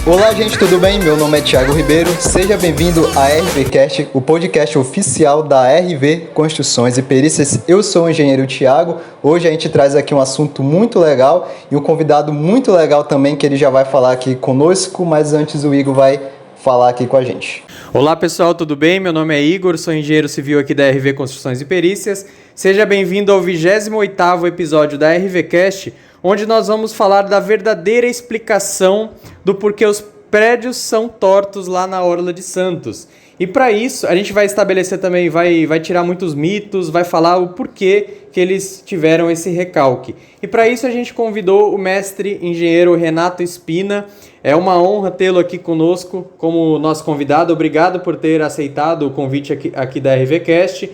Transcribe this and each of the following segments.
Olá, gente, tudo bem? Meu nome é Thiago Ribeiro. Seja bem-vindo a RVcast, o podcast oficial da RV Construções e Perícias. Eu sou o engenheiro Thiago. Hoje a gente traz aqui um assunto muito legal e um convidado muito legal também, que ele já vai falar aqui conosco, mas antes o Igor vai falar aqui com a gente. Olá, pessoal, tudo bem? Meu nome é Igor, sou engenheiro civil aqui da RV Construções e Perícias. Seja bem-vindo ao 28º episódio da RVcast, onde nós vamos falar da verdadeira explicação do porquê os prédios são tortos lá na Orla de Santos. E para isso, a gente vai estabelecer também, vai tirar muitos mitos, vai falar o porquê que eles tiveram esse recalque. E para isso a gente convidou o mestre engenheiro Renato Spina. É uma honra tê-lo aqui conosco como nosso convidado. Obrigado por ter aceitado o convite aqui da RVcast.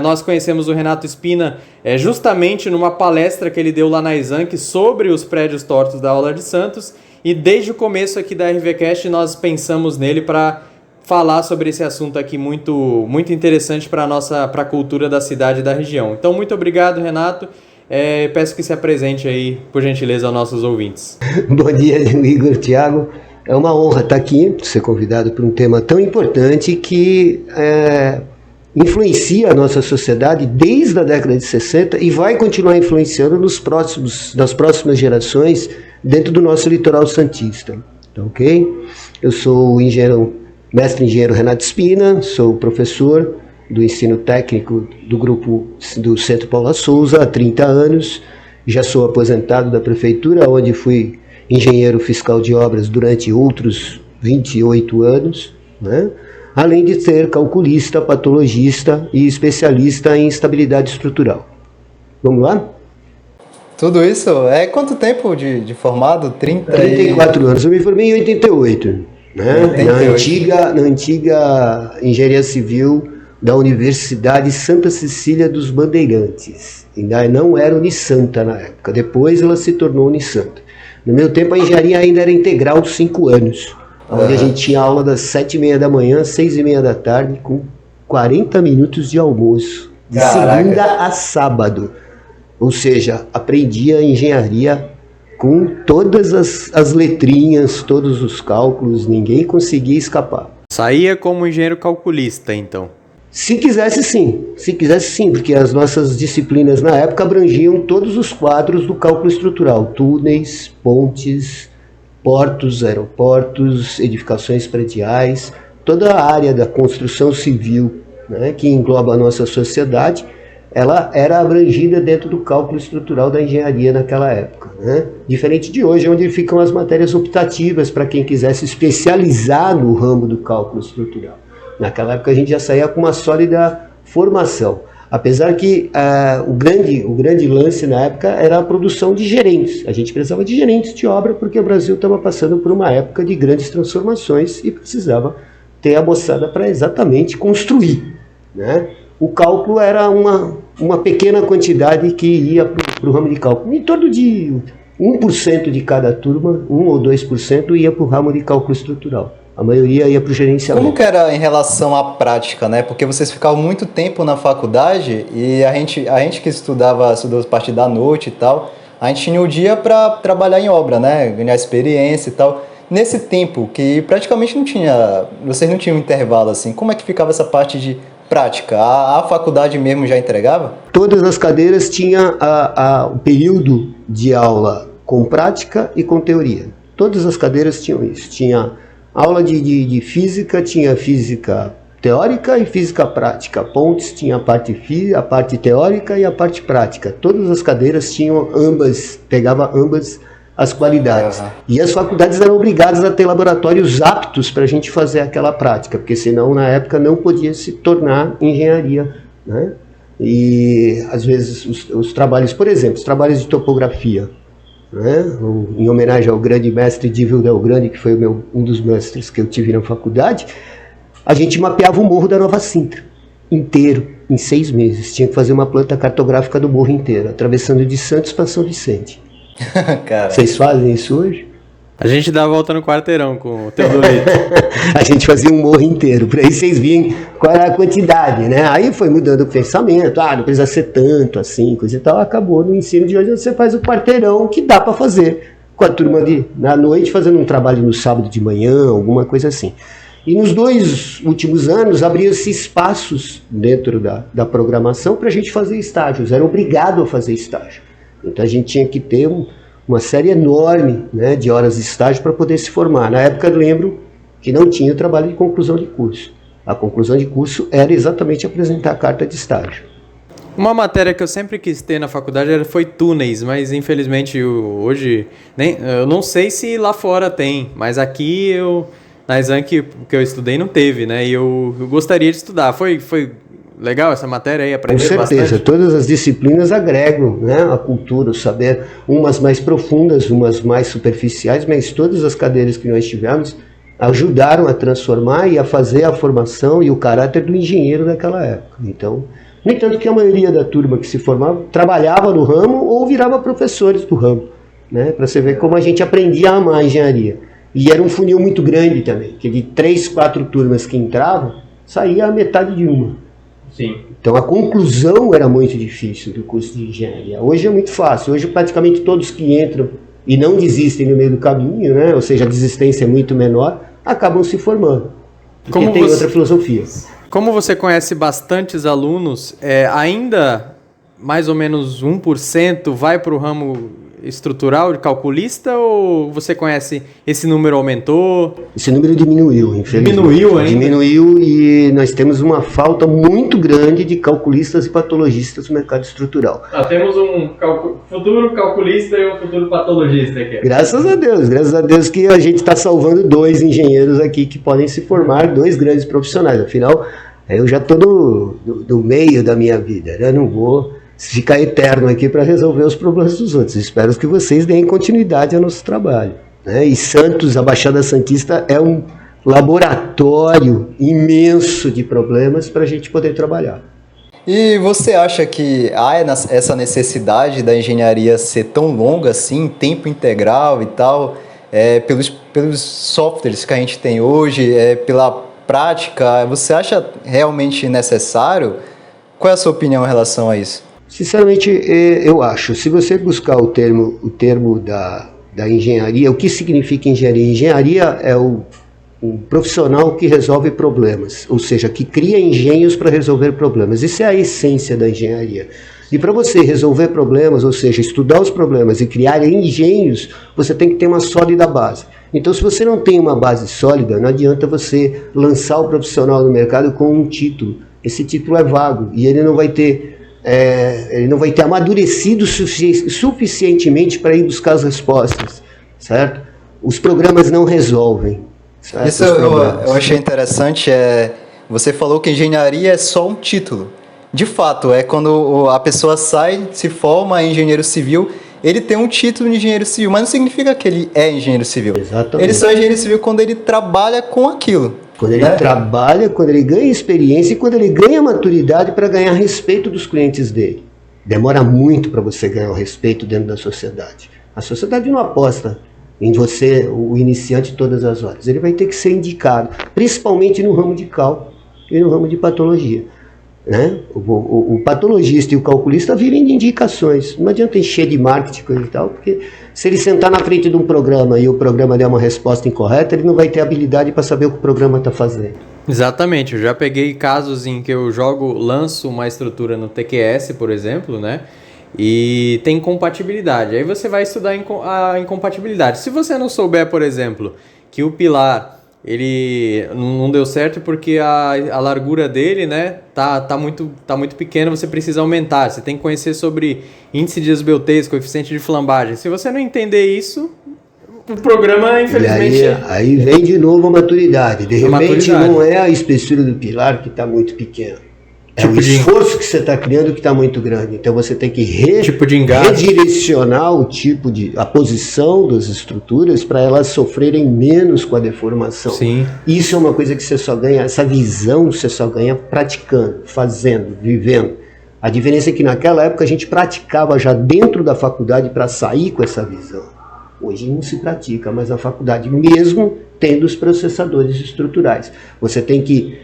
Nós conhecemos o Renato Spina justamente numa palestra que ele deu lá na Exanc sobre os prédios tortos da Orla de Santos, e desde o começo aqui da RVcast nós pensamos nele para falar sobre esse assunto aqui muito, muito interessante para a cultura da cidade e da região. Então, muito obrigado, Renato. Peço que se apresente aí, por gentileza, aos nossos ouvintes. Bom dia, Igor, Thiago. É uma honra estar aqui, ser convidado por um tema tão importante que influencia a nossa sociedade desde a década de 60 e vai continuar influenciando nas próximas gerações dentro do nosso litoral santista. Tá, ok? Eu sou o mestre engenheiro Renato Spina, sou professor do ensino técnico do grupo do Centro Paula Souza há 30 anos, já sou aposentado da prefeitura, onde fui engenheiro fiscal de obras durante outros 28 anos, né? Além de ser calculista, patologista e especialista em estabilidade estrutural. Vamos lá? Tudo isso? Quanto tempo de formado? 34 anos. Eu me formei em 88, né? 88. Na antiga engenharia civil da Universidade Santa Cecília dos Bandeirantes. Ainda não era Unisanta na época. Depois ela se tornou Unisanta. No meu tempo a engenharia ainda era integral 5 anos. Onde a gente tinha aula das 7h30 da manhã às 6h30 da tarde, com 40 minutos de almoço, de segunda a sábado. Ou seja, aprendia engenharia com todas as letrinhas, todos os cálculos, ninguém conseguia escapar. Saía como engenheiro calculista, então? Se quisesse sim, porque as nossas disciplinas na época abrangiam todos os quadros do cálculo estrutural, túneis, pontes, portos, aeroportos, edificações prediais, toda a área da construção civil, né, que engloba a nossa sociedade, ela era abrangida dentro do cálculo estrutural da engenharia naquela época, né? Diferente de hoje, onde ficam as matérias optativas para quem quisesse especializar no ramo do cálculo estrutural. Naquela época a gente já saía com uma sólida formação. Apesar que o grande lance na época era a produção de gerentes. A gente precisava de gerentes de obra porque o Brasil estava passando por uma época de grandes transformações e precisava ter a moçada para exatamente construir, né? O cálculo era uma pequena quantidade que ia para o ramo de cálculo. Em torno de 1% de cada turma, 1 ou 2% ia para o ramo de cálculo estrutural. A maioria ia para o gerenciamento. Como que era em relação à prática, né? Porque vocês ficavam muito tempo na faculdade e a gente que estudou a partir da noite e tal, a gente tinha o dia para trabalhar em obra, né? Ganhar experiência e tal. Nesse tempo que praticamente vocês não tinham intervalo assim, como é que ficava essa parte de prática? A faculdade mesmo já entregava? Todas as cadeiras tinham o período de aula com prática e com teoria. Todas as cadeiras tinham isso. Tinha aula de física, tinha física teórica e física prática. Pontes tinha a parte teórica e a parte prática. Todas as cadeiras tinham pegava ambas as qualidades. Uhum. E as faculdades eram obrigadas a ter laboratórios aptos para a gente fazer aquela prática, porque senão na época não podia se tornar engenharia, né? E às vezes os trabalhos, por exemplo, os trabalhos de topografia, né? Em homenagem ao grande mestre Dível Del Grande, que foi um dos mestres que eu tive na faculdade, a gente mapeava o morro da Nova Sintra inteiro, em 6 meses. Tinha que fazer uma planta cartográfica do morro inteiro, atravessando de Santos para São Vicente. Vocês fazem isso hoje? A gente dá a volta no quarteirão com o Teodolito. A gente fazia um morro inteiro, para aí vocês virem qual era a quantidade, né? Aí foi mudando o pensamento, não precisa ser tanto assim, coisa e tal. Acabou no ensino de hoje, você faz o quarteirão que dá para fazer com a turma na noite fazendo um trabalho no sábado de manhã, alguma coisa assim. E nos 2 últimos anos abriam-se espaços dentro da programação para a gente fazer estágios, era obrigado a fazer estágio. Então a gente tinha que ter uma série enorme, né, de horas de estágio para poder se formar. Na época eu lembro que não tinha o trabalho de conclusão de curso. A conclusão de curso era exatamente apresentar a carta de estágio. Uma matéria que eu sempre quis ter na faculdade foi túneis, mas infelizmente hoje eu não sei se lá fora tem, mas aqui na Exanc que eu estudei não teve, né? E eu gostaria de estudar. Foi legal essa matéria aí, aprender bastante? Com certeza, todas as disciplinas agregam, né, a cultura, o saber, umas mais profundas, umas mais superficiais, mas todas as cadeiras que nós tivemos ajudaram a transformar e a fazer a formação e o caráter do engenheiro daquela época. Então, no entanto que a maioria da turma que se formava trabalhava no ramo ou virava professores do ramo, né, para você ver como a gente aprendia a amar a engenharia. E era um funil muito grande também, que de 3, 4 turmas que entravam, saía a metade de uma. Sim. Então a conclusão era muito difícil do curso de engenharia. Hoje é muito fácil, hoje praticamente todos que entram e não desistem no meio do caminho, né, ou seja, a desistência é muito menor, acabam se formando, porque tem outra filosofia. Como você conhece bastantes alunos, ainda mais ou menos 1% vai para o ramo estrutural de calculista ou você conhece esse número aumentou? Esse número diminuiu, infelizmente. Diminuiu ainda? Diminuiu e nós temos uma falta muito grande de calculistas e patologistas no mercado estrutural. Temos um futuro calculista e um futuro patologista aqui. Graças a Deus que a gente está salvando 2 engenheiros aqui que podem se formar, 2 grandes profissionais. Afinal, eu já estou no meio da minha vida, né? Não vou ficar eterno aqui para resolver os problemas dos outros. Espero que vocês deem continuidade ao nosso trabalho, né? E Santos, a Baixada Santista, é um laboratório imenso de problemas para a gente poder trabalhar. E você acha que há essa necessidade da engenharia ser tão longa assim, tempo integral e tal, pelos softwares que a gente tem hoje, pela prática, você acha realmente necessário? Qual é a sua opinião em relação a isso? Sinceramente, eu acho. Se você buscar o termo da engenharia, o que significa engenharia? Engenharia é um profissional que resolve problemas, ou seja, que cria engenhos para resolver problemas. Isso é a essência da engenharia. E para você resolver problemas, ou seja, estudar os problemas e criar engenhos, você tem que ter uma sólida base. Então, se você não tem uma base sólida, não adianta você lançar o profissional no mercado com um título. Esse título é vago e ele não vai ter amadurecido suficientemente para ir buscar as respostas, certo? Os programas não resolvem. Certo? Isso eu achei interessante. Você falou que engenharia é só um título. De fato, é quando a pessoa sai, se forma em engenheiro civil, ele tem um título de engenheiro civil, mas não significa que ele é engenheiro civil. Exatamente. Ele só é engenheiro civil quando ele trabalha com aquilo. Quando ele trabalha, quando ele ganha experiência e quando ele ganha maturidade para ganhar respeito dos clientes dele. Demora muito para você ganhar o respeito dentro da sociedade. A sociedade não aposta em você, o iniciante, todas as horas. Ele vai ter que ser indicado, principalmente no ramo de cálculo e no ramo de patologia. Né? O patologista e o calculista vivem de indicações. Não adianta encher de marketing coisa e tal, porque se ele sentar na frente de um programa e o programa der uma resposta incorreta, ele não vai ter habilidade para saber o que o programa está fazendo. Exatamente, eu já peguei casos em que eu lanço uma estrutura no TQS, por exemplo, né? E tem incompatibilidade. Aí você vai estudar a incompatibilidade. Se você não souber, por exemplo, que o pilar ele não deu certo porque a largura dele, né, tá muito pequena, você precisa aumentar. Você tem que conhecer sobre índice de esbeltez, coeficiente de flambagem. Se você não entender isso, o programa, infelizmente... Aí vem de novo a maturidade. De repente não é a espessura do pilar que está muito pequena. É o esforço que você está criando que está muito grande. Então você tem que redirecionar a posição das estruturas para elas sofrerem menos com a deformação. Sim. Isso é uma coisa que você só ganha, essa visão você só ganha praticando, fazendo, vivendo. A diferença é que naquela época a gente praticava já dentro da faculdade para sair com essa visão. Hoje não se pratica mais na faculdade, mesmo tendo os processadores estruturais. Você tem que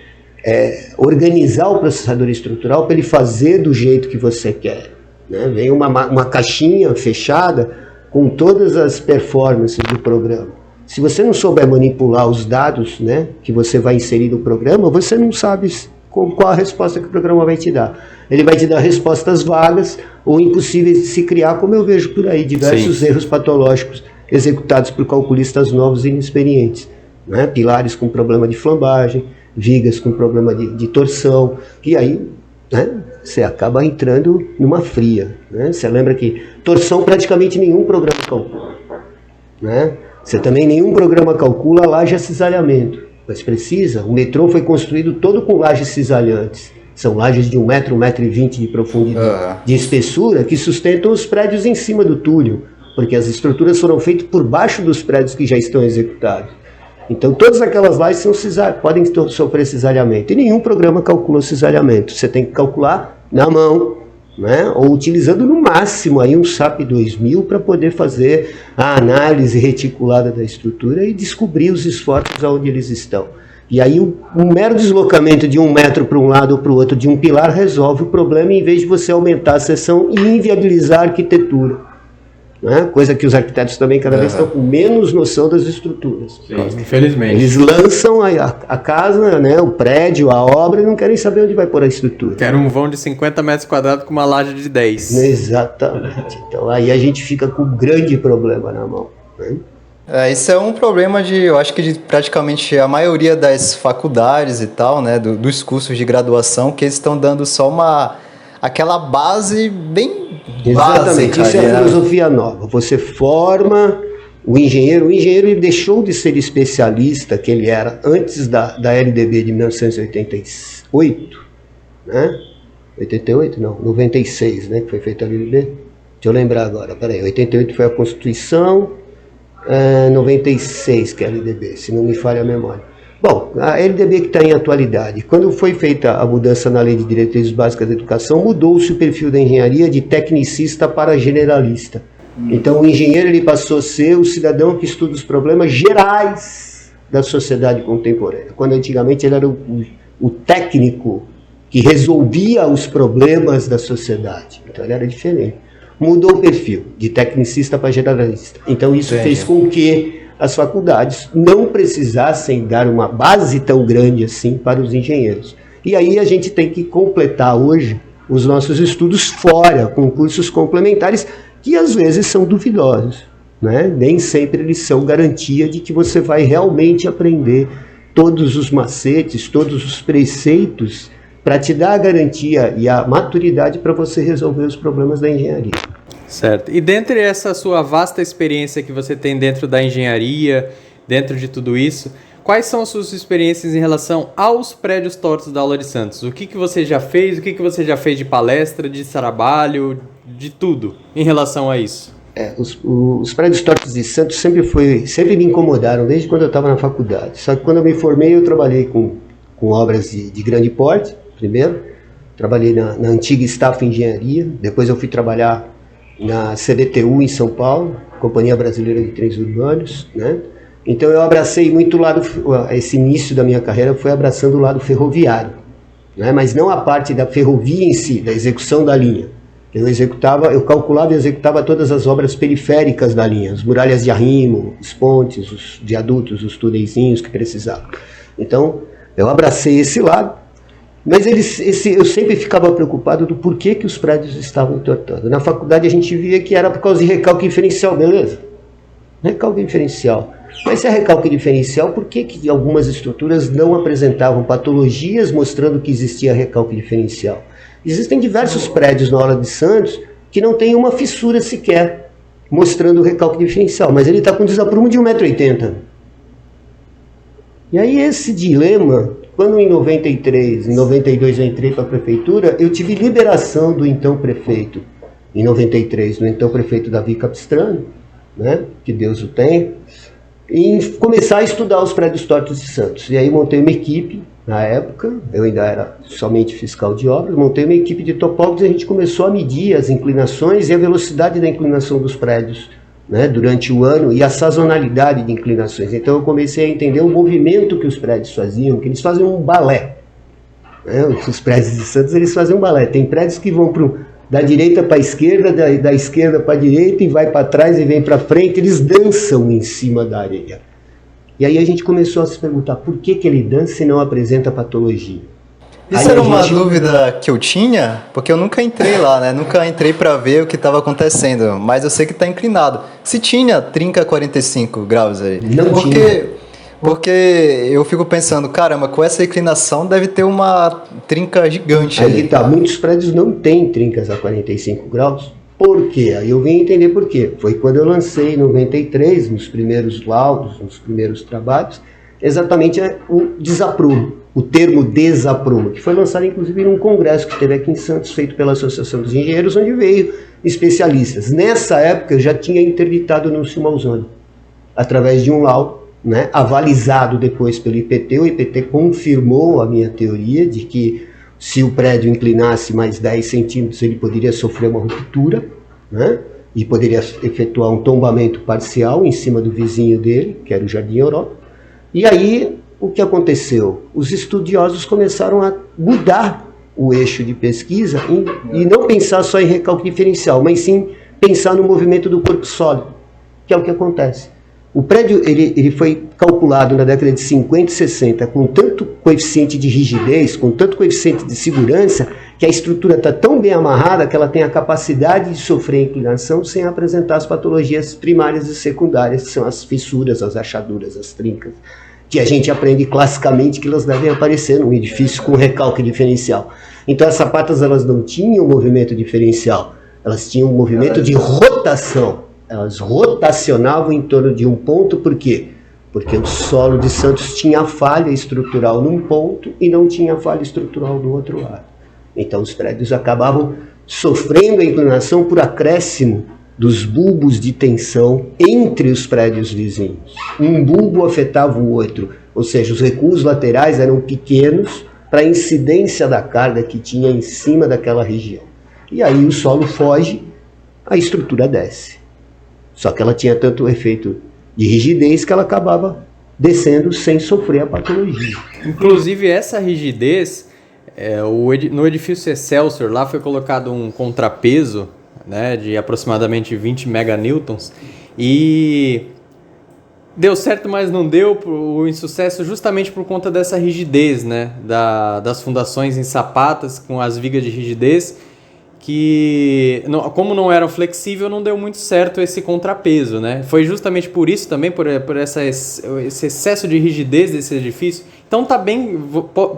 organizar o processador estrutural para ele fazer do jeito que você quer. Né? Vem uma caixinha fechada com todas as performances do programa. Se você não souber manipular os dados, né, que você vai inserir no programa, você não sabe qual a resposta que o programa vai te dar. Ele vai te dar respostas vagas ou impossíveis de se criar, como eu vejo por aí, diversos erros patológicos executados por calculistas novos e inexperientes. Né? Pilares com problema de flambagem, vigas com problema de torção, e aí, né, você acaba entrando numa fria. Né? Você lembra que torção praticamente nenhum programa calcula. Né? Você também nenhum programa calcula laje cisalhamento. Mas precisa, o metrô foi construído todo com lajes cisalhantes. São lajes de 1 metro, 1,20 m de profundidade, de espessura, que sustentam os prédios em cima do túnel, porque as estruturas foram feitas por baixo dos prédios que já estão executados. Então todas aquelas lajes podem sofrer cisalhamento, e nenhum programa calcula o cisalhamento. Você tem que calcular na mão, né? Ou utilizando no máximo aí um SAP 2000 para poder fazer a análise reticulada da estrutura e descobrir os esforços aonde eles estão. E aí um mero deslocamento de 1 metro para um lado ou para o outro de um pilar resolve o problema, em vez de você aumentar a seção e inviabilizar a arquitetura. Né? Coisa que os arquitetos também cada vez estão com menos noção das estruturas. Sim, infelizmente. Eles lançam a casa, né, o prédio, a obra, e não querem saber onde vai pôr a estrutura. Quero um vão de 50 metros quadrados com uma laje de 10. Exatamente. Então aí a gente fica com um grande problema na mão. Né? Isso é um problema eu acho que de praticamente a maioria das faculdades e tal, né, dos cursos de graduação, que eles estão dando só aquela base bem exatamente, básica. Isso é a filosofia nova. Você forma o engenheiro ele deixou de ser especialista que ele era antes da LDB de 1988, né? 88? Não, 96, né, que foi feita a LDB. Deixa eu lembrar agora, peraí, 88 foi a Constituição, 96 que é a LDB, se não me falha a memória. Bom, a LDB que está em atualidade, quando foi feita a mudança na Lei de Diretrizes Básicas da Educação, mudou-se o perfil da engenharia de tecnicista para generalista. Então o engenheiro ele passou a ser o cidadão que estuda os problemas gerais da sociedade contemporânea, quando antigamente ele era o técnico que resolvia os problemas da sociedade. Então ele era diferente. Mudou o perfil de tecnicista para generalista. Então isso fez com que as faculdades não precisassem dar uma base tão grande assim para os engenheiros. E aí a gente tem que completar hoje os nossos estudos fora, com cursos complementares, que às vezes são duvidosos. Né? Nem sempre eles são garantia de que você vai realmente aprender todos os macetes, todos os preceitos para te dar a garantia e a maturidade para você resolver os problemas da engenharia. Certo. E dentre essa sua vasta experiência que você tem dentro da engenharia, dentro de tudo isso, quais são as suas experiências em relação aos prédios tortos da Aula de Santos? O que você já fez, o que você já fez de palestra, de trabalho, de tudo em relação a isso? Os prédios tortos de Santos sempre me incomodaram, desde quando eu estava na faculdade. Só que quando eu me formei, eu trabalhei com obras de grande porte, primeiro. Trabalhei na antiga Staff Engenharia, depois eu fui trabalhar na CBTU em São Paulo, Companhia Brasileira de Trens Urbanos, né? Então eu abracei muito o lado, esse início da minha carreira foi abraçando o lado ferroviário, né? Mas não a parte da ferrovia em si, da execução da linha. Eu calculava e executava todas as obras periféricas da linha, as muralhas de arrimo, os pontes, os viadutos, os tuneizinhos que precisavam. Então eu abracei esse lado. Mas eu sempre ficava preocupado do porquê que os prédios estavam entortando. Na faculdade a gente via que era por causa de recalque diferencial, beleza? Recalque diferencial. Mas se é recalque diferencial, por que algumas estruturas não apresentavam patologias mostrando que existia recalque diferencial? Existem diversos prédios na Aula de Santos que não tem uma fissura sequer mostrando o recalque diferencial, mas ele está com desaprumo de 1,80 m. E aí esse dilema... Quando em 93, em 92 eu entrei para a prefeitura, eu tive liberação do então prefeito, em 93, do então prefeito Davi Capistrano, né, que Deus o tenha, em começar a estudar os prédios tortos de Santos. E aí montei uma equipe, na época, eu ainda era somente fiscal de obras, montei uma equipe de topólogos e a gente começou a medir as inclinações e a velocidade da inclinação dos prédios, né, durante o ano, e a sazonalidade de inclinações. Então eu comecei a entender o movimento que os prédios faziam, que eles fazem um balé. Né? Os prédios de Santos, eles fazem um balé. Tem prédios que vão da direita para a esquerda, da esquerda para a direita, e vai para trás e vem para frente, eles dançam em cima da areia. E aí a gente começou a se perguntar por que ele dança e não apresenta patologia. Isso era uma dúvida que eu tinha, porque eu nunca entrei lá, né? Nunca entrei para ver o que estava acontecendo, mas eu sei que está inclinado. Se tinha trinca 45 graus aí? Não tinha. Porque eu fico pensando, caramba, com essa inclinação deve ter uma trinca gigante aí. Ali. Tá, muitos prédios não têm trincas a 45 graus. Por quê? Aí eu vim entender por quê. Foi quando eu lancei em 93, nos primeiros laudos, nos primeiros trabalhos, exatamente o desaprumo, o termo desaprumo, que foi lançado inclusive num congresso que teve aqui em Santos, feito pela Associação dos Engenheiros, onde veio especialistas. Nessa época eu já tinha interditado o Núncio Malzone, através de um laudo, né, avalizado depois pelo IPT. O IPT confirmou a minha teoria de que se o prédio inclinasse mais 10 centímetros ele poderia sofrer uma ruptura, né, e poderia efetuar um tombamento parcial em cima do vizinho dele, que era o Jardim Europa. E aí, o que aconteceu? Os estudiosos começaram a mudar o eixo de pesquisa e não pensar só em recalque diferencial, mas sim pensar no movimento do corpo sólido, que é o que acontece. O prédio ele foi calculado na década de 50 e 60 com tanto coeficiente de rigidez, com tanto coeficiente de segurança, que a estrutura está tão bem amarrada que ela tem a capacidade de sofrer inclinação sem apresentar as patologias primárias e secundárias, que são as fissuras, as rachaduras, as trincas, que a gente aprende classicamente que elas devem aparecer num edifício com recalque diferencial. Então as sapatas elas não tinham movimento diferencial, elas tinham um movimento de rotação. Elas rotacionavam em torno de um ponto, por quê? Porque o solo de Santos tinha falha estrutural num ponto e não tinha falha estrutural do outro lado. Então os prédios acabavam sofrendo a inclinação por acréscimo dos bulbos de tensão entre os prédios vizinhos. Um bulbo afetava o outro, ou seja, os recuos laterais eram pequenos para a incidência da carga que tinha em cima daquela região. E aí o solo foge, a estrutura desce. Só que ela tinha tanto efeito de rigidez que ela acabava descendo sem sofrer a patologia. Inclusive essa rigidez, no edifício Excelsior lá foi colocado um contrapeso, né, de aproximadamente 20 meganewtons e deu certo, mas não deu o insucesso justamente por conta dessa rigidez, né, das fundações em sapatas com as vigas de rigidez, que como não eram flexíveis, não deu muito certo esse contrapeso, né? Foi justamente por isso também, por esse excesso de rigidez desse edifício. Então tá bem,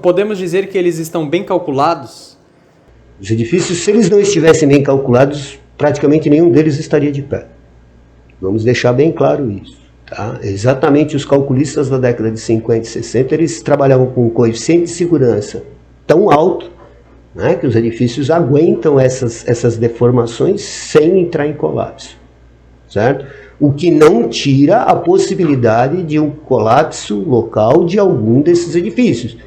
podemos dizer que eles estão bem calculados? Os edifícios, se eles não estivessem bem calculados, praticamente nenhum deles estaria de pé. Vamos deixar bem claro isso. Tá? Exatamente os calculistas da década de 50 e 60, eles trabalhavam com um coeficiente de segurança tão alto, né, que os edifícios aguentam essas deformações sem entrar em colapso, certo? O que não tira a possibilidade de um colapso local de algum desses edifícios.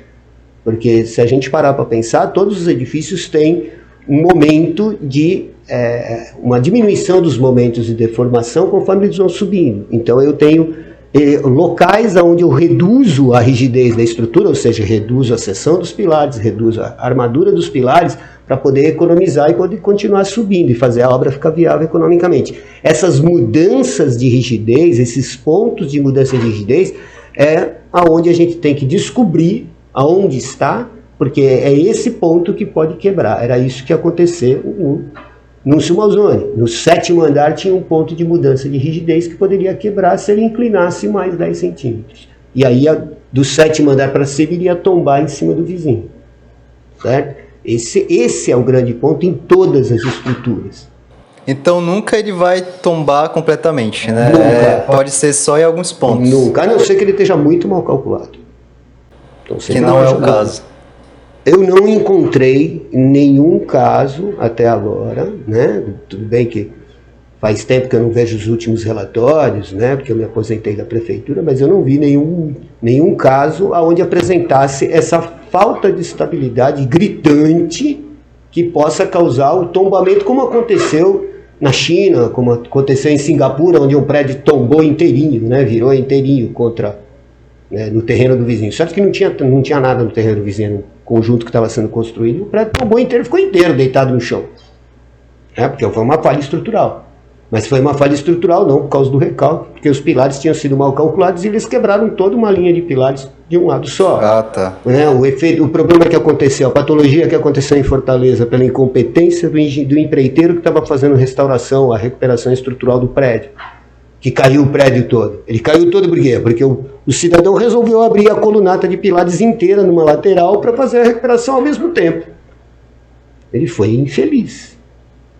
Porque se a gente parar para pensar, todos os edifícios têm um momento de uma diminuição dos momentos de deformação conforme eles vão subindo. Então eu tenho locais onde eu reduzo a rigidez da estrutura, ou seja, reduzo a seção dos pilares, reduzo a armadura dos pilares para poder economizar e poder continuar subindo e fazer a obra ficar viável economicamente. Essas mudanças de rigidez, esses pontos de mudança de rigidez, é aonde a gente tem que descobrir aonde está, porque é esse ponto que pode quebrar. Era isso que aconteceu no Núncio Malzone. No 7º andar tinha um ponto de mudança de rigidez que poderia quebrar se ele inclinasse mais 10 centímetros. E aí, do 7º andar para cima, ele ia tombar em cima do vizinho. Certo? Esse é o grande ponto em todas as estruturas. Então nunca ele vai tombar completamente, né? Nunca. Pode ser só em alguns pontos. Nunca, a não ser que ele esteja muito mal calculado. Então, que não é o caso. Eu não encontrei nenhum caso até agora, né? Tudo bem que faz tempo que eu não vejo os últimos relatórios, né? Porque eu me aposentei da prefeitura, mas eu não vi nenhum caso onde apresentasse essa falta de estabilidade gritante que possa causar o tombamento, como aconteceu na China, como aconteceu em Singapura, onde um prédio tombou inteirinho, né? Virou inteirinho no terreno do vizinho. Certo que não tinha nada no terreno do vizinho, no conjunto que estava sendo construído, o prédio tombou inteiro, ficou inteiro deitado no chão. Porque foi uma falha estrutural. Mas foi uma falha estrutural não por causa do recálculo, porque os pilares tinham sido mal calculados e eles quebraram toda uma linha de pilares de um lado só. Tá. O problema que aconteceu, a patologia que aconteceu em Fortaleza pela incompetência do empreiteiro que estava fazendo restauração, a recuperação estrutural do prédio, que caiu o prédio todo. Ele caiu todo por quê? Porque o cidadão resolveu abrir a colunata de pilares inteira numa lateral para fazer a recuperação ao mesmo tempo. Ele foi infeliz.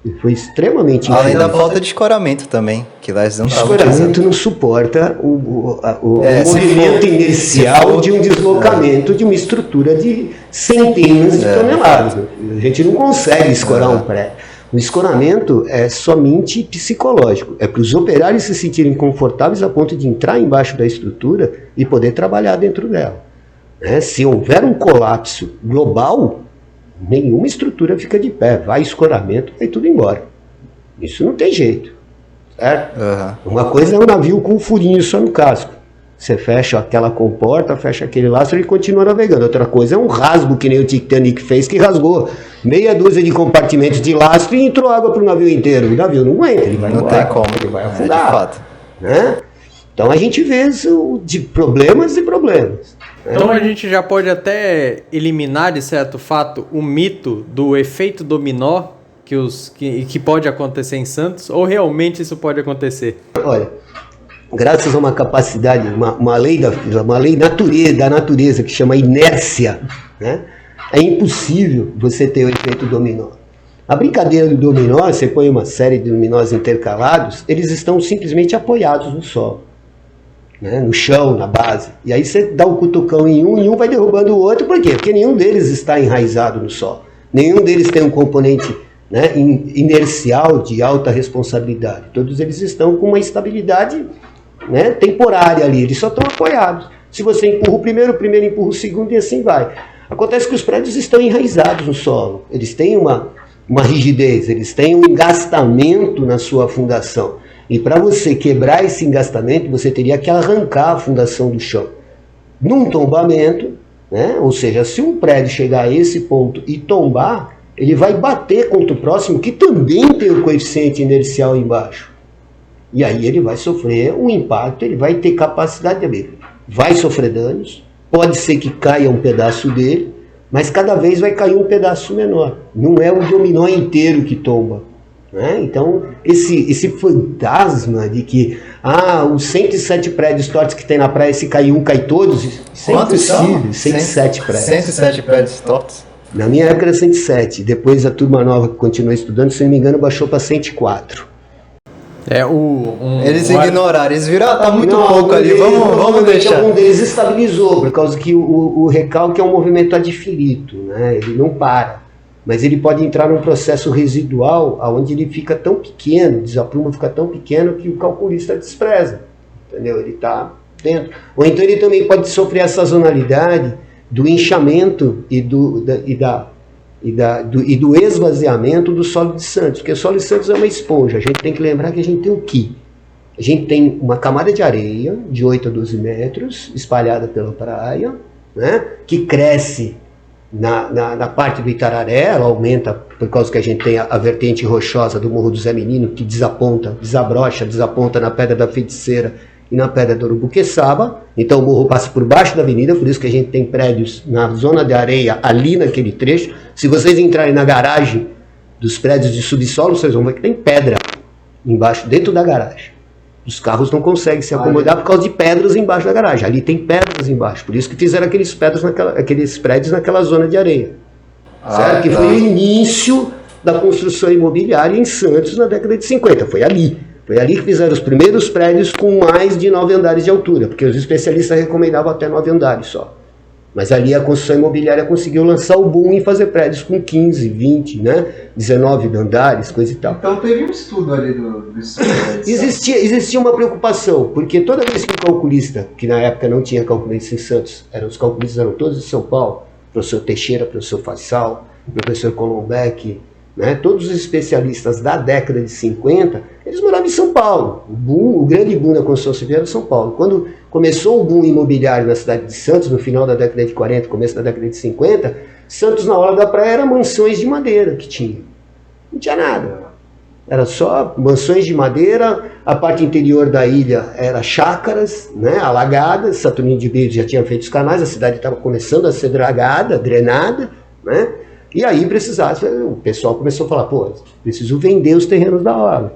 Ele foi extremamente infeliz. Além da falta de escoramento também, que lá eles não estavam escoramento fazendo. não suporta o movimento inercial de um deslocamento de uma estrutura de centenas de toneladas. A gente não consegue escorar um prédio. O escoramento é somente psicológico. É para os operários se sentirem confortáveis a ponto de entrar embaixo da estrutura e poder trabalhar dentro dela. Se houver um colapso global, nenhuma estrutura fica de pé. Vai escoramento, vai tudo embora. Isso não tem jeito. Certo? Uma coisa é um navio com um furinho só no casco. Você fecha aquela comporta, fecha aquele lastro e continua navegando. Outra coisa é um rasgo que nem o Titanic fez, que rasgou meia dúzia de compartimentos de lastro e entrou água para o navio inteiro. O navio não aguenta, ele vai embora, tem como, ele vai afundar. de fato. Então a gente vê isso de problemas e problemas. Então a gente já pode até eliminar, de certo fato, o mito do efeito dominó que pode acontecer em Santos, ou realmente isso pode acontecer? Olha, graças a uma capacidade, uma lei da natureza que chama inércia, é impossível você ter o efeito dominó. A brincadeira do dominó, você põe uma série de dominós intercalados, eles estão simplesmente apoiados no solo, no chão, na base. E aí você dá um cutucão em um vai derrubando o outro. Por quê? Porque nenhum deles está enraizado no solo. Nenhum deles tem um componente inercial de alta responsabilidade. Todos eles estão com uma estabilidade temporária ali, eles só estão apoiados. Se você empurra o primeiro empurra o segundo e assim vai. Acontece que os prédios estão enraizados no solo, eles têm uma rigidez, eles têm um engastamento na sua fundação. E para você quebrar esse engastamento, você teria que arrancar a fundação do chão. Num tombamento, ou seja, se um prédio chegar a esse ponto e tombar, ele vai bater contra o próximo, que também tem o coeficiente inercial embaixo. E aí ele vai sofrer um impacto, ele vai ter capacidade de abrir. Vai sofrer danos, pode ser que caia um pedaço dele, mas cada vez vai cair um pedaço menor. Não é o dominó inteiro que tomba. Então, esse fantasma de que os 107 prédios tortos que tem na praia, se cair um, cai todos, isso é impossível. 107 prédios. 107 prédios tortos? Na minha época era 107. Depois a turma nova que continuou estudando, se não me engano, baixou para 104. Eles ignoraram, eles viram, tá muito pouco ali, vamos deixar. Um deles estabilizou, por causa que o recalque é um movimento ad infinitum, ele não para. Mas ele pode entrar num processo residual, onde ele fica tão pequeno, o desapruma fica tão pequeno que o calculista despreza. Entendeu? Ele está dentro. Ou então ele também pode sofrer a sazonalidade do inchamento e do esvaziamento do solo de Santos, porque o solo de Santos é uma esponja. A gente tem que lembrar que a gente tem o quê? A gente tem uma camada de areia de 8 a 12 metros espalhada pela praia, que cresce na parte do Itararé. Ela aumenta por causa que a gente tem a vertente rochosa do Morro do Zé Menino, que desaponta na Pedra da Feiticeira e na Pedra do Urubuqueçaba. Então o morro passa por baixo da avenida, por isso que a gente tem prédios na zona de areia, ali naquele trecho. Se vocês entrarem na garagem dos prédios de subsolo, vocês vão ver que tem pedra embaixo, dentro da garagem. Os carros não conseguem se acomodar por causa de pedras embaixo da garagem. Ali tem pedras embaixo, por isso que fizeram aqueles prédios naquela zona de areia. Certo? Que foi o início da construção imobiliária em Santos na década de 50, foi ali. Foi ali que fizeram os primeiros prédios com mais de 9 andares de altura, porque os especialistas recomendavam até 9 andares só. Mas ali a construção imobiliária conseguiu lançar o boom em fazer prédios com 15, 20, 19 andares, coisa e tal. Então teve um estudo ali dos prédios. Existia uma preocupação, porque toda vez que o calculista, que na época não tinha calculista em Santos, os calculistas eram todos de São Paulo, professor Teixeira, professor Faisal, professor Colombeck, todos os especialistas da década de 50, eles moravam em São Paulo. O grande boom da construção civil era São Paulo. Quando começou o boom imobiliário na cidade de Santos, no final da década de 40, começo da década de 50, Santos, na hora da praia, era mansões de madeira que tinha. Não tinha nada. Era só mansões de madeira, a parte interior da ilha era chácaras, né, alagadas. Saturnino de Brito já tinha feito os canais, a cidade estava começando a ser dragada, drenada, né? E aí o pessoal começou a falar, pô, preciso vender os terrenos da obra,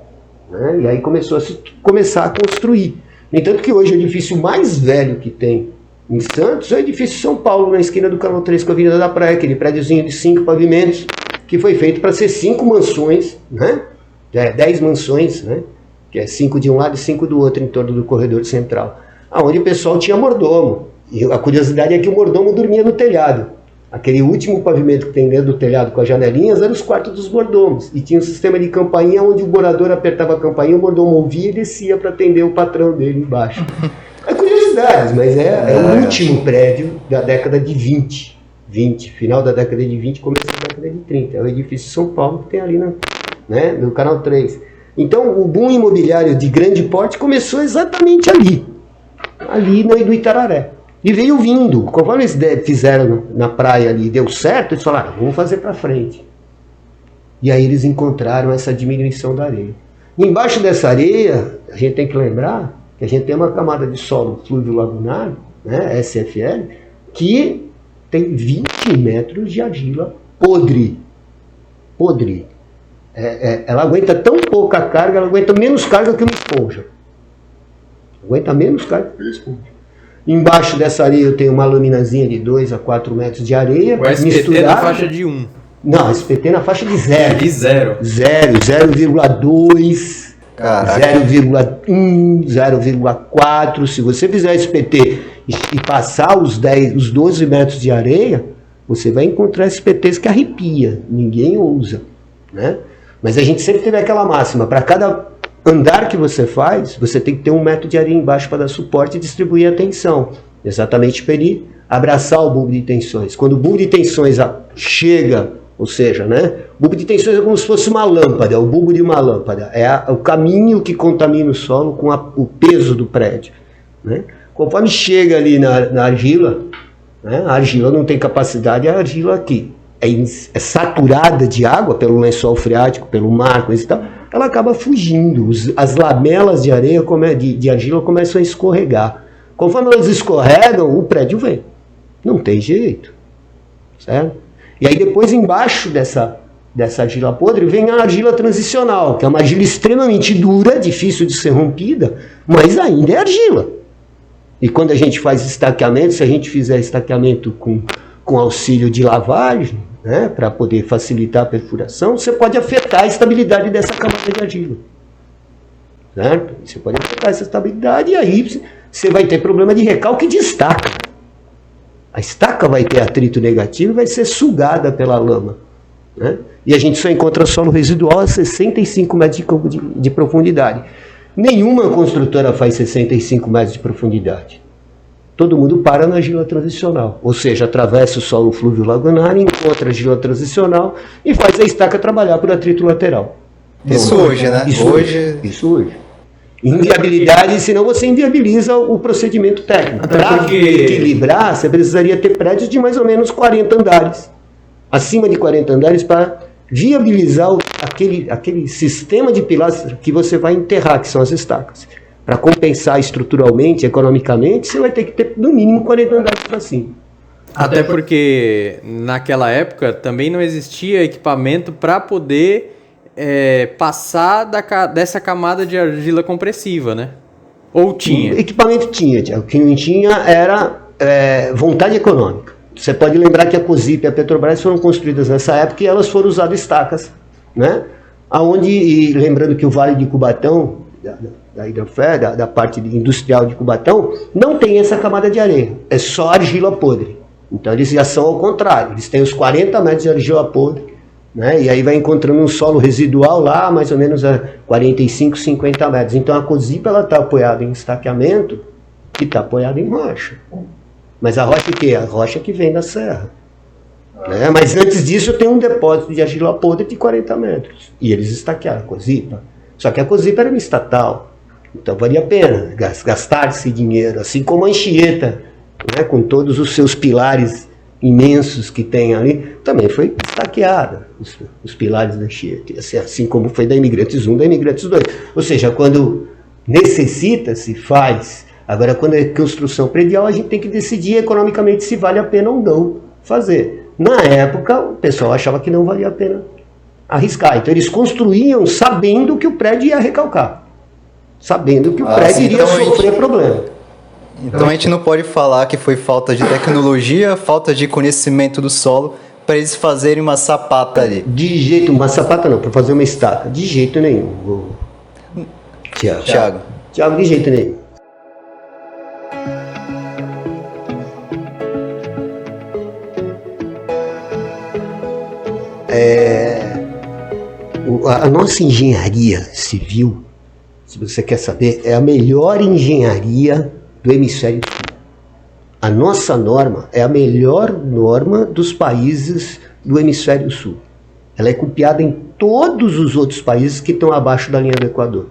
né? E aí começar a construir. No entanto que hoje o edifício mais velho que tem em Santos é o edifício São Paulo, na esquina do Canal 3 com a Avenida da Praia, aquele prédiozinho de 5 pavimentos, que foi feito para ser 5 mansões, né? 10 mansões, né? Que é 5 de um lado e 5 do outro em torno do corredor central, aonde o pessoal tinha mordomo. E a curiosidade é que o mordomo dormia no telhado. Aquele último pavimento que tem dentro do telhado com as janelinhas eram os quartos dos mordomos. E tinha um sistema de campainha onde o morador apertava a campainha, o mordomo ouvia e descia para atender o patrão dele embaixo. É curiosidade, mas é o último prédio da década de 20. Final da década de 20, começo da década de 30. É o edifício São Paulo que tem ali no Canal 3. Então, o boom imobiliário de grande porte começou exatamente ali no Itararé. E veio vindo. Conforme eles fizeram na praia ali, deu certo, eles falaram, vamos fazer para frente. E aí eles encontraram essa diminuição da areia. E embaixo dessa areia, a gente tem que lembrar que a gente tem uma camada de solo flúvio lagunar, né, SFL, que tem 20 metros de argila podre. Ela aguenta tão pouca carga, ela aguenta menos carga que uma esponja. Aguenta menos carga que uma esponja. Embaixo dessa areia eu tenho uma laminazinha de 2 a 4 metros de areia. O SPT na faixa de 1. Não, SPT na faixa de 0. De 0. 0,2, 0,1, 0,4. Se você fizer SPT e passar os 12 metros de areia, você vai encontrar SPTs que arrepia. Ninguém usa, né? Mas a gente sempre teve aquela máxima, para cada andar que você faz, você tem que ter 1 metro de areia embaixo para dar suporte e distribuir a tensão. Exatamente para ele abraçar o bulbo de tensões. Quando o bulbo de tensões chega, ou seja, né, o bulbo de tensões é como se fosse uma lâmpada, é o bulbo de uma lâmpada. É o caminho que contamina o solo com o peso do prédio, né? Conforme chega ali na argila, né, a argila não tem capacidade, a argila aqui é saturada de água pelo lençol freático, pelo mar, coisa e tal, ela acaba fugindo. As lamelas de areia, de argila, começam a escorregar. Conforme elas escorregam, o prédio vem. Não tem jeito. Certo? E aí depois, embaixo dessa argila podre, vem a argila transicional, que é uma argila extremamente dura, difícil de ser rompida, mas ainda é argila. E quando a gente faz estaqueamento, se a gente fizer estaqueamento com auxílio de lavagem, né, para poder facilitar a perfuração, você pode afetar a estabilidade dessa camada de argila. Certo? Você pode afetar essa estabilidade e aí você vai ter problema de recalque de estaca. A estaca vai ter atrito negativo e vai ser sugada pela lama, né? E a gente só encontra solo residual a 65 metros de profundidade. Nenhuma construtora faz 65 metros de profundidade. Todo mundo para na argila transicional, ou seja, atravessa o solo flúvio lagunar, encontra a argila transicional e faz a estaca trabalhar por atrito lateral. Isso hoje, né? Isso hoje. Inviabilidade, senão você inviabiliza o procedimento técnico. Para equilibrar, você precisaria ter prédios de mais ou menos 40 andares. Acima de 40 andares para viabilizar aquele sistema de pilares que você vai enterrar, que são as estacas. Para compensar estruturalmente, economicamente, você vai ter que ter no mínimo 40 andares para cima. Até porque naquela época também não existia equipamento para poder passar dessa camada de argila compressiva, né? Ou tinha? O equipamento tinha. O que não tinha era vontade econômica. Você pode lembrar que a COSIP e a Petrobras foram construídas nessa época e elas foram usando estacas, né? E lembrando que o Vale de Cubatão, da Hidrofé, da parte industrial de Cubatão, não tem essa camada de areia, é só argila podre. Então eles já são ao contrário, eles têm os 40 metros de argila podre, né? E aí vai encontrando um solo residual lá, mais ou menos a 45, 50 metros. Então a COSIP está apoiada em estaqueamento e está apoiada em rocha. Mas a rocha o quê? A rocha que vem da serra. Né? Mas antes disso eu tenho um depósito de argila podre de 40 metros. E eles estaquearam a COSIPA. Só que a COSIPA era uma estatal. Então valia a pena gastar esse dinheiro. Assim como a Anchieta, né, com todos os seus pilares imensos que tem ali, também foi estaqueada, os pilares da Anchieta, assim como foi da Imigrantes 1, da Imigrantes 2. Ou seja, quando necessita, se faz. Agora, quando é construção predial, a gente tem que decidir economicamente se vale a pena ou não fazer. Na época, o pessoal achava que não valia a pena arriscar. Então, eles construíam sabendo que o prédio ia recalcar. Sabendo que o prédio iria sofrer problema. Então a gente não pode falar que foi falta de tecnologia, falta de conhecimento do solo para eles fazerem uma sapata ali. De jeito, uma sapata não, para fazer uma estaca. De jeito nenhum. Tiago, de jeito nenhum. A nossa engenharia civil, se você quer saber, é a melhor engenharia do hemisfério sul. A nossa norma é a melhor norma dos países do hemisfério sul. Ela é copiada em todos os outros países que estão abaixo da linha do Equador.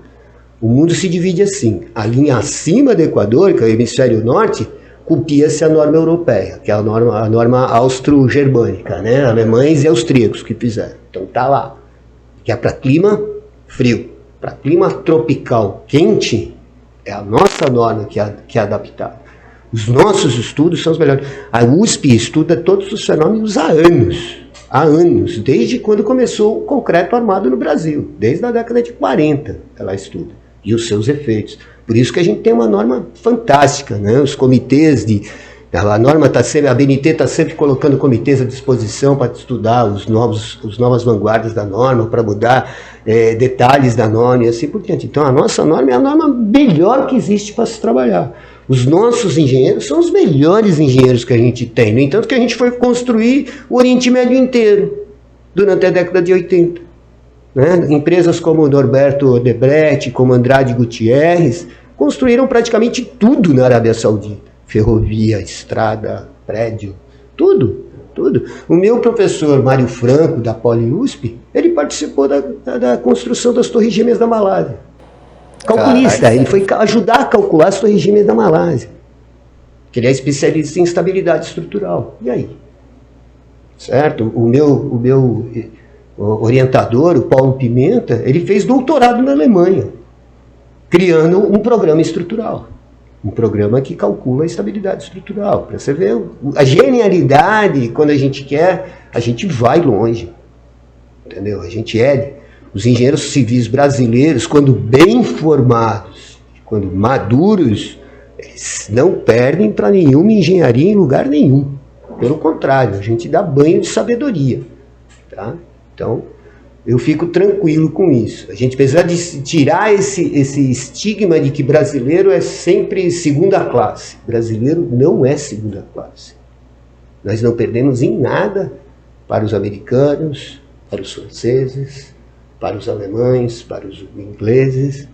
O mundo se divide assim. A linha acima do Equador, que é o hemisfério norte, copia-se a norma europeia, que é a norma austro-germânica, né? Alemães e austríacos que fizeram. Então tá lá. Que é para clima frio. Para clima tropical quente, é a nossa norma que é adaptada. Os nossos estudos são os melhores. A USP estuda todos os fenômenos há anos, desde quando começou o concreto armado no Brasil. Desde a década de 40 ela estuda. E os seus efeitos. Por isso que a gente tem uma norma fantástica, né? Os comitês a norma está sempre, a BNT está sempre colocando comitês à disposição para estudar as novas vanguardas da norma, para mudar detalhes da norma e assim por diante. Então a nossa norma é a norma melhor que existe para se trabalhar. Os nossos engenheiros são os melhores engenheiros que a gente tem. No entanto, que a gente foi construir o Oriente Médio inteiro durante a década de 80. Né? Empresas como Norberto Odebrecht, como Andrade Gutierrez, construíram praticamente tudo na Arábia Saudita. Ferrovia, estrada, prédio, tudo. O meu professor Mário Franco, da Poli-USP, ele participou da construção das Torres Gêmeas da Malásia. Calculista, caraca. Ele foi ajudar a calcular as Torres Gêmeas da Malásia. Que ele é especialista em estabilidade estrutural. E aí? Certo? O meu orientador, o Paulo Pimenta, ele fez doutorado na Alemanha, criando um programa estrutural. Um programa que calcula a estabilidade estrutural. Para você ver a genialidade, quando a gente quer, a gente vai longe. Entendeu? A gente os engenheiros civis brasileiros, quando bem formados, quando maduros, eles não perdem para nenhuma engenharia em lugar nenhum. Pelo contrário, a gente dá banho de sabedoria. Tá? Então, eu fico tranquilo com isso. A gente precisa de tirar esse estigma de que brasileiro é sempre segunda classe. Brasileiro não é segunda classe. Nós não perdemos em nada para os americanos, para os franceses, para os alemães, para os ingleses.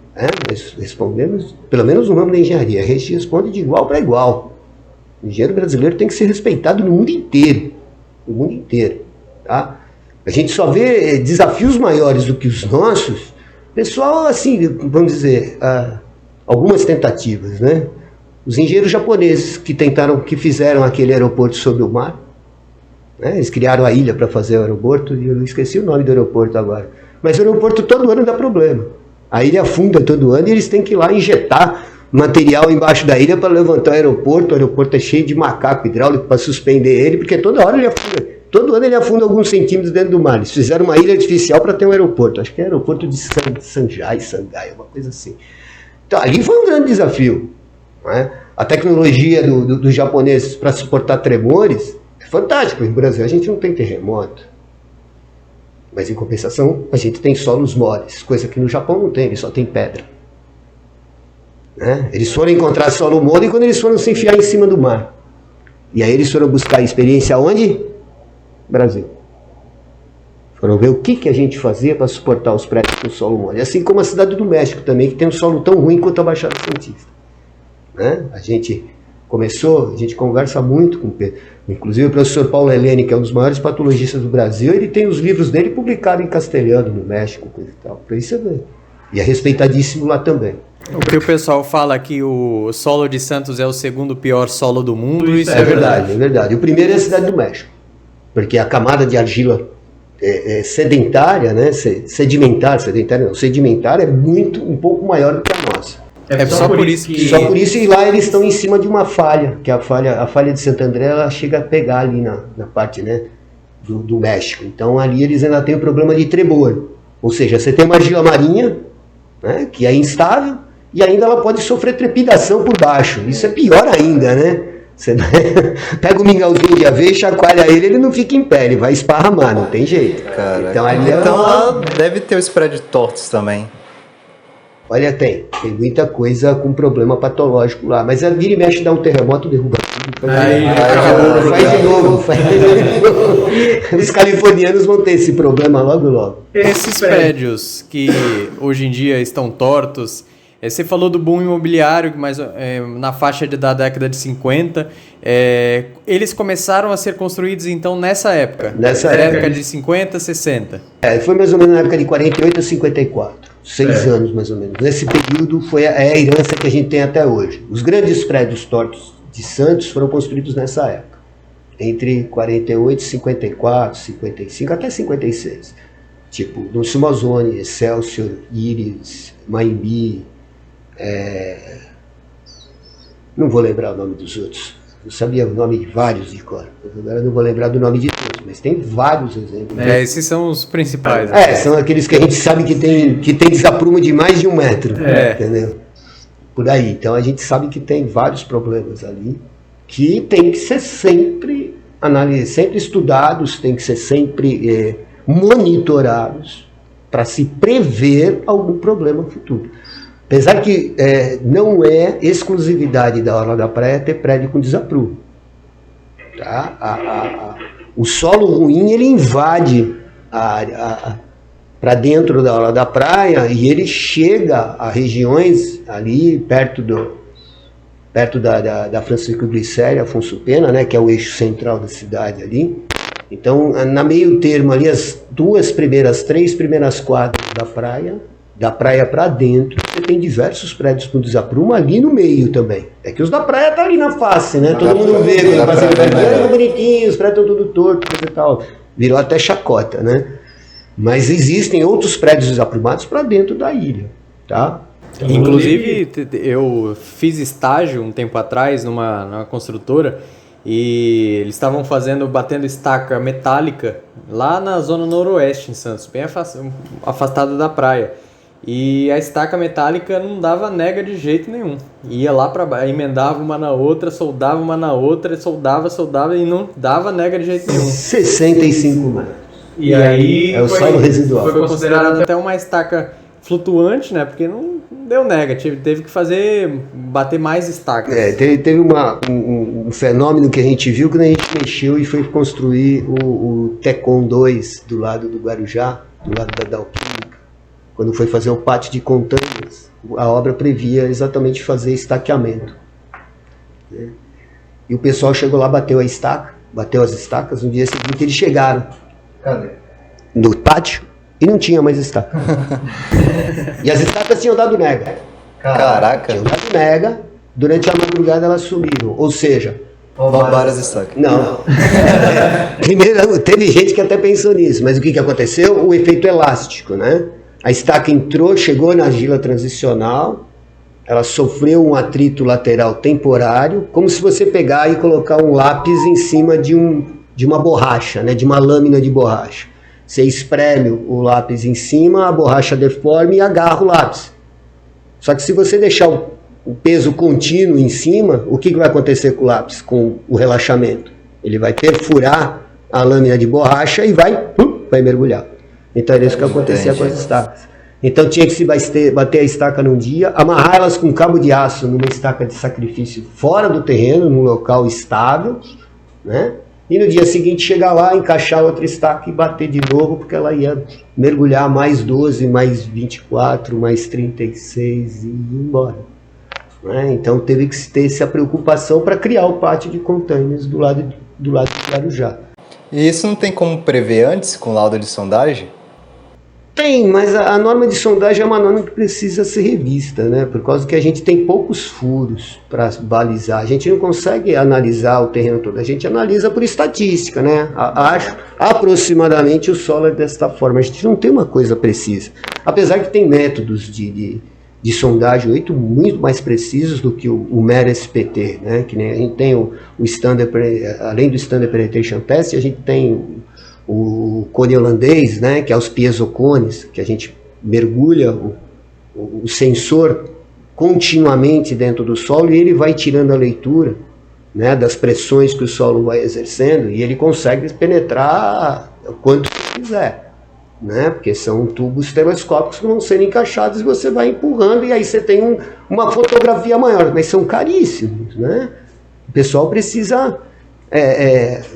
Nós respondemos, pelo menos no ramo da engenharia, a gente responde de igual para igual. O engenheiro brasileiro tem que ser respeitado no mundo inteiro. No mundo inteiro. Tá? A gente só vê desafios maiores do que os nossos. Pessoal, assim, vamos dizer, algumas tentativas, né? Os engenheiros japoneses que fizeram aquele aeroporto sobre o mar, né? Eles criaram a ilha para fazer o aeroporto, e eu esqueci o nome do aeroporto agora. Mas o aeroporto todo ano dá problema. A ilha afunda todo ano e eles têm que ir lá injetar material embaixo da ilha para levantar o aeroporto. O aeroporto é cheio de macaco hidráulico para suspender ele, porque toda hora ele afunda. Todo ano ele afunda alguns centímetros dentro do mar. Eles fizeram uma ilha artificial para ter um aeroporto. Acho que é o aeroporto de Sanjai, uma coisa assim. Então ali foi um grande desafio. Não é? A tecnologia dos japoneses para suportar tremores é fantástica. No Brasil a gente não tem terremoto. Mas em compensação a gente tem solos moles. Coisa que no Japão não tem, eles só tem pedra. Né? Eles foram encontrar solo mole quando eles foram se enfiar em cima do mar. E aí eles foram buscar a experiência onde? Brasil. Foram ver o que a gente fazia para suportar os prédios com solo mole. Assim como a cidade do México também, que tem um solo tão ruim quanto a Baixada Santista. Né? A gente conversa muito com o Pedro. Inclusive o professor Paulo Helene, que é um dos maiores patologistas do Brasil, ele tem os livros dele publicados em castelhano no México, coisa e tal. Para isso é ver. E é respeitadíssimo lá também. O que o pessoal fala que o solo de Santos é o segundo pior solo do mundo, isso é verdade, é verdade. O primeiro é a Cidade do México, porque a camada de argila sedentária, né, sedimentar é um pouco maior do que a nossa. É só por isso que... Só por isso, e lá eles estão em cima de uma falha, que a falha de Santo André, ela chega a pegar ali na parte, né, do México. Então ali eles ainda têm o problema de trebor. Ou seja, você tem uma argila marinha, né, que é instável, e ainda ela pode sofrer trepidação por baixo. Isso é pior ainda, né? Você pega o mingauzinho de aveia, chacoalha ele não fica em pé, ele vai esparramar, não tem jeito. Cara, então lá deve ter os prédios tortos também. Olha, tem muita coisa com problema patológico lá, mas vira e mexe, dá um terremoto, derruba tudo. Faz de novo. Os californianos vão ter esse problema logo. Esses prédios que hoje em dia estão tortos, você falou do boom imobiliário, mas na faixa da década de 50, eles começaram a ser construídos então nessa época? Nessa época de 50, 60? Foi mais ou menos na época de 48 a 54. 6 anos, mais ou menos. Nesse período foi a herança que a gente tem até hoje. Os grandes prédios tortos de Santos foram construídos nessa época. Entre 48, 54, 55, até 56. Tipo, no Sumazone, Excelsior, Íris, Maimbi. Não vou lembrar o nome dos outros. Eu sabia o nome de vários de cor. Agora não vou lembrar do nome de todos, mas tem vários exemplos. Esses são os principais. Né? São aqueles que a gente sabe que tem desaprumo de mais de 1 metro. Entendeu? Por aí. Então a gente sabe que tem vários problemas ali que tem que ser sempre analisados, sempre estudados, tem que ser sempre monitorados para se prever algum problema futuro. Apesar que não é exclusividade da Orla da Praia ter prédio com desaprumo. Tá? O solo ruim, ele invade para dentro da Orla da Praia e ele chega a regiões ali perto da Francisco Glicério, Afonso Pena, né, que é o eixo central da cidade ali. Então, na meio termo ali, as 3 primeiras quadras da praia para dentro, você tem diversos prédios com desaprumo ali no meio também. É que os da praia tá ali na face, né? Todo mundo vê, bonitinho, os prédios estão tudo tortos, coisa e tal. Virou até chacota, né? Mas existem outros prédios desaprumados para dentro da ilha, tá? Inclusive, eu fiz estágio um tempo atrás numa construtora e eles estavam batendo estaca metálica lá na zona noroeste em Santos, bem afastada da praia. E a estaca metálica não dava nega de jeito nenhum. Ia lá para baixo, emendava uma na outra, soldava uma na outra, soldava e não dava nega de jeito nenhum. 65 metros. E aí é o solo residual. Foi considerado até uma estaca flutuante, né? Porque não deu nega, teve que bater mais estacas. Teve um fenômeno que a gente viu quando a gente mexeu e foi construir o Tecon 2 do lado do Guarujá, do lado da Dalquímica. Quando foi fazer o pátio de Contanhas, a obra previa exatamente fazer estaqueamento. Né? E o pessoal chegou lá, bateu as estacas, no dia seguinte eles chegaram. Cadê? No pátio, e não tinha mais estaca. E as estacas tinham dado nega. Caraca. Tinham dado nega, durante a madrugada elas sumiram. Ou seja, roubaram as estacas. Não. Primeiro, teve gente que até pensou nisso, mas o que aconteceu? O efeito elástico, né? A estaca chegou na argila transicional, ela sofreu um atrito lateral temporário, como se você pegar e colocar um lápis em cima de uma borracha, né, de uma lâmina de borracha. Você espreme o lápis em cima, a borracha deforma e agarra o lápis. Só que se você deixar o peso contínuo em cima, o que vai acontecer com o lápis, com o relaxamento? Ele vai perfurar a lâmina de borracha e vai mergulhar. Então era isso que acontecia com as estacas. Então tinha que se bater a estaca num dia, amarrar elas com cabo de aço numa estaca de sacrifício fora do terreno, num local estável, né? E no dia seguinte chegar lá, encaixar outra estaca e bater de novo, porque ela ia mergulhar mais 12, mais 24, mais 36 e ir embora. Né? Então teve que ter essa preocupação para criar o pátio de Contanhas do lado de Guarujá. E isso não tem como prever antes com laudo de sondagem? Tem, mas a norma de sondagem é uma norma que precisa ser revista, né? Por causa que a gente tem poucos furos para balizar. A gente não consegue analisar o terreno todo, a gente analisa por estatística, né? Acho aproximadamente o solo é desta forma. A gente não tem uma coisa precisa. Apesar que tem métodos de sondagem muito mais precisos do que o mero SPT, né? Que nem a gente tem o standard, além do Standard Penetration Test, a gente tem o cone holandês, né, que é os piezocones, que a gente mergulha o sensor continuamente dentro do solo e ele vai tirando a leitura, né, das pressões que o solo vai exercendo e ele consegue penetrar o quanto quiser, né, porque são tubos telescópicos que vão ser encaixados e você vai empurrando e aí você tem uma fotografia maior, mas são caríssimos, né? O pessoal precisa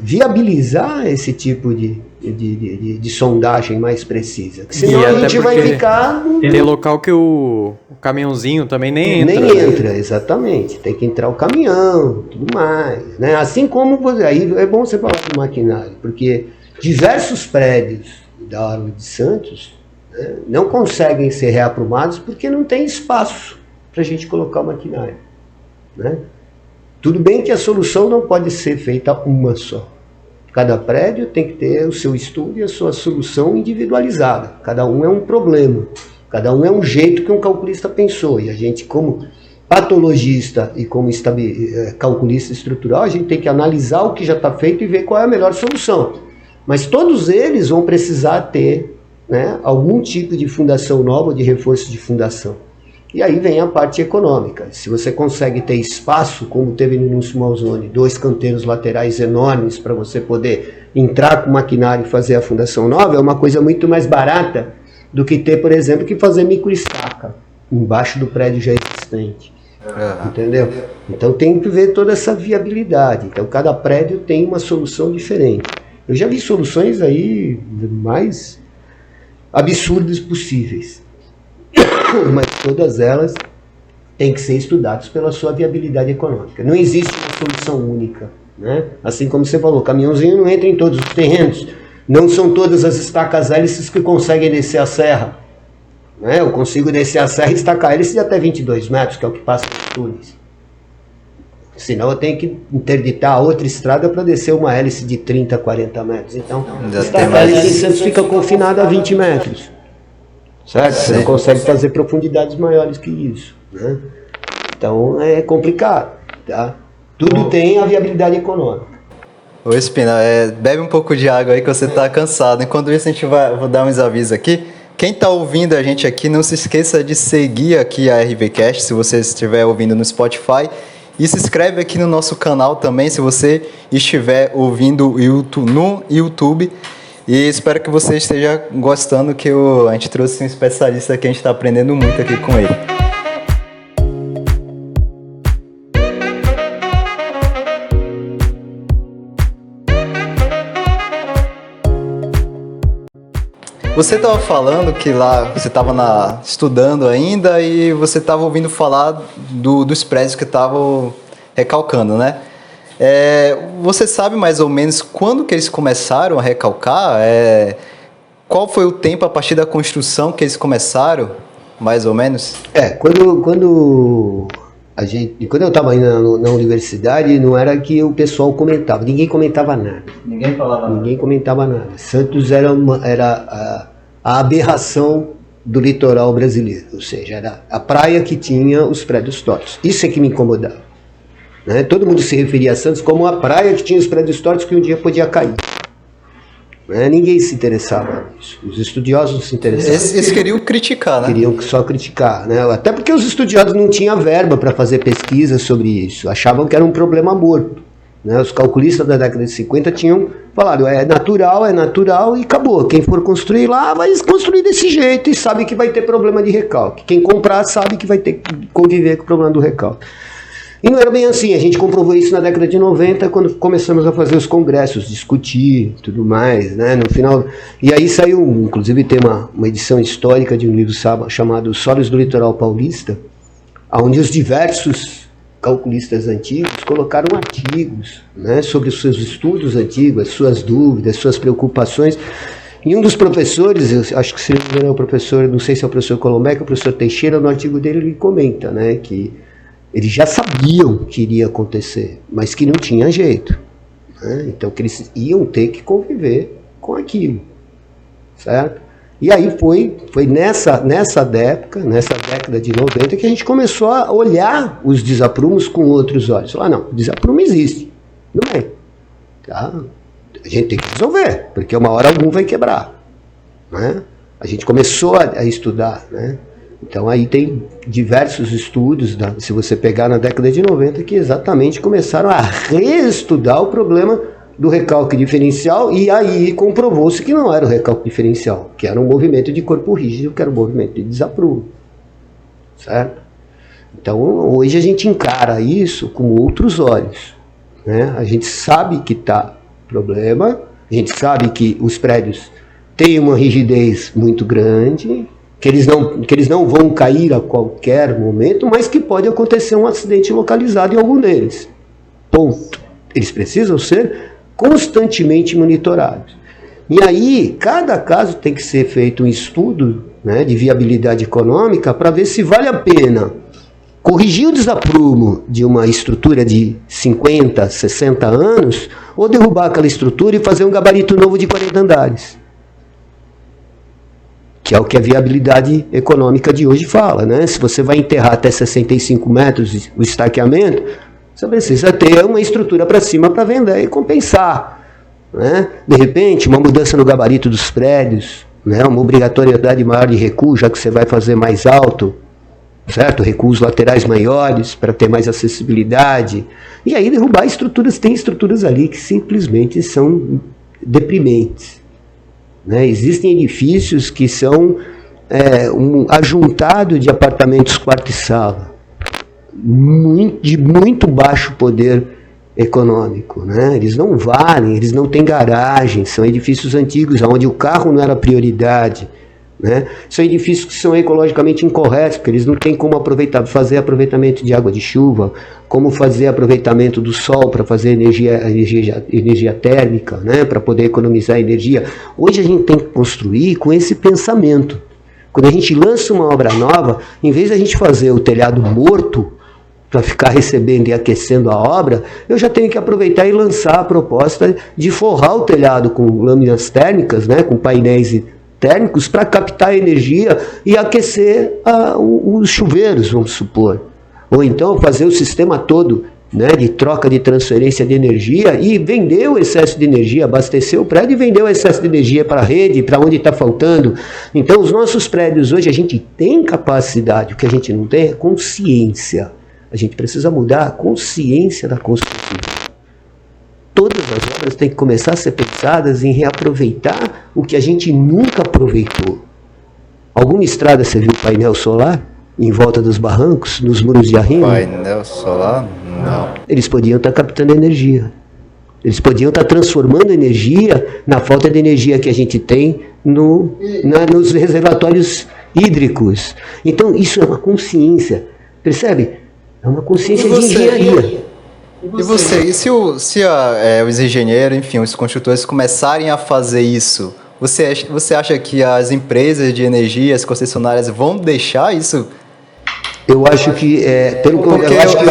viabilizar esse tipo de sondagem mais precisa. Senão a gente vai ficar... Tem local que o caminhãozinho também nem entra. Nem entra, exatamente. Tem que entrar o caminhão, tudo mais. Né? Assim como... Aí é bom você falar do maquinário, porque diversos prédios da Orla de Santos, né, não conseguem ser reaprumados porque não tem espaço para a gente colocar o maquinário. Né? Tudo bem que a solução não pode ser feita uma só. Cada prédio tem que ter o seu estudo e a sua solução individualizada. Cada um é um problema. Cada um é um jeito que um calculista pensou. E a gente, como patologista e como calculista estrutural, a gente tem que analisar o que já está feito e ver qual é a melhor solução. Mas todos eles vão precisar ter, né, algum tipo de fundação nova, de reforço de fundação. E aí vem a parte econômica. Se você consegue ter espaço, como teve no Small Zone, 2 canteiros laterais enormes para você poder entrar com o maquinário e fazer a fundação nova, é uma coisa muito mais barata do que ter, por exemplo, que fazer microestaca embaixo do prédio já existente. Entendeu? Então tem que ver toda essa viabilidade. Então cada prédio tem uma solução diferente. Eu já vi soluções aí mais absurdas possíveis. Mas todas elas têm que ser estudadas pela sua viabilidade econômica. Não existe uma solução única, né? Assim como você falou, caminhãozinho não entra em todos os terrenos. Não são todas as estacas hélices que conseguem descer a serra. Né? Eu consigo descer a serra e destacar hélice de até 22 metros, que é o que passa nos túneis. Senão eu tenho que interditar a outra estrada para descer uma hélice de 30, 40 metros. Então, a estaca hélice em Santos fica confinada a 20 metros. Certo? Você não consegue fazer profundidades maiores que isso. Né? Então é complicado. Tá? Tudo tem a viabilidade econômica. Ô Espina, bebe um pouco de água aí que você está cansado. Enquanto isso, vou dar uns avisos aqui. Quem está ouvindo a gente aqui, não se esqueça de seguir aqui a RVCast, se você estiver ouvindo no Spotify. E se inscreve aqui no nosso canal também, se você estiver ouvindo no YouTube. E espero que você esteja gostando, que a gente trouxe um especialista que a gente está aprendendo muito aqui com ele. Você estava falando que lá você estava estudando ainda e você estava ouvindo falar dos prédios que estavam recalcando, né? Você sabe mais ou menos quando que eles começaram a recalcar? Qual foi o tempo a partir da construção que eles começaram, mais ou menos? Quando eu estava ainda na universidade, não era que o pessoal comentava, ninguém comentava nada. Ninguém comentava nada. Santos era a aberração do litoral brasileiro, ou seja, era a praia que tinha os prédios tortos. Isso é que me incomodava. Né? Todo mundo se referia a Santos como a praia que tinha os prédios tortos que um dia podia cair. Né? Ninguém se interessava nisso. Os estudiosos não se interessavam. Eles queriam criticar, né? Queriam só criticar. Né? Até porque os estudiosos não tinham verba para fazer pesquisa sobre isso. Achavam que era um problema morto. Né? Os calculistas da década de 50 tinham falado, é natural e acabou. Quem for construir lá vai construir desse jeito e sabe que vai ter problema de recalque. Quem comprar sabe que vai ter que conviver com o problema do recalque. E não era bem assim, a gente comprovou isso na década de 90, quando começamos a fazer os congressos, discutir, tudo mais, né, no final, e aí saiu, inclusive tem uma edição histórica de um livro chamado Solos do Litoral Paulista, onde os diversos calculistas antigos colocaram artigos, né, sobre os seus estudos antigos, as suas dúvidas, suas preocupações, E um dos professores, eu acho que se não é o professor, não sei se é o professor Colombeca, o professor Teixeira, no artigo dele ele comenta, né, que eles já sabiam que iria acontecer, mas que não tinha jeito, né? Então que eles iam ter que conviver com aquilo, certo? E aí foi nessa década de 90 que a gente começou a olhar os desaprumos com outros olhos. Falar, não, desaprumo existe, não é? Tá? A gente tem que resolver, porque uma hora algum vai quebrar, né? A gente começou a estudar, né? Então aí tem diversos estudos, se você pegar na década de 90, que exatamente começaram a reestudar o problema do recalque diferencial, e aí comprovou-se que não era o recalque diferencial, que era um movimento de corpo rígido, que era um movimento de desaprumo, certo? Então hoje a gente encara isso com outros olhos, né? A gente sabe que está problema, a gente sabe que os prédios têm uma rigidez muito grande, que eles não vão cair a qualquer momento, mas que pode acontecer um acidente localizado em algum deles. Ponto. Eles precisam ser constantemente monitorados. E aí, cada caso tem que ser feito um estudo, né, de viabilidade econômica para ver se vale a pena corrigir o desaprumo de uma estrutura de 50, 60 anos ou derrubar aquela estrutura e fazer um gabarito novo de 40 andares. Que é o que a viabilidade econômica de hoje fala, né? Se você vai enterrar até 65 metros o estaqueamento, você precisa ter uma estrutura para cima para vender e compensar, né? De repente, uma mudança no gabarito dos prédios, né? Uma obrigatoriedade maior de recuo, já que você vai fazer mais alto, certo? Recuos laterais maiores para ter mais acessibilidade. E aí derrubar estruturas, tem estruturas ali que simplesmente são deprimentes, né? Existem edifícios que são um ajuntado de apartamentos quarto e sala, de muito baixo poder econômico, né? Eles não valem, eles não têm garagem, são edifícios antigos onde o carro não era prioridade, né? São edifícios que são ecologicamente incorretos, porque eles não têm como fazer aproveitamento de água de chuva, como fazer aproveitamento do sol para fazer energia térmica, né? Para poder economizar energia. Hoje a gente tem que construir com esse pensamento. Quando a gente lança uma obra nova, em vez de a gente fazer o telhado morto para ficar recebendo e aquecendo a obra, eu já tenho que aproveitar e lançar a proposta de forrar o telhado com lâminas térmicas, né? Com painéis térmicos para captar energia e aquecer os chuveiros, vamos supor. Ou então fazer o sistema todo, né, de troca de transferência de energia e vender o excesso de energia, abastecer o prédio e vender o excesso de energia para a rede, para onde está faltando. Então os nossos prédios hoje a gente tem capacidade, o que a gente não tem é consciência. A gente precisa mudar a consciência da construção. Todas as obras têm que começar a ser pensadas em reaproveitar o que a gente nunca aproveitou. Alguma estrada você viu painel solar em volta dos barrancos, nos muros de arrimo? Painel solar? Não. Eles podiam estar captando energia. Eles podiam estar transformando energia na falta de energia que a gente tem nos reservatórios hídricos. Então isso é uma consciência, percebe? É uma consciência de engenharia. E você, se os engenheiros, enfim, os construtores começarem a fazer isso, você acha que as empresas de energia, as concessionárias vão deixar isso? Eu acho que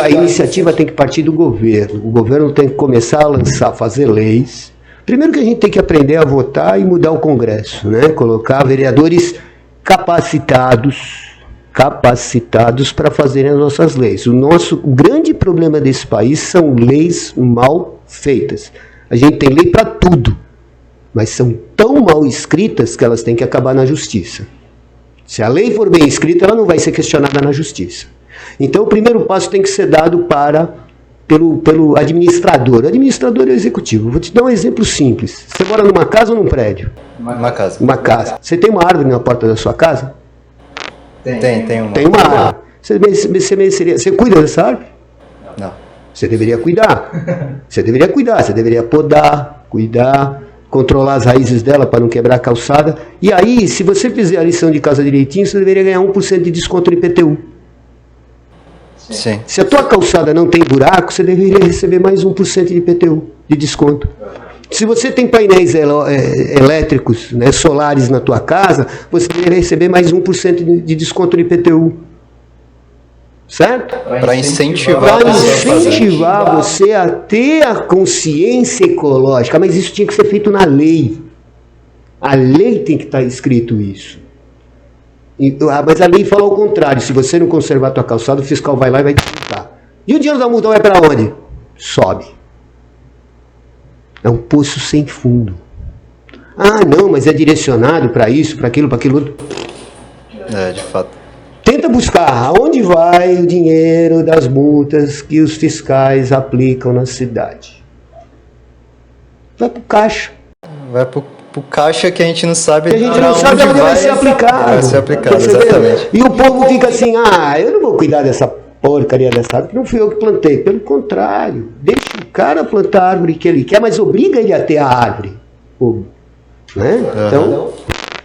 a iniciativa tem que partir do governo. O governo tem que começar a fazer leis. Primeiro que a gente tem que aprender a votar e mudar o Congresso, né? Colocar vereadores capacitados para fazerem as nossas leis. O grande problema desse país são leis mal feitas. A gente tem lei para tudo, mas são tão mal escritas que elas têm que acabar na justiça. Se a lei for bem escrita, ela não vai ser questionada na justiça. Então o primeiro passo tem que ser dado pelo administrador. O administrador é o executivo. Vou te dar um exemplo simples. Você mora numa casa ou num prédio? Uma casa. Uma casa. Você tem uma árvore na porta da sua casa? Tem uma. Tem uma árvore. Você cuida dessa árvore? Não. Você deveria cuidar. Você deveria podar, cuidar, controlar as raízes dela para não quebrar a calçada. E aí, se você fizer a lição de casa direitinho, você deveria ganhar 1% de desconto no IPTU. Sim. Se a tua calçada não tem buraco, você deveria receber mais 1% de IPTU, de desconto. Se você tem painéis elétricos, né, solares na tua casa, você deveria receber mais 1% de desconto no IPTU. Certo? Para incentivar, você a ter a consciência ecológica, mas isso tinha que ser feito na lei. A lei tem que estar escrito isso. Mas a lei fala ao contrário: se você não conservar a tua calçada, o fiscal vai lá e vai te multar. E o dinheiro da multa vai para onde? Sobe. É um poço sem fundo. Ah, não, mas é direcionado para isso, para aquilo outro. De fato. Tenta buscar aonde vai o dinheiro das multas que os fiscais aplicam na cidade. Vai pro caixa. Vai pro caixa que a gente não sabe onde vai ser aplicado. Vai ser aplicado, exatamente. E o povo fica assim: eu não vou cuidar dessa porcaria dessa árvore, que não fui eu que plantei. Pelo contrário, deixa o cara plantar a árvore que ele quer, mas obriga ele a ter a árvore. Né? Então,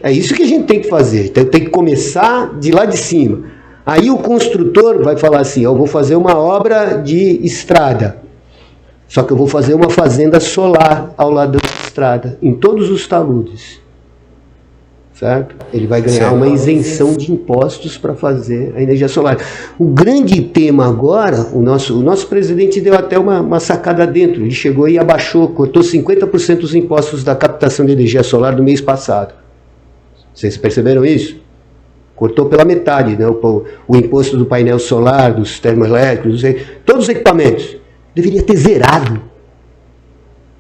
é isso que a gente tem que fazer. Então, tem que começar de lá de cima. Aí o construtor vai falar assim: eu vou fazer uma obra de estrada, só que eu vou fazer uma fazenda solar ao lado da estrada, em todos os taludes. Certo? Ele vai ganhar uma isenção de impostos para fazer a energia solar. O grande tema agora, o nosso presidente deu até uma sacada dentro. Ele chegou e abaixou, cortou 50% dos impostos da captação de energia solar do mês passado. Vocês perceberam isso? Cortou pela metade, né? O imposto do painel solar, dos termoelétricos, todos os equipamentos. Deveria ter zerado.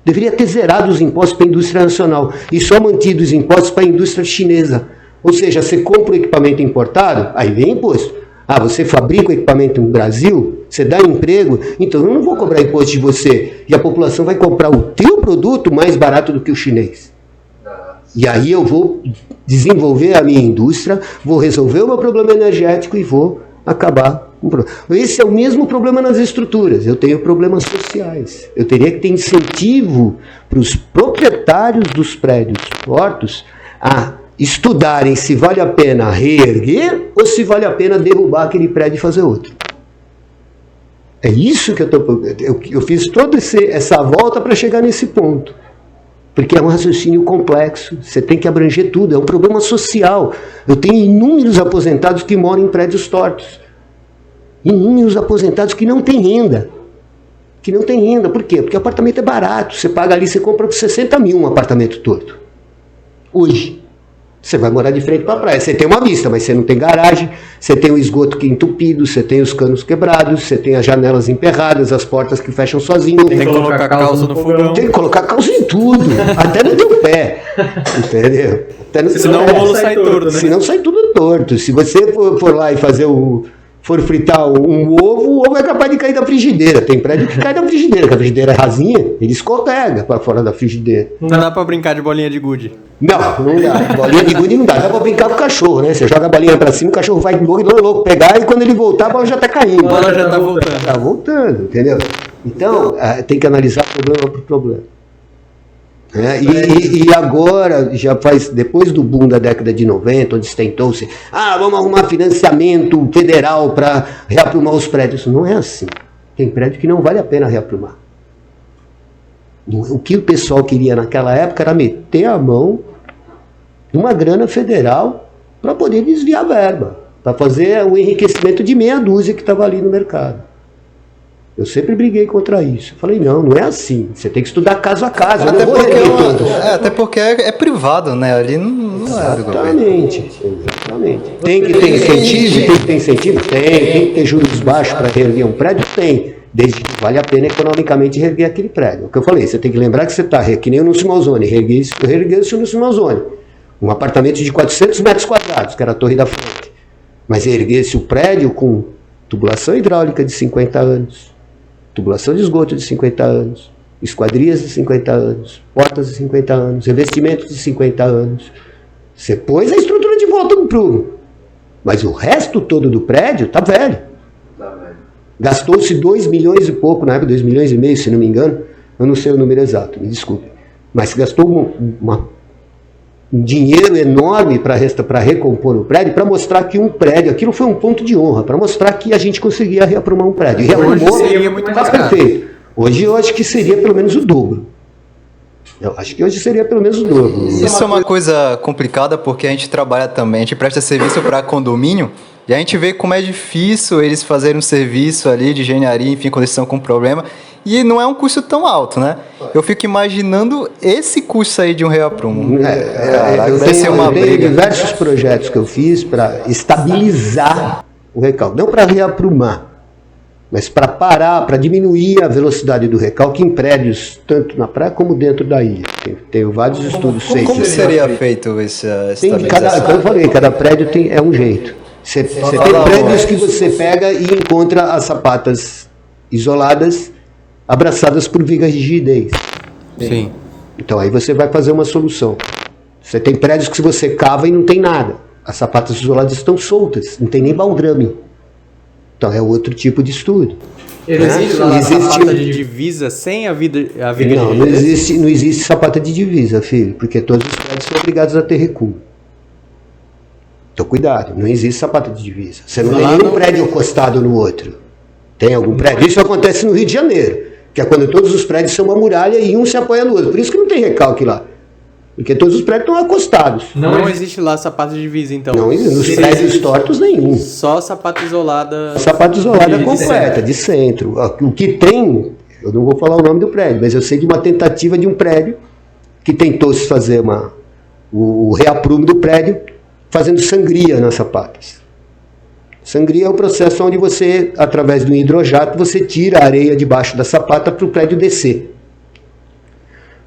Deveria ter zerado os impostos para a indústria nacional e só mantido os impostos para a indústria chinesa. Ou seja, você compra o equipamento importado, aí vem imposto. Você fabrica o equipamento no Brasil, você dá emprego, então eu não vou cobrar imposto de você. E a população vai comprar o teu produto mais barato do que o chinês. E aí eu vou desenvolver a minha indústria, vou resolver o meu problema energético e vou acabar. Esse é o mesmo problema nas estruturas. Eu tenho problemas sociais. Eu teria que ter incentivo para os proprietários dos prédios portos a estudarem se vale a pena reerguer ou se vale a pena derrubar aquele prédio e fazer outro. É isso que eu fiz toda essa volta para chegar nesse ponto. Porque é um raciocínio complexo, você tem que abranger tudo, é um problema social. Eu tenho inúmeros aposentados que moram em prédios tortos. Inúmeros aposentados que não têm renda. Por quê? Porque o apartamento é barato. Você paga ali, você compra por 60 mil um apartamento torto. Hoje. Você vai morar de frente para a praia. Você tem uma vista, mas você não tem garagem. Você tem o esgoto que é entupido, você tem os canos quebrados, você tem as janelas emperradas, as portas que fecham sozinho. Tem que colocar a calça no fogão. Tem que colocar a calça em tudo. Até no teu pé. Entendeu? Senão o bolo sai torto, né? Senão sai tudo torto. Se você for lá e for fritar um ovo, o ovo é capaz de cair da frigideira. Tem prédio que cai da frigideira, que a frigideira é rasinha, ele escorrega para fora da frigideira. Não dá para brincar de bolinha de gude. Não dá. Bolinha de gude não dá. Dá para brincar com o cachorro, né? Você joga a bolinha para cima, o cachorro vai louco pegar e quando ele voltar, a bola já tá caindo. A bola já tá voltando. Tá voltando, entendeu? Então, tem que analisar problema por problema. E agora, já faz, depois do boom da década de 90, onde se tentou-se, vamos arrumar financiamento federal para reaprumar os prédios. Não é assim. Tem prédio que não vale a pena reaprumar. O que o pessoal queria naquela época era meter a mão numa grana federal para poder desviar a verba, para fazer o enriquecimento de meia dúzia que estava ali no mercado. Eu sempre briguei contra isso. Falei, não é assim. Você tem que estudar caso a caso. Até porque é privado, né? Ali não é do governo. Exatamente. Tem que ter incentivo? Tem que ter juros baixos para reerguer um prédio? Tem. Desde que vale a pena economicamente reerguer aquele prédio. O que eu falei, você tem que lembrar que você está, que nem o Núcio Malzone, reergueu-se o Núcio Malzone. Um apartamento de 400 metros quadrados, que era a Torre da Frente. Mas reerguesse o prédio com tubulação hidráulica de 50 anos. Tubulação de esgoto de 50 anos, esquadrias de 50 anos, portas de 50 anos, revestimentos de 50 anos. Você pôs a estrutura de volta no prumo. Mas o resto todo do prédio está velho. Gastou-se 2 milhões e pouco, na época 2 milhões e meio, se não me engano. Eu não sei o número exato, me desculpe. Mas gastou um dinheiro enorme para recompor o prédio, para mostrar que um prédio, aquilo foi um ponto de honra, para mostrar que a gente conseguia reaprumar um prédio. E reaprumou, seria muito mais caro. Perfeito. Hoje eu acho que seria pelo menos o dobro. Eu acho que hoje seria pelo menos o dobro. Isso é uma coisa complicada porque a gente trabalha também, a gente presta serviço para condomínio e a gente vê como é difícil eles fazerem um serviço ali de engenharia, enfim, quando eles estão com problema. E não é um custo tão alto, né? Eu fico imaginando esse custo aí de um reaprumo. Eu tenho diversos projetos que eu fiz para estabilizar o recalque. Não para reaprumar, mas para parar, para diminuir a velocidade do recalque em prédios, tanto na praia como dentro da ilha. Tenho vários estudos feitos. Como seria feito essa estabilização? Como eu falei, cada prédio é um jeito. Você tem prédios que você pega e encontra as sapatas isoladas, abraçadas por vigas de rigidez. Sim. Então aí você vai fazer uma solução. Você tem prédios que você cava e não tem nada. As sapatas isoladas estão soltas, não tem nem baldrame. Então é outro tipo de estudo. Existe lá sapata de divisa sem a viga de rigidez? Não existe sapata de divisa, filho, porque todos os prédios são obrigados a ter recuo. Então cuidado, não existe sapata de divisa. Você não tem nenhum prédio encostado no outro. Tem algum prédio? Isso acontece no Rio de Janeiro, que é quando todos os prédios são uma muralha e um se apoia no outro. Por isso que não tem recalque lá. Porque todos os prédios estão acostados. Não existe lá sapato de divisa, então? Não existe. Nos prédios tortos, nenhum. Só sapato isolada... Sapato isolada completa, de centro. O que tem, eu não vou falar o nome do prédio, mas eu sei de uma tentativa de um prédio que tentou se fazer o reaprumo do prédio fazendo sangria nas sapatas. Sangria é o processo onde você, através do hidrojato, você tira a areia debaixo da sapata para o prédio descer.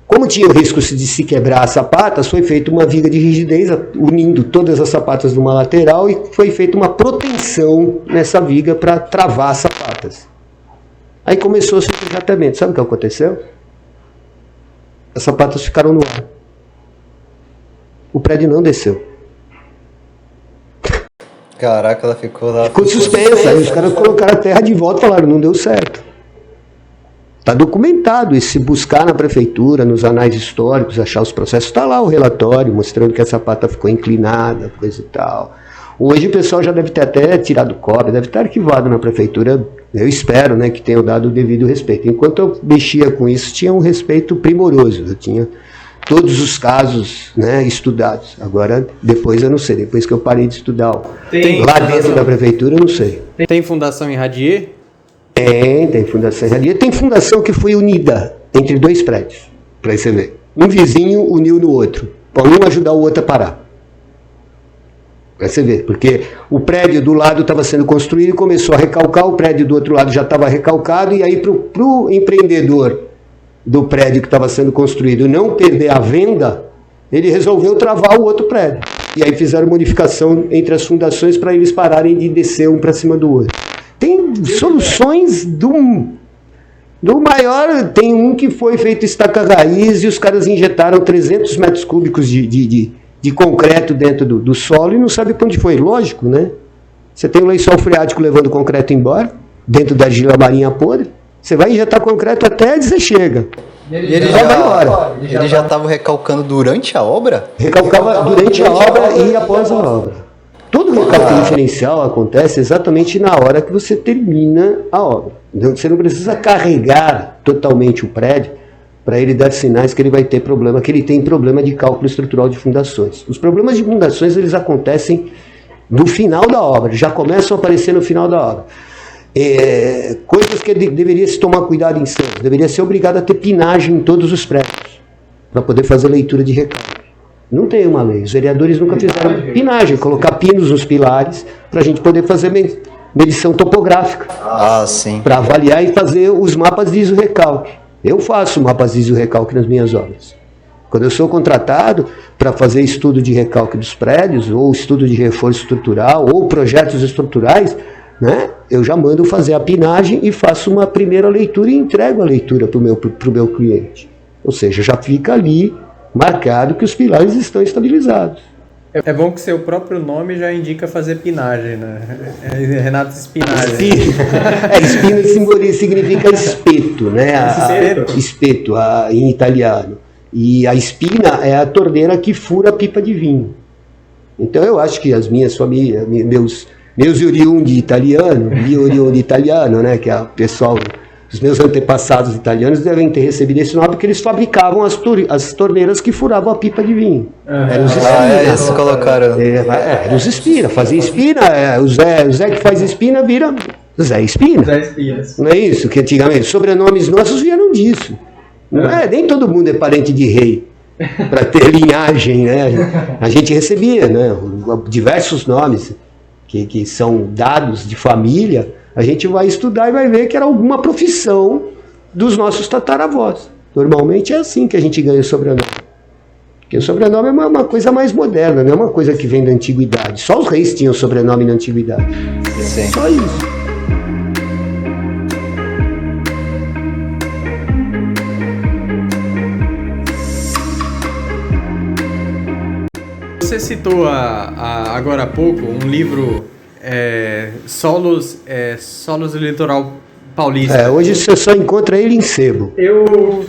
Como tinha o risco de se quebrar as sapatas, foi feita uma viga de rigidez unindo todas as sapatas numa lateral e foi feita uma proteção nessa viga para travar as sapatas. Aí começou-se o tratamento. Sabe o que aconteceu? As sapatas ficaram no ar. O prédio não desceu. Caraca, ela ficou lá... Ficou suspensa. Aí os caras colocaram a terra de volta e falaram, não deu certo. Está documentado, e se buscar na prefeitura, nos anais históricos, achar os processos, está lá o relatório mostrando que a sapata ficou inclinada, coisa e tal. Hoje o pessoal já deve ter até tirado cópia, deve estar arquivado na prefeitura, eu espero, né, que tenham dado o devido respeito. Enquanto eu mexia com isso, tinha um respeito primoroso, eu tinha todos os casos, né, estudados. Agora, depois eu não sei, depois que eu parei de estudar lá dentro da prefeitura, eu não sei. Tem fundação em Radier? Tem fundação. Tem fundação que foi unida entre dois prédios, para você ver. Um vizinho uniu no outro, para um ajudar o outro a parar. Para você ver, porque o prédio do lado estava sendo construído e começou a recalcar, o prédio do outro lado já estava recalcado, e aí para o empreendedor do prédio que estava sendo construído não perder a venda, ele resolveu travar o outro prédio. E aí fizeram modificação entre as fundações para eles pararem de descer um para cima do outro. Tem soluções do maior, tem um que foi feito estaca raiz e os caras injetaram 300 metros cúbicos de concreto dentro do solo e não sabe para onde foi. Lógico, né? Você tem um lençol freático levando o concreto embora, dentro da argila marinha podre, você vai injetar concreto até você chega. Ele já estava recalcando durante a obra? Recalcava durante a obra e após a obra. Todo recalque diferencial acontece exatamente na hora que você termina a obra. Então, você não precisa carregar totalmente o prédio para ele dar sinais que ele vai ter problema, que ele tem problema de cálculo estrutural de fundações. Os problemas de fundações, eles acontecem no final da obra, já começam a aparecer no final da obra. Coisas que deveria se tomar cuidado em Santos, deveria ser obrigado a ter pinagem em todos os prédios, para poder fazer leitura de recalque. Não tem uma lei, os vereadores nunca fizeram pinagem, colocar pinos nos pilares para a gente poder fazer medição topográfica. Sim. Para avaliar e fazer os mapas de iso-recalque. Eu faço mapas de iso-recalque nas minhas obras. Quando eu sou contratado para fazer estudo de recalque dos prédios, ou estudo de reforço estrutural, ou projetos estruturais, né, eu já mando fazer a pinagem e faço uma primeira leitura e entrego a leitura para o meu cliente. Ou seja, já fica ali marcado que os pilares estão estabilizados. É bom que seu próprio nome já indica fazer pinagem, né? Renato Spinagem. Espina significa espeto, né? Espeto em italiano. E a espina é a torneira que fura a pipa de vinho. Então eu acho que as minhas famílias, meus oriundi italiano, né? Que é o pessoal Os meus antepassados italianos devem ter recebido esse nome porque eles fabricavam as torneiras que furavam a pipa de vinho. Eram os espina. Eles colocaram. Eram os espina, fazia espina. O Zé que faz espina vira Zé Espina. Zé Espinas. Não é isso? Que antigamente sobrenomes nossos vieram disso. Não é? Nem todo mundo é parente de rei para ter linhagem, né? A gente recebia, né? Diversos nomes que são dados de família. A gente vai estudar e vai ver que era alguma profissão dos nossos tataravós. Normalmente é assim que a gente ganha o sobrenome. Porque o sobrenome é uma coisa mais moderna, não é uma coisa que vem da antiguidade. Só os reis tinham sobrenome na antiguidade. Sim. Só isso. Você citou agora há pouco um livro, Solos do Litoral Paulista. Hoje você só encontra ele em sebo. Eu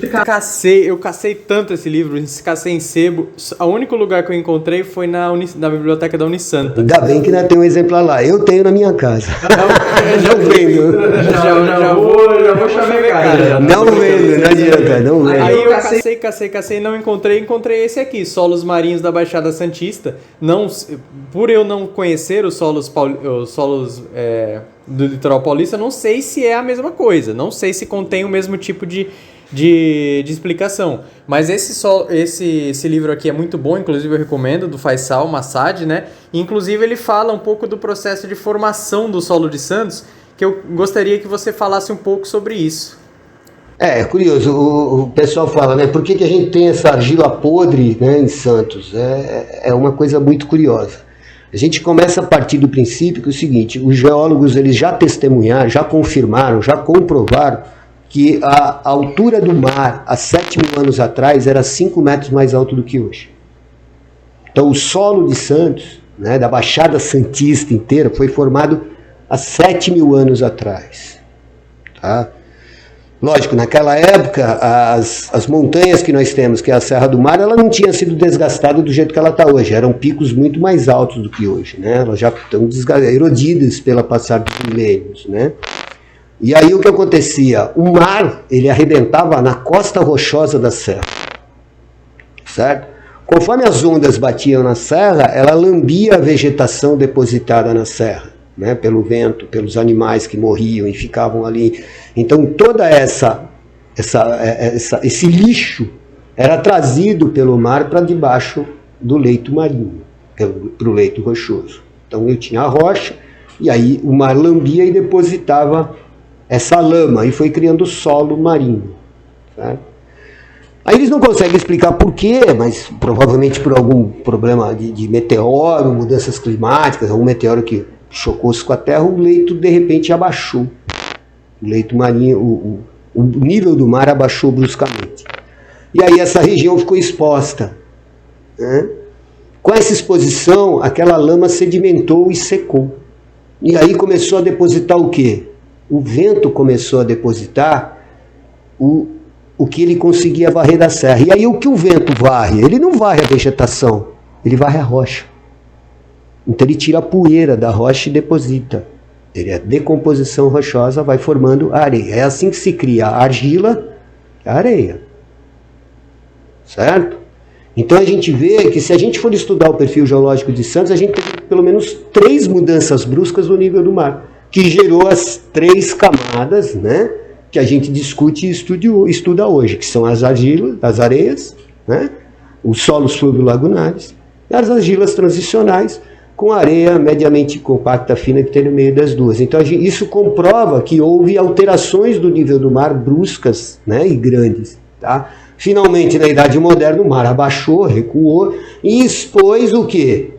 cacei tanto esse livro, cacei em sebo. O único lugar que eu encontrei foi na biblioteca da Unisanta. Ainda bem que ainda tem um exemplar lá. Eu tenho na minha casa. Não vendo. Já vou chavecar. Não vendo, não adianta, não vendo. Aí eu cacei, não encontrei esse aqui, Solos Marinhos da Baixada Santista. Não, por eu não conhecer os solos do Litoral Paulista, não sei se é a mesma coisa, não sei se contém o mesmo tipo de explicação. Mas esse livro aqui é muito bom, inclusive eu recomendo, do Faisal Massad, né? Inclusive ele fala um pouco do processo de formação do solo de Santos, que eu gostaria que você falasse um pouco sobre isso. É curioso, o pessoal fala, né? Por que a gente tem essa argila podre, né, em Santos? É uma coisa muito curiosa. A gente começa a partir do princípio que é o seguinte: os geólogos eles já testemunharam, já confirmaram, já comprovaram que a altura do mar há 7.000 anos atrás era 5 metros mais alto do que hoje. Então o solo de Santos, né, da Baixada Santista inteira, foi formado há 7.000 anos atrás. Tá? Lógico, naquela época, as montanhas que nós temos, que é a Serra do Mar, ela não tinha sido desgastada do jeito que ela está hoje. Eram picos muito mais altos do que hoje, né? Elas já estão erodidas pela passar dos milênios, né? E aí o que acontecia? O mar, ele arrebentava na costa rochosa da serra, certo? Conforme as ondas batiam na serra, ela lambia a vegetação depositada na serra, né, pelo vento, pelos animais que morriam e ficavam ali. Então toda esse lixo era trazido pelo mar para debaixo do leito marinho, para o leito rochoso. Então eu tinha a rocha, e aí o mar lambia e depositava essa lama, e foi criando solo marinho. Certo? Aí eles não conseguem explicar por quê, mas provavelmente por algum problema de meteoro, mudanças climáticas, algum meteoro que chocou-se com a Terra, o leito de repente abaixou. O leito marinho, o nível do mar abaixou bruscamente. E aí essa região ficou exposta. Né? Com essa exposição, aquela lama sedimentou e secou. E aí começou a depositar o quê? O vento começou a depositar o que ele conseguia varrer da serra. E aí o que o vento varre? Ele não varre a vegetação, ele varre a rocha. Então ele tira a poeira da rocha e deposita. A decomposição rochosa vai formando a areia. É assim que se cria a argila e a areia. Certo? Então a gente vê que se a gente for estudar o perfil geológico de Santos, a gente tem pelo menos 3 mudanças bruscas no nível do mar, que gerou as 3 camadas, né, que a gente discute e estuda hoje, que são as argilas, as areias, né, os solos fluvio-lagunares e as argilas transicionais, com areia mediamente compacta, fina, que tem no meio das duas. Então isso comprova que houve alterações do nível do mar bruscas, né, e grandes. Tá? Finalmente, na Idade Moderna, o mar abaixou, recuou e expôs o quê?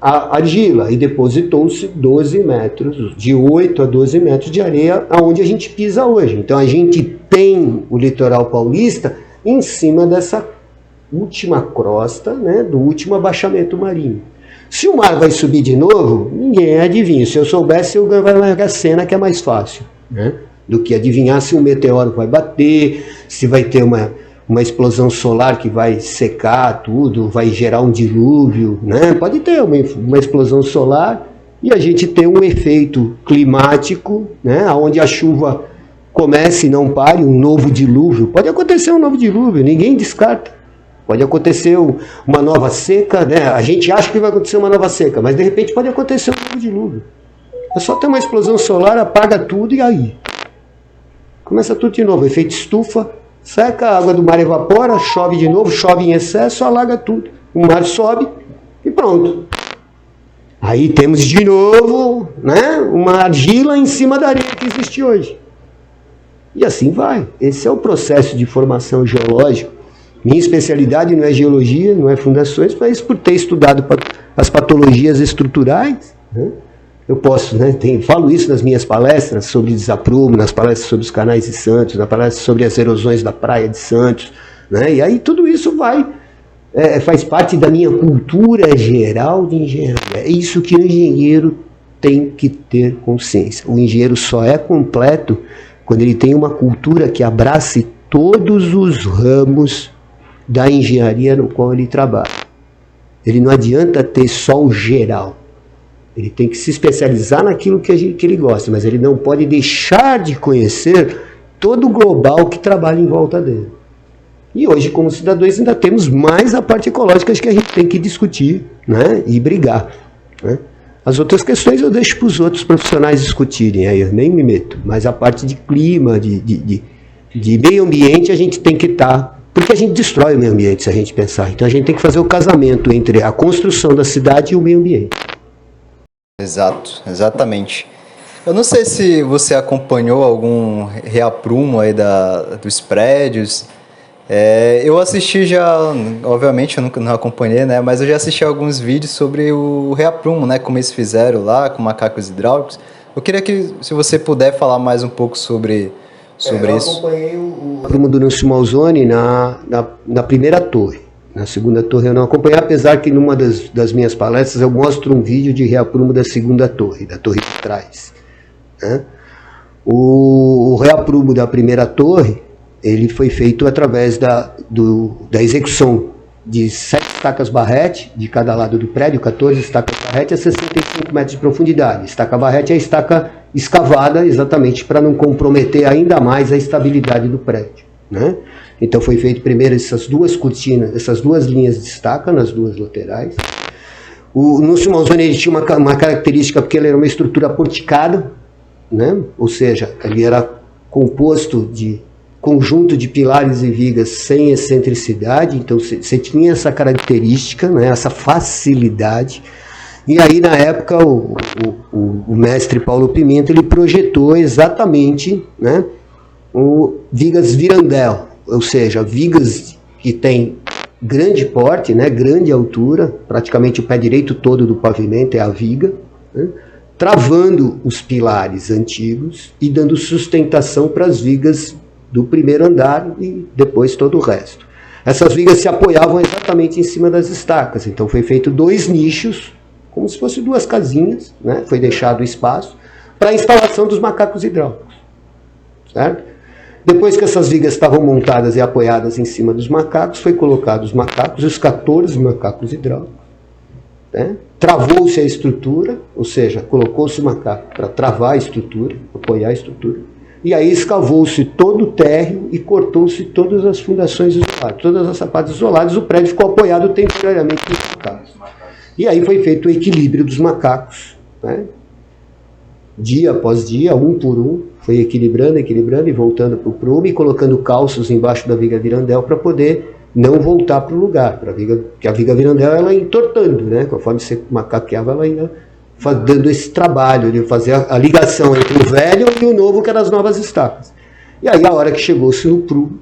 A argila, e depositou-se 12 metros, de 8 a 12 metros de areia, aonde a gente pisa hoje. Então a gente tem o litoral paulista em cima dessa última crosta, né, do último abaixamento marinho. Se o mar vai subir de novo, ninguém adivinha. Se eu soubesse, eu ganhava uma Mega Sena, que é mais fácil, né, do que adivinhar se um meteoro vai bater, se vai ter uma explosão solar que vai secar tudo, vai gerar um dilúvio, né? Pode ter uma explosão solar e a gente ter um efeito climático, né, onde a chuva comece e não pare um novo dilúvio. Pode acontecer um novo dilúvio, ninguém descarta. Pode acontecer uma nova seca, né? A gente acha que vai acontecer uma nova seca, mas de repente pode acontecer um novo dilúvio. É só ter uma explosão solar, apaga tudo e aí? Começa tudo de novo, efeito estufa, seca, a água do mar evapora, chove de novo, chove em excesso, alaga tudo. O mar sobe e pronto. Aí temos de novo, né, uma argila em cima da areia que existe hoje. E assim vai. Esse é o processo de formação geológica. Minha especialidade não é geologia, não é fundações, mas por ter estudado as patologias estruturais, né, eu posso, né, falo isso nas minhas palestras sobre desaprumo, nas palestras sobre os canais de Santos, na palestra sobre as erosões da praia de Santos, né, e aí tudo isso faz parte da minha cultura geral de engenharia. É isso que o engenheiro tem que ter consciência. O engenheiro só é completo quando ele tem uma cultura que abrace todos os ramos da engenharia no qual ele trabalha. Ele não adianta ter só o geral. Ele tem que se especializar naquilo que ele gosta, mas ele não pode deixar de conhecer todo o global que trabalha em volta dele. E hoje, como cidadãos, ainda temos mais a parte ecológica que a gente tem que discutir, né, e brigar, né? As outras questões eu deixo para os outros profissionais discutirem, aí eu nem me meto. Mas a parte de clima, de meio ambiente, a gente tem que estar... Porque a gente destrói o meio ambiente, se a gente pensar. Então a gente tem que fazer o casamento entre a construção da cidade e o meio ambiente. Exato, exatamente. Eu não sei se você acompanhou algum reaprumo aí dos prédios. Eu assisti já, obviamente eu nunca não acompanhei, né? Mas eu já assisti alguns vídeos sobre o reaprumo, né? Como eles fizeram lá com macacos hidráulicos. Eu queria que, se você puder falar mais um pouco sobre isso. Eu acompanhei o reaprumo do Nelson Malzone na primeira torre. Na segunda torre eu não acompanhei, apesar que numa das minhas palestras eu mostro um vídeo de reaprumo da segunda torre, da torre de trás, né? O reaprumo da primeira torre, ele foi feito através da execução de 7 estacas barrete de cada lado do prédio, 14 estacas barrete a 65 metros de profundidade. Estaca barrete é a estaca escavada exatamente para não comprometer ainda mais a estabilidade do prédio, né? Então foi feito primeiro essas duas cortinas, essas duas linhas de estaca nas duas laterais. No Simonzoni ele tinha uma característica porque ele era uma estrutura porticada, né? Ou seja, ele era composto de conjunto de pilares e vigas sem excentricidade, então você tinha essa característica, né, essa facilidade. E aí, na época, o mestre Paulo Pimenta, ele projetou exatamente, né, vigas Virandel, ou seja, vigas que têm grande porte, né, grande altura, praticamente o pé direito todo do pavimento é a viga, né, travando os pilares antigos e dando sustentação para as vigas do primeiro andar e depois todo o resto. Essas vigas se apoiavam exatamente em cima das estacas, então foi feito 2 nichos, como se fossem 2 casinhas, né? Foi deixado espaço para a instalação dos macacos hidráulicos, certo? Depois que essas vigas estavam montadas e apoiadas em cima dos macacos, foi colocado os macacos, os 14 macacos hidráulicos, né? Travou-se a estrutura, ou seja, colocou-se o macaco para travar a estrutura, apoiar a estrutura. E aí escavou-se todo o térreo e cortou-se todas as fundações isoladas, todas as sapatas isoladas, o prédio ficou apoiado temporariamente nos macacos. E aí foi feito o equilíbrio dos macacos, né? Dia após dia, um por um, foi equilibrando e voltando para o prumo e colocando calços embaixo da viga Virandel para poder não voltar para o lugar, porque a viga Virandel ela ia entortando, né? Conforme você macaqueava, ela ia dando esse trabalho de fazer a ligação entre o velho e o novo, que eram as novas estacas. E aí a hora que chegou-se no prumo,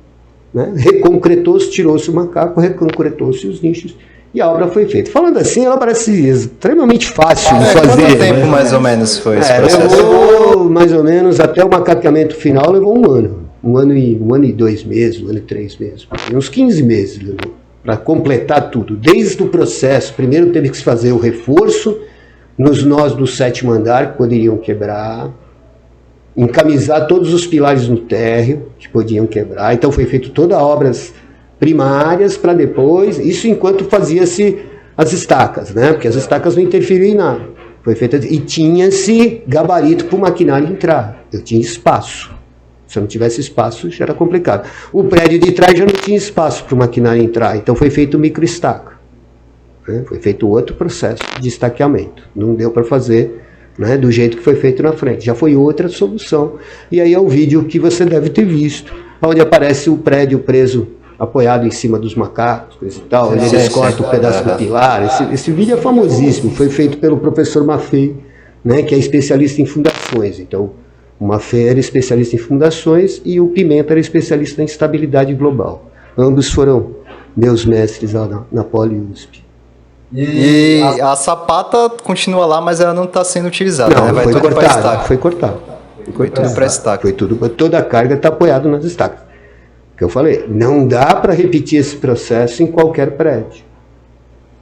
né, reconcretou-se, tirou-se o macaco, reconcretou-se os nichos e a obra foi feita. Falando assim, ela parece extremamente fácil de fazer. Quanto tempo mais ou menos foi esse processo? Levou mais ou menos, até o macaqueamento final levou um ano. Um ano e 2 meses, 1 ano e 3 meses. Uns 15 meses levou para completar tudo. Desde o processo, primeiro teve que se fazer o reforço nos nós do 7º andar que poderiam quebrar, encamisar todos os pilares no térreo que podiam quebrar. Então foi feito todas as obras primárias para depois, isso enquanto fazia-se as estacas, né? Porque as estacas não interferiam em nada. Foi feito e tinha-se gabarito para o maquinário entrar. Eu tinha espaço Se não tivesse espaço, já era complicado. O prédio de trás já não tinha espaço para o maquinário entrar, então foi feito microestaca. Né? Foi feito outro processo de estaqueamento. Não deu para fazer, né, do jeito que foi feito na frente. Já foi outra solução. E aí é o vídeo que você deve ter visto, onde aparece o prédio preso, apoiado em cima dos macacos, coisa e tal, onde eles cortam um pedaço do pilar. Esse vídeo é famosíssimo, foi feito pelo professor Maffei, né, que é especialista em fundações. Então, o Maffei era especialista em fundações e o Pimenta era especialista em estabilidade global. Ambos foram meus mestres lá na Poli-USP. E a sapata continua lá, mas ela não está sendo utilizada, não, né? Vai foi tudo para estaca. Foi cortado. Foi tudo para estaca. Foi tudo, toda a carga está apoiada nas estacas. Que eu falei, não dá para repetir esse processo em qualquer prédio.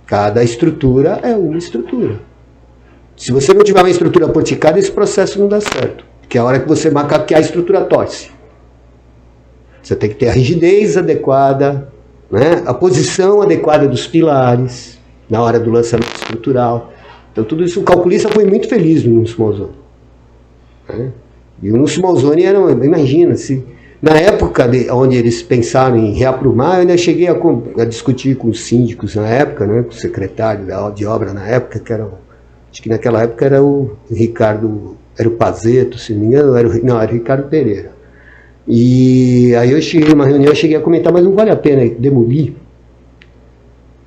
Cada estrutura é uma estrutura. Se você não tiver uma estrutura porticada, esse processo não dá certo. Porque a hora que você macaquear, a estrutura torce. Você tem que ter a rigidez adequada, né? A posição adequada dos pilares, na hora do lançamento estrutural. Então tudo isso, o calculista foi muito feliz no Núcio Malzone. Né? E o Núcio Malzone era, imagina, se na época onde eles pensaram em reaprumar, eu ainda cheguei a discutir com os síndicos na época, né? Com o secretário de obra na época, que era, acho que naquela época era o Ricardo, era o Pazeto, se não me engano, era o Ricardo Pereira. E aí eu cheguei numa reunião, cheguei a comentar, mas não vale a pena demolir.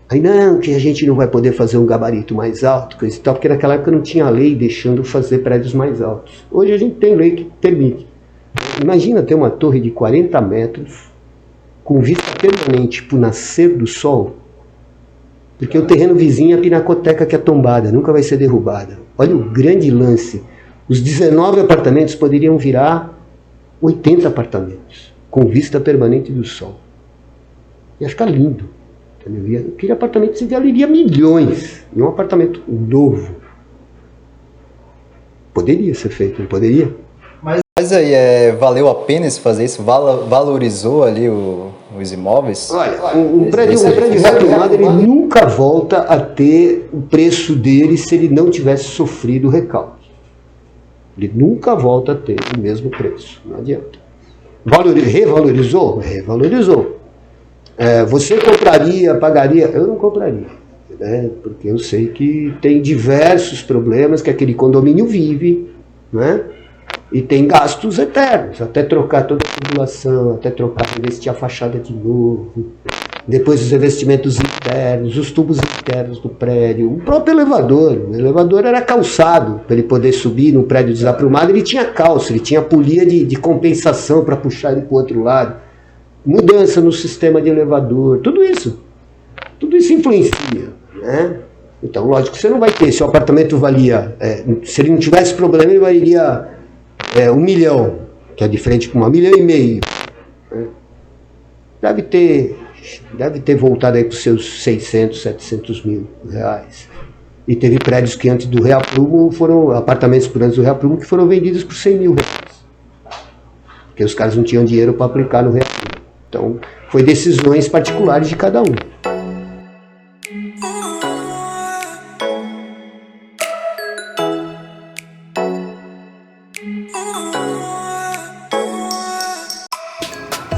Aí não, que a gente não vai poder fazer um gabarito mais alto, coisa e tal, porque naquela época não tinha lei deixando fazer prédios mais altos. Hoje a gente tem lei que permite. Imagina ter uma torre de 40 metros com vista permanente para o nascer do sol, porque o terreno vizinho é a pinacoteca que é tombada, nunca vai ser derrubada. Olha o grande lance. Os 19 apartamentos poderiam virar 80 apartamentos, com vista permanente do sol. Ia ficar lindo. Entendeu? Aquele apartamento se valeria milhões. E um apartamento novo. Poderia ser feito, não poderia? Mas aí, valeu a pena fazer isso? Valorizou ali os imóveis? Olha, um prédio reaprumado, ele nunca volta a ter o preço dele se ele não tivesse sofrido o recalque. Ele nunca volta a ter o mesmo preço, não adianta. Revalorizou? Revalorizou. Você compraria, pagaria? Eu não compraria, né? Porque eu sei que tem diversos problemas que aquele condomínio vive, né? E tem gastos eternos, até trocar toda a tubulação, até trocar, investir a fachada de novo, depois os investimentos internos, os tubos internos do prédio, o próprio elevador. O elevador era calçado para ele poder subir no prédio desaprumado, ele tinha calço, ele tinha polia de compensação para puxar ele para o outro lado. Mudança no sistema de elevador, tudo isso influencia, né? Então, lógico, você não vai ter, se o apartamento valia, se ele não tivesse problema, ele valeria 1 milhão, que é diferente com 1,5 milhão. Né? Deve ter voltado aí para os seus 600, 700 mil reais. E teve prédios que antes do reaprumo apartamentos por antes do reaprumo que foram vendidos por 100 mil reais. Porque os caras não tinham dinheiro para aplicar no reaprumo. Então, foi decisões particulares de cada um.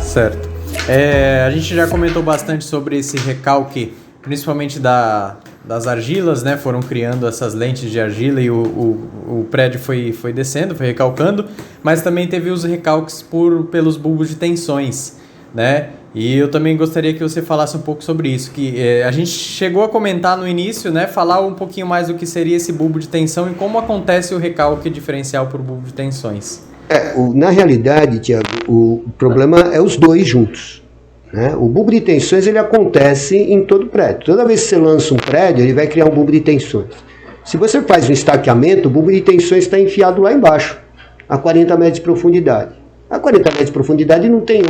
Certo. A gente já comentou bastante sobre esse recalque, principalmente das argilas, né? Foram criando essas lentes de argila e o prédio foi descendo, foi recalcando, mas também teve os recalques pelos bulbos de tensões, né? E eu também gostaria que você falasse um pouco sobre isso, que a gente chegou a comentar no início, né? Falar um pouquinho mais do que seria esse bulbo de tensão e como acontece o recalque diferencial por bulbo de tensões. Na realidade, Tiago, o problema é os dois juntos. Né? O bulbo de tensões ele acontece em todo prédio. Toda vez que você lança um prédio, ele vai criar um bulbo de tensões. Se você faz um estaqueamento, o bulbo de tensões está enfiado lá embaixo, a 40 metros de profundidade. A 40 metros de profundidade não tem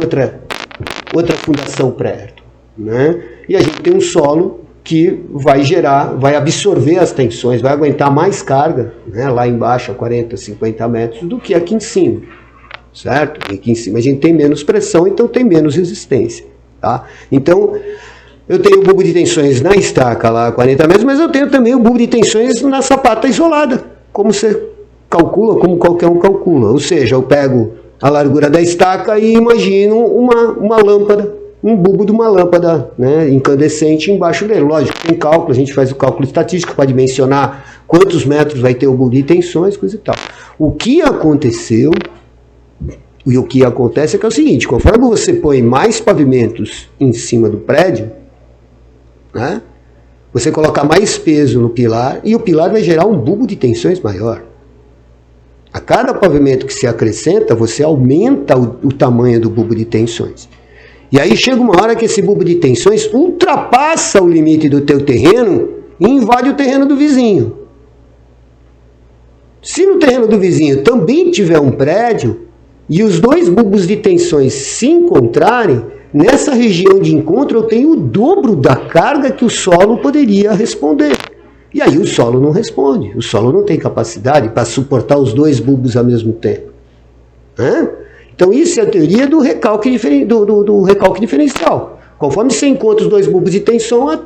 outra fundação perto. Né? E a gente tem um solo que vai absorver as tensões, vai aguentar mais carga, né, lá embaixo a 40, 50 metros do que aqui em cima, certo? Aqui em cima a gente tem menos pressão, então tem menos resistência, tá? Então, eu tenho o bulbo de tensões na estaca lá a 40 metros, mas eu tenho também o bulbo de tensões na sapata isolada, como você calcula, como qualquer um calcula. Ou seja, eu pego a largura da estaca e imagino uma lâmpada, um bulbo de uma lâmpada, né, incandescente embaixo dele. Lógico, tem cálculo, a gente faz o cálculo estatístico para dimensionar quantos metros vai ter o bulbo de tensões, coisa e tal. O que aconteceu e o que acontece é que é o seguinte, conforme você põe mais pavimentos em cima do prédio, né, você coloca mais peso no pilar e o pilar vai gerar um bulbo de tensões maior. A cada pavimento que se acrescenta, você aumenta o tamanho do bulbo de tensões. E aí chega uma hora que esse bulbo de tensões ultrapassa o limite do teu terreno e invade o terreno do vizinho. Se no terreno do vizinho também tiver um prédio e os dois bulbos de tensões se encontrarem, nessa região de encontro eu tenho o dobro da carga que o solo poderia responder. E aí o solo não responde, o solo não tem capacidade para suportar os dois bulbos ao mesmo tempo. Então isso é a teoria do recalque, do recalque diferencial. Conforme você encontra os dois bulbos de tensão, a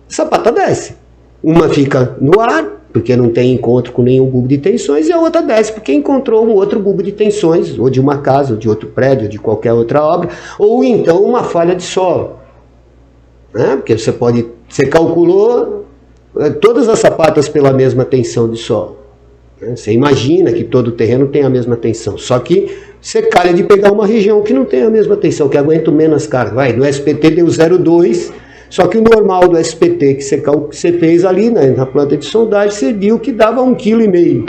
sapata desce. Uma fica no ar, porque não tem encontro com nenhum bulbo de tensões, e a outra desce porque encontrou um outro bulbo de tensões, ou de uma casa, ou de outro prédio, ou de qualquer outra obra, ou então uma falha de solo. Porque você calculou todas as sapatas pela mesma tensão de solo. Você imagina que todo o terreno tem a mesma tensão, só que você calha de pegar uma região que não tem a mesma tensão, que aguenta menos carga. No SPT deu 0,2, só que o normal do SPT que você fez ali, né, na planta de sondagem, você viu que dava 1,5 kg.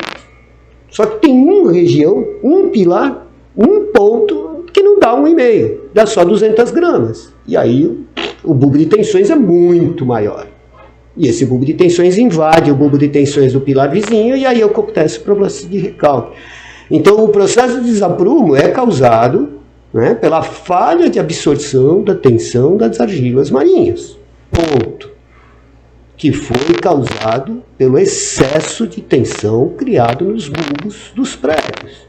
Só que tem uma região, um pilar, um ponto que não dá 1,5, dá só 200 gramas. E aí o bulbo de tensões é muito maior. E esse bulbo de tensões invade o bulbo de tensões do pilar vizinho e aí acontece o processo de recalque. Então o processo de desaprumo é causado, né, pela falha de absorção da tensão das argilas marinhas. Ponto. Que foi causado pelo excesso de tensão criado nos bulbos dos prédios,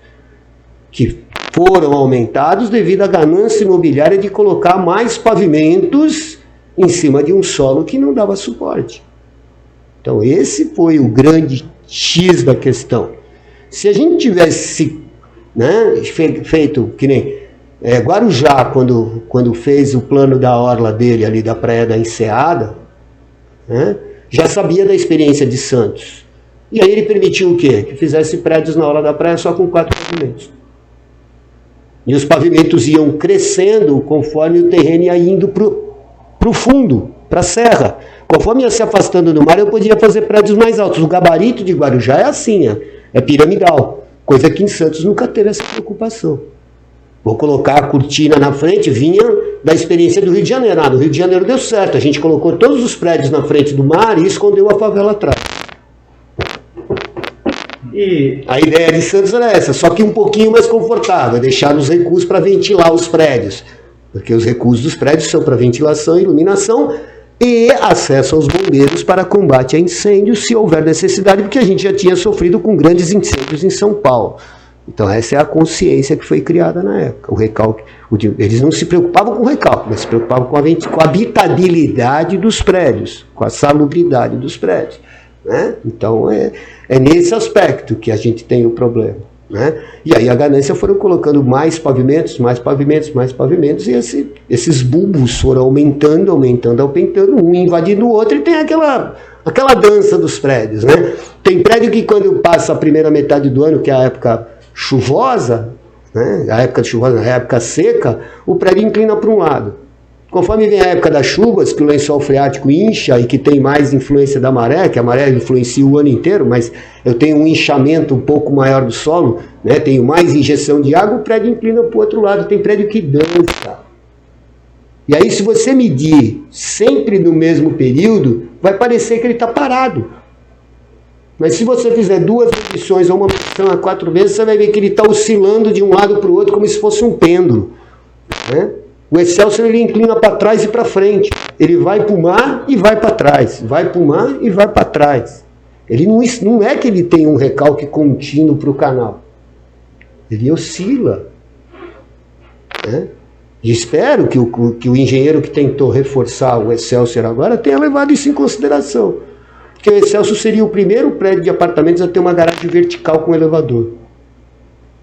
que foram aumentados devido à ganância imobiliária de colocar mais pavimentos em cima de um solo que não dava suporte. Então esse foi o grande X da questão. Se a gente tivesse, né, feito que nem Guarujá, quando fez o plano da orla dele ali da Praia da Enseada, né, já sabia da experiência de Santos. E aí ele permitiu o quê? Que fizesse prédios na orla da praia só com 4 pavimentos. E os pavimentos iam crescendo conforme o terreno ia indo para o fundo, para a serra. Conforme ia se afastando do mar, eu podia fazer prédios mais altos. O gabarito de Guarujá é assim, é piramidal. Coisa que em Santos nunca teve essa preocupação. Vou colocar a cortina na frente, vinha da experiência do Rio de Janeiro. No Rio de Janeiro deu certo, a gente colocou todos os prédios na frente do mar e escondeu a favela atrás. E a ideia de Santos era essa, só que um pouquinho mais confortável, deixar os recuos para ventilar os prédios. Porque os recuos dos prédios são para ventilação, iluminação e acesso aos bombeiros para combate a incêndios, se houver necessidade, porque a gente já tinha sofrido com grandes incêndios em São Paulo. Então essa é a consciência que foi criada na época. O recalque, eles não se preocupavam com o recalque, mas se preocupavam com a habitabilidade dos prédios, com a salubridade dos prédios. Né? Então é nesse aspecto que a gente tem o problema. Né? E aí a ganância foram colocando mais pavimentos, e esses bulbos foram aumentando, um invadindo o outro, e tem aquela dança dos prédios. Né? Tem prédio que quando passa a primeira metade do ano, que é a época chuvosa, né? A época chuvosa, a época seca, o prédio inclina para um lado. Conforme vem a época das chuvas, que o lençol freático incha e que tem mais influência da maré, que a maré influencia o ano inteiro, mas eu tenho um inchamento um pouco maior do solo, né? Tenho mais injeção de água, o prédio inclina para o outro lado. Tem prédio que dança. E aí, se você medir sempre no mesmo período, vai parecer que ele está parado. Mas se você fizer 2 medições ou uma medição a 4 vezes, você vai ver que ele está oscilando de um lado para o outro como se fosse um pêndulo. Né? O Excelsior ele inclina para trás e para frente. Ele vai para o mar e vai para trás. Vai para o mar e vai para trás. Ele não é que ele tem um recalque contínuo para o canal. Ele oscila. Né? E espero que o engenheiro que tentou reforçar o Excelsior agora tenha levado isso em consideração. Porque o Excelsior seria o primeiro prédio de apartamentos a ter uma garagem vertical com elevador.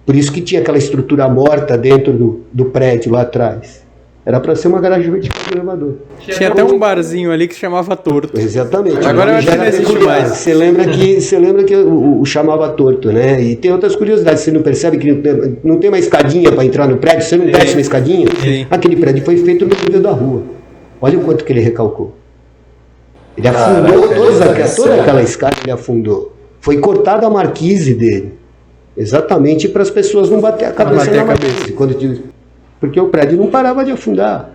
Por isso que tinha aquela estrutura morta dentro do prédio lá atrás. Era para ser uma garagem vertical de elevador. Tinha até um barzinho ali que chamava Torto. Exatamente. Agora eu acho que não existe mais. Você lembra que o chamava Torto, né? E tem outras curiosidades. Você não percebe que não tem uma escadinha para entrar no prédio? Você não desce uma escadinha? Sim. Aquele prédio foi feito no nível da rua. Olha o quanto que ele recalcou. Ele afundou toda aquela escada, ele afundou. Foi cortada a marquise dele. Exatamente para as pessoas não bater a cabeça na marquise. Porque o prédio não parava de afundar.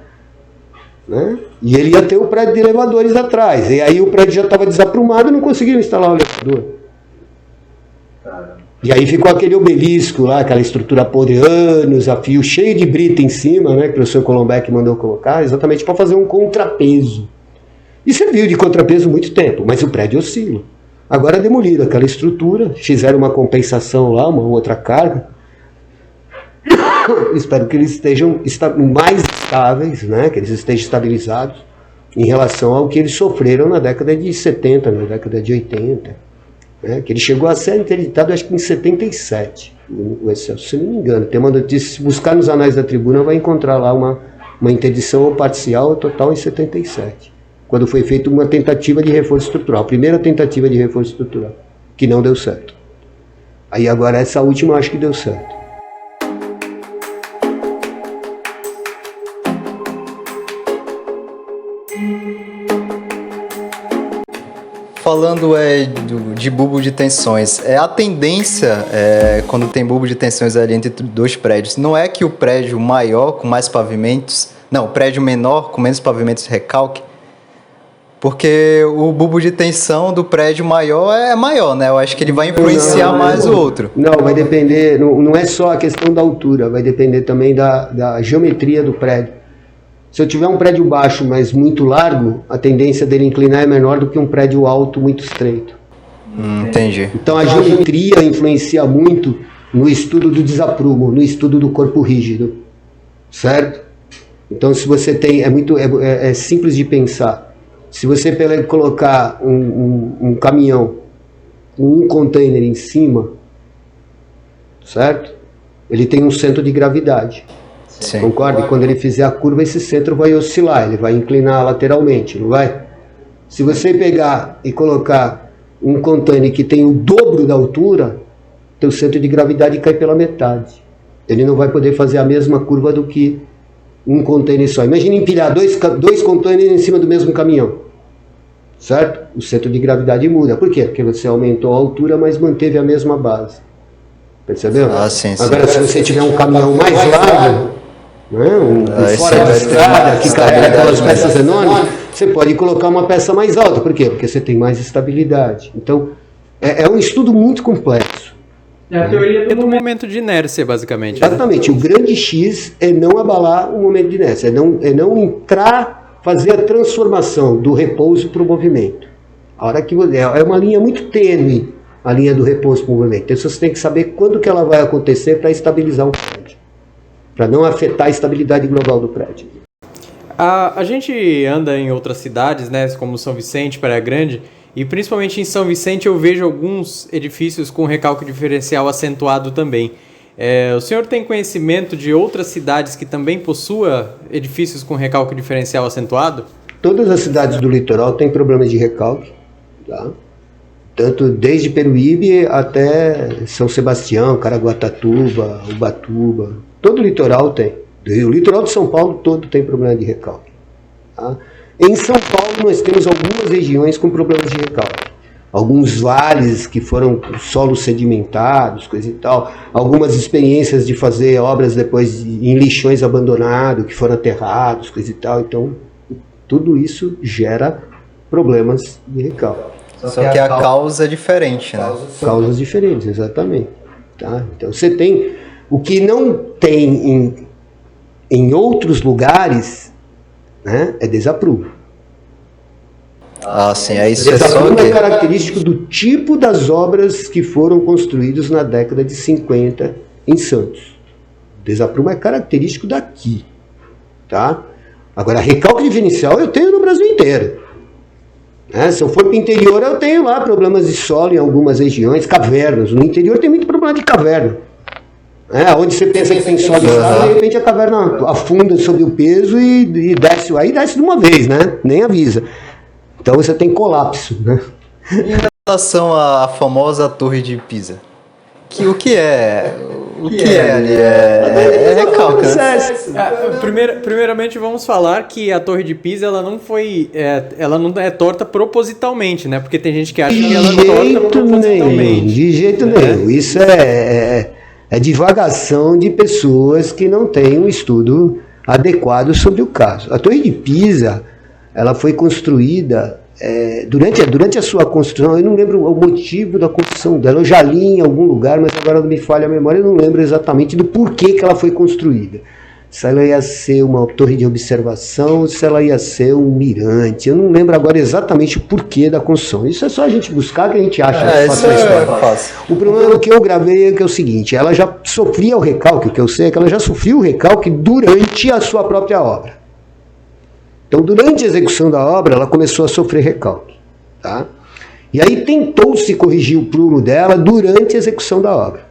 Né? E ele ia ter o prédio de elevadores atrás. E aí o prédio já estava desaprumado e não conseguiram instalar o elevador. E aí ficou aquele obelisco lá, aquela estrutura podre, anos a fio, cheio de brita em cima, né, que o professor Colombeck mandou colocar, exatamente para fazer um contrapeso. E serviu de contrapeso muito tempo, mas o prédio oscila. Agora demoliram aquela estrutura, fizeram uma compensação lá, uma outra carga. Espero que eles estejam mais estáveis, né? Que eles estejam estabilizados em relação ao que eles sofreram na década de 70, na década de 80. Né? Que ele chegou a ser interditado, acho que em 77, o excesso, se não me engano. Tem uma notícia, se buscar nos anais da tribuna, vai encontrar lá uma interdição ou parcial ou total em 77, quando foi feita uma tentativa de reforço estrutural, a primeira tentativa de reforço estrutural, que não deu certo. Aí agora essa última acho que deu certo. Falando de bulbo de tensões, a tendência, quando tem bulbo de tensões ali entre dois prédios, não é que o prédio maior, com mais pavimentos, não, o prédio menor, com menos pavimentos, recalque, porque o bulbo de tensão do prédio maior é maior, né? Eu acho que ele vai influenciar mais o outro. Não, vai depender, não é só a questão da altura, vai depender também da geometria do prédio. Se eu tiver um prédio baixo, mas muito largo, a tendência dele inclinar é menor do que um prédio alto, muito estreito. Entendi. Então a geometria influencia muito no estudo do desaprumo, no estudo do corpo rígido, certo? Então se você tem, é simples de pensar. Se você colocar um caminhão com um container em cima, certo? Ele tem um centro de gravidade. Sim. Concorda? E quando ele fizer a curva, esse centro vai oscilar, ele vai inclinar lateralmente, não vai? Se você pegar e colocar um container que tem o dobro da altura, teu centro de gravidade cai pela metade. Ele não vai poder fazer a mesma curva do que um container só. Imagina empilhar dois containers em cima do mesmo caminhão, certo? O centro de gravidade muda. Por quê? Porque você aumentou a altura, mas manteve a mesma base. Percebeu? Sim. Agora, se você tiver um caminhão mais largo, fora da estrada, que carrega aquelas peças enormes, você pode colocar uma peça mais alta. Por quê? Porque você tem mais estabilidade. Então, é um estudo muito complexo. É a teoria do momento de inércia, basicamente. Exatamente. Né? O grande X é não abalar o momento de inércia, é não entrar, fazer a transformação do repouso para o movimento. A hora que é uma linha muito tênue, a linha do repouso para o movimento. Então, você tem que saber quando que ela vai acontecer para estabilizar o prédio, para não afetar a estabilidade global do prédio. A gente anda em outras cidades, né, como São Vicente, Praia Grande, e principalmente em São Vicente eu vejo alguns edifícios com recalque diferencial acentuado também. O senhor tem conhecimento de outras cidades que também possuam edifícios com recalque diferencial acentuado? Todas as cidades do litoral têm problemas de recalque, tá? Tanto desde Peruíbe até São Sebastião, Caraguatatuba, Ubatuba. Todo o litoral tem. O litoral de São Paulo todo tem problema de recalque. Tá? Em São Paulo nós temos algumas regiões com problemas de recalque. Alguns vales que foram solos sedimentados, coisa e tal. Algumas experiências de fazer obras depois em lixões abandonados, que foram aterrados, coisa e tal. Então, tudo isso gera problemas de recalque. Só que a causa é diferente, né? Causas diferentes, exatamente. Tá? Então você tem o que não tem em outros lugares, né, é desaprumo. Sim, aí isso é só desaprumo é característico do tipo das obras que foram construídas na década de 50 em Santos. Desaprumo é característico daqui, tá? Agora, recalque diferencial eu tenho no Brasil inteiro. Se eu for para o interior, eu tenho lá problemas de solo em algumas regiões, cavernas. No interior tem muito problema de caverna. Onde você pensa que tem sobe e escada, de repente a caverna afunda sob o peso e desce. Aí desce de uma vez, né? Nem avisa. Então você tem colapso, né? Em relação à famosa Torre de Pisa, o que é? O que é ali? É recalque, né? Primeiramente vamos falar que a Torre de Pisa ela não é torta propositalmente, né? Porque tem gente que acha que ela é torta propositalmente. De jeito nenhum. Isso é divagação de pessoas que não têm um estudo adequado sobre o caso. A Torre de Pisa, ela foi construída durante a sua construção. Eu não lembro o motivo da construção dela. Eu já li em algum lugar, mas agora não me falha a memória. Eu não lembro exatamente do porquê que ela foi construída. Se ela ia ser uma torre de observação, se ela ia ser um mirante. Eu não lembro agora exatamente o porquê da construção. Isso é só a gente buscar que a gente acha. Isso é fácil. O problema que eu gravei é o seguinte: ela já sofria o recalque, o que eu sei é que ela já sofreu o recalque durante a sua própria obra. Então, durante a execução da obra, ela começou a sofrer recalque. Tá? E aí tentou-se corrigir o prumo dela durante a execução da obra.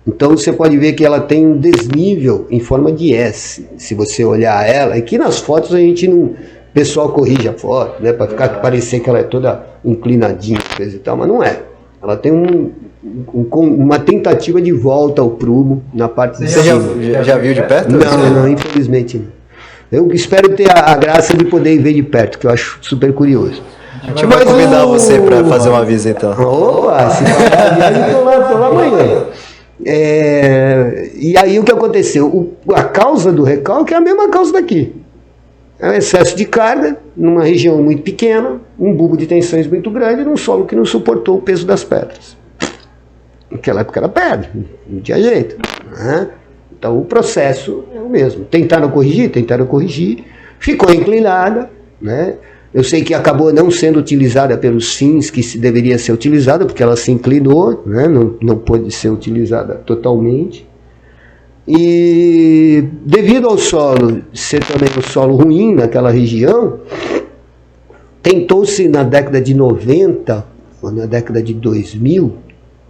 Então, você pode ver que ela tem um desnível em forma de S, se você olhar ela. Aqui nas fotos a gente não... O pessoal corrige a foto, né, para parecer que ela é toda inclinadinha, coisa e tal, mas não é. Ela tem uma tentativa de volta ao prumo na parte de cima. Você já viu de perto? Não, infelizmente não. Eu espero ter a graça de poder ver de perto, que eu acho super curioso. A gente vai convidar você para fazer uma visita. Opa, se eu tô lá amanhã. E aí o que aconteceu? A causa do recalque é a mesma causa daqui. É um excesso de carga numa região muito pequena, um bulbo de tensões muito grande, num solo que não suportou o peso das pedras. Naquela época era pedra, não tinha jeito, né? Então o processo é o mesmo. Tentaram corrigir, ficou inclinada, né? Eu sei que acabou não sendo utilizada pelos fins que se deveria ser utilizada, porque ela se inclinou, né? Não pôde ser utilizada totalmente. E devido ao solo ser também um solo ruim naquela região, tentou-se na década de 90, ou na década de 2000,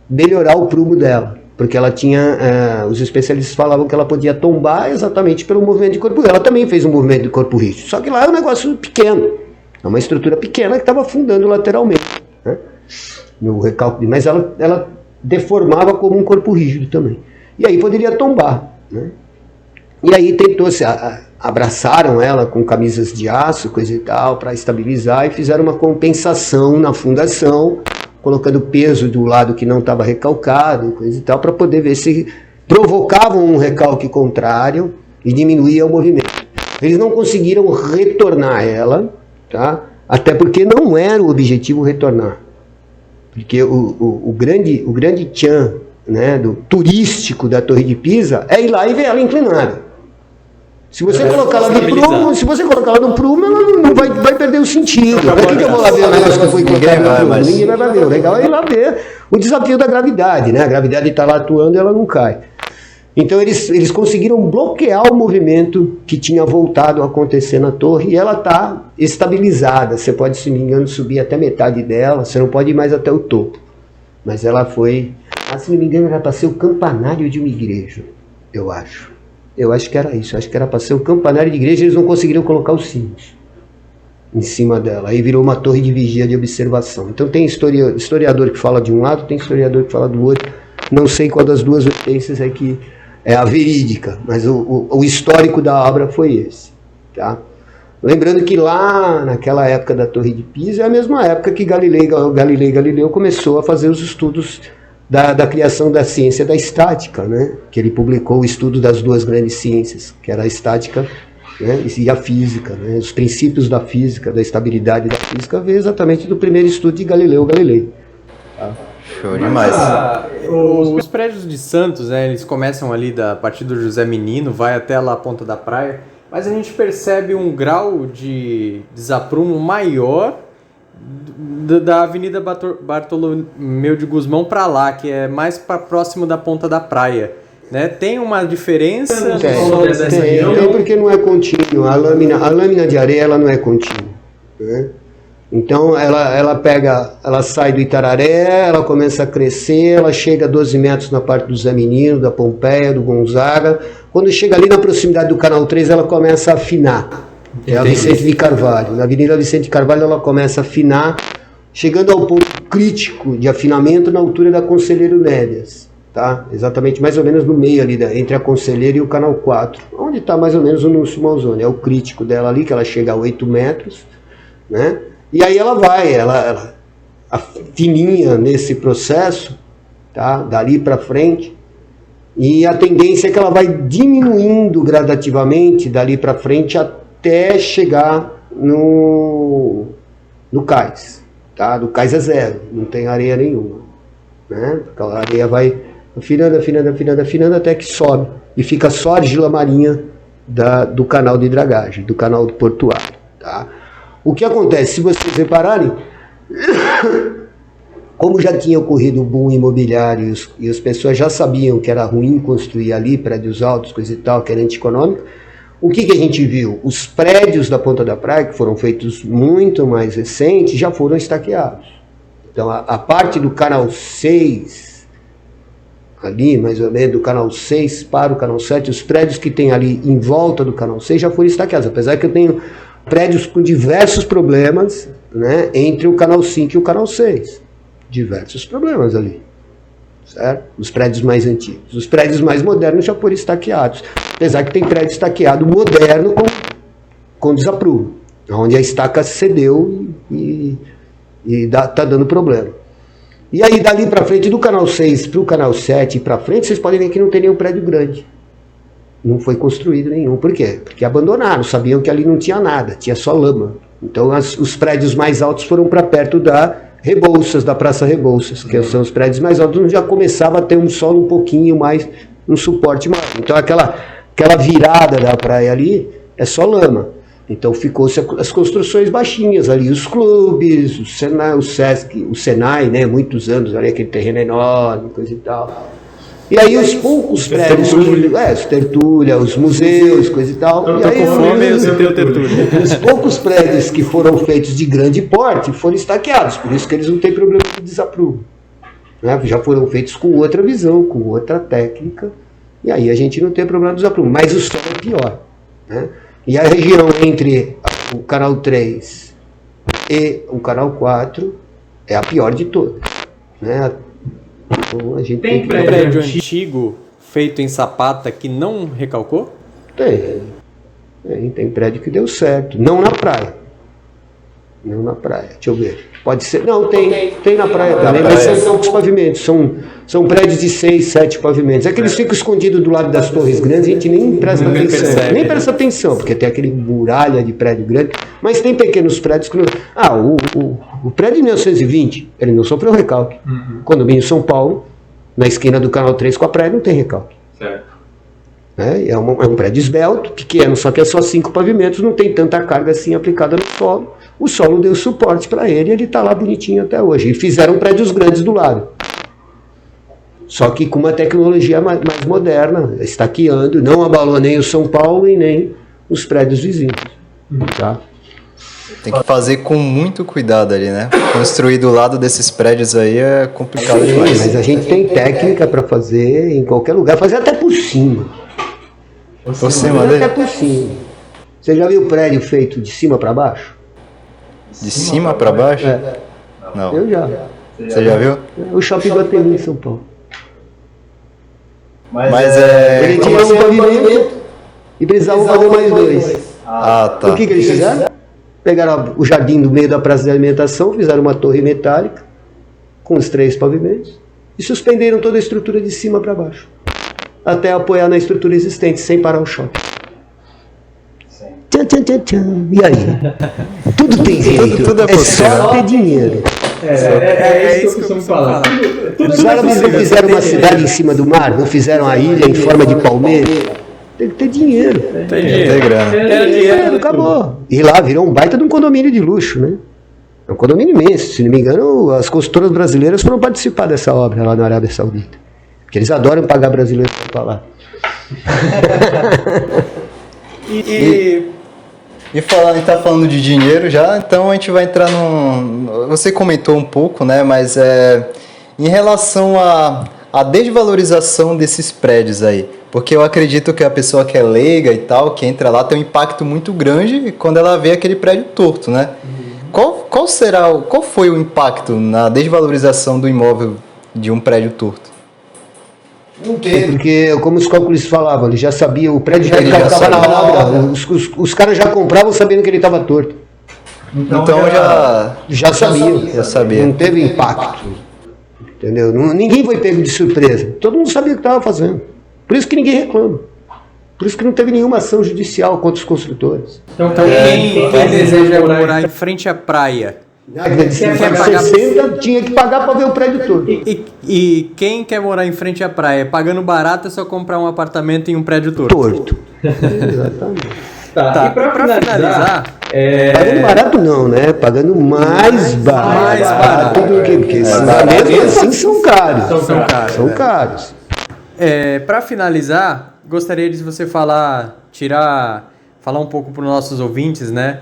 melhorar o prumo dela. Porque ela tinha, os especialistas falavam que ela podia tombar exatamente pelo movimento de corpo. Ela também fez um movimento de corpo rígido, só que lá é um negócio pequeno, é uma estrutura pequena que estava afundando lateralmente, né? No recalque, mas ela deformava como um corpo rígido também. E aí poderia tombar, né? E aí tentou-se, abraçaram ela com camisas de aço, coisa e tal, para estabilizar, e fizeram uma compensação na fundação, colocando peso do lado que não estava recalcado, coisa e tal, para poder ver se provocavam um recalque contrário e diminuía o movimento. Eles não conseguiram retornar ela, tá? Até porque não era o objetivo retornar. Porque o grande tchan, né, do turístico da Torre de Pisa é ir lá e ver ela inclinada. Se você colocar ela no prumo, ela não vai perder o sentido. Para que eu vou lá ver o negócio que foi colocado no prumo? Ninguém vai ver. O legal é ir lá ver o desafio da gravidade, né? A gravidade está lá atuando e ela não cai. Então eles conseguiram bloquear o movimento que tinha voltado a acontecer na torre e ela está estabilizada. Você pode, se não me engano, subir até metade dela, você não pode ir mais até o topo. Mas ela foi, se não me engano, era para ser o campanário de uma igreja, eu acho. Eu acho que era isso, acho que era para ser o campanário de igreja, eles não conseguiram colocar os sinos em cima dela, aí virou uma torre de vigia de observação. Então tem historiador que fala de um lado, tem historiador que fala do outro, não sei qual das duas vertentes é que é a verídica, mas o histórico da obra foi esse, tá? Lembrando que lá naquela época da Torre de Pisa é a mesma época que Galileu começou a fazer os estudos da criação da ciência da estática, né? Que ele publicou o estudo das duas grandes ciências, que era a estática, né, e a física, né? Os princípios da física, da estabilidade da física, veio exatamente do primeiro estudo de Galileu Galilei. Tá? Show demais. Os prédios de Santos, né, eles começam ali a partir do José Menino, vai até lá a ponta da praia, mas a gente percebe um grau de desaprumo maior da Avenida Bartolomeu de Gusmão para lá, que é mais para próximo da ponta da praia, né? Tem uma diferença? Tem, porque não é contínuo. A lâmina de areia ela não é contínua, né? Então ela sai do Itararé, ela começa a crescer, ela chega a 12 metros na parte do Zé Menino, da Pompeia, do Gonzaga. Quando chega ali na proximidade do Canal 3, ela começa a afinar. É a Vicente de Carvalho. Na Avenida Vicente de Carvalho ela começa a afinar, chegando ao ponto crítico de afinamento na altura da Conselheiro Nébias. Tá? Exatamente, mais ou menos no meio ali, entre a Conselheiro e o Canal 4. Onde está mais ou menos o Núcio Malzone. É o crítico dela ali, que ela chega a 8 metros, né? E aí ela vai, ela fininha nesse processo, tá? Dali para frente, e a tendência é que ela vai diminuindo gradativamente dali para frente até chegar no cais, tá? Do cais é zero, não tem areia nenhuma, né? A areia vai afinando até que sobe e fica só a argila marinha do canal de dragagem, do canal portuário, tá? O que acontece, se vocês repararem, como já tinha ocorrido o boom imobiliário e as pessoas já sabiam que era ruim construir ali, prédios altos, coisa e tal, que era antieconômico, o que a gente viu? Os prédios da Ponta da Praia, que foram feitos muito mais recentes, já foram estaqueados. Então a parte do Canal 6, ali mais ou menos do Canal 6 para o Canal 7, os prédios que tem ali em volta do Canal 6 já foram estaqueados, apesar que eu tenho prédios com diversos problemas, né, entre o Canal 5 e o Canal 6. Diversos problemas ali, certo? Os prédios mais antigos. Os prédios mais modernos já foram estaqueados. Apesar que tem prédio estaqueado moderno com desaprumo, onde a estaca cedeu e tá dando problema. E aí, dali para frente, do Canal 6 para o Canal 7 e para frente, vocês podem ver que não tem nenhum prédio grande. Não foi construído nenhum. Por quê? Porque abandonaram, sabiam que ali não tinha nada, tinha só lama. Então os prédios mais altos foram para perto da Rebouças, da Praça Rebouças, que são os prédios mais altos, onde já começava a ter um solo um pouquinho mais, um suporte maior. Então aquela virada da praia ali é só lama. Então ficou as construções baixinhas ali, os clubes, o Senai, o Sesc, o Senai, né, muitos anos ali, aquele terreno enorme, coisa e tal. E aí os poucos prédios, os tertúlia, os museus, coisa e tal. Eu e tô aí, com fome, eu sentei o tertúlia. Os poucos prédios que foram feitos de grande porte foram estaqueados, por isso que eles não têm problema de desaprumo. Né? Já foram feitos com outra visão, com outra técnica, e aí a gente não tem problema de desaprumo. Mas o solo é pior. Né? E a região entre o Canal 3 e o Canal 4 é a pior de todas. Né? Então, a gente tem prédio antigo feito em Sapata que não recalcou? Tem prédio que deu certo. Não na praia. Não na praia. Deixa eu ver. Pode ser. Não, tem na praia também, mas são poucos pavimentos. São prédios de 6, 7 pavimentos. É que eles ficam escondidos do lado das torres grandes, a gente nem presta atenção. Percebe, nem presta atenção, porque tem aquele muralha de prédio grande. Mas tem pequenos prédios que não. O prédio de 1920, ele não sofreu recalque. Condomínio São Paulo, na esquina do Canal 3 com a praia, não tem recalque. Certo. É um prédio esbelto, pequeno, só que é só 5 pavimentos, não tem tanta carga assim aplicada no solo. O solo deu suporte para ele e ele está lá bonitinho até hoje. E fizeram prédios grandes do lado. Só que com uma tecnologia mais moderna, estaqueando, não abalou nem o São Paulo e nem os prédios vizinhos. Tá? Tem que fazer com muito cuidado ali, né? Construir do lado desses prédios aí é complicado demais. Mas a gente tem técnica para fazer em qualquer lugar, fazer até por cima. Por cima dele? Até por cima. Você já viu prédio feito de cima para baixo? De cima para baixo? Não. Eu já. Você já viu? O Shopping Guatemi em São Paulo. Mas ele tinha um pavimento e precisava fazer mais 2. Ah, tá. O que eles fizeram? Pegaram o jardim do meio da praça de alimentação, fizeram uma torre metálica com os 3 pavimentos e suspenderam toda a estrutura de cima para baixo, até apoiar na estrutura existente, sem parar o choque. Tchan, tchan, tchan, tchan. E aí? Tudo tem jeito. Tudo é possível. Só ter dinheiro. É isso que eu costumo falar. Os árabes não fizeram uma cidade em cima do mar, não fizeram a ilha em forma de palmeira. Tem que ter dinheiro. Tem grana. Dinheiro, acabou. E lá virou um baita de um condomínio de luxo, né? É um condomínio imenso. Se não me engano, as construtoras brasileiras foram participar dessa obra lá na Arábia Saudita. Porque eles adoram pagar brasileiros para lá. E E tá falando de dinheiro já, então a gente vai entrar num... Você comentou um pouco, né, mas em relação à desvalorização desses prédios aí, porque eu acredito que a pessoa que é leiga e tal, que entra lá, tem um impacto muito grande quando ela vê aquele prédio torto, né? Qual foi o impacto na desvalorização do imóvel de um prédio torto? Não tem, porque como os cálculos falavam, ele já sabia, o prédio já estava na obra, os caras já compravam sabendo que ele estava torto. Então já sabia. Não teve impacto. Entendeu? Ninguém foi pego de surpresa. Todo mundo sabia o que estava fazendo. Por isso que ninguém reclama. Por isso que não teve nenhuma ação judicial contra os construtores. Então quem deseja morar em frente à praia, Quer 60, tinha que pagar para ver o prédio todo. E quem quer morar em frente à praia, pagando barato, é só comprar um apartamento em um prédio torto. Exatamente. Tá. E pra finalizar... Pagando barato não, né? Pagando mais barato do que... Porque mesmo assim são caros. São caros. Para finalizar, gostaria de você falar um pouco para os nossos ouvintes, né?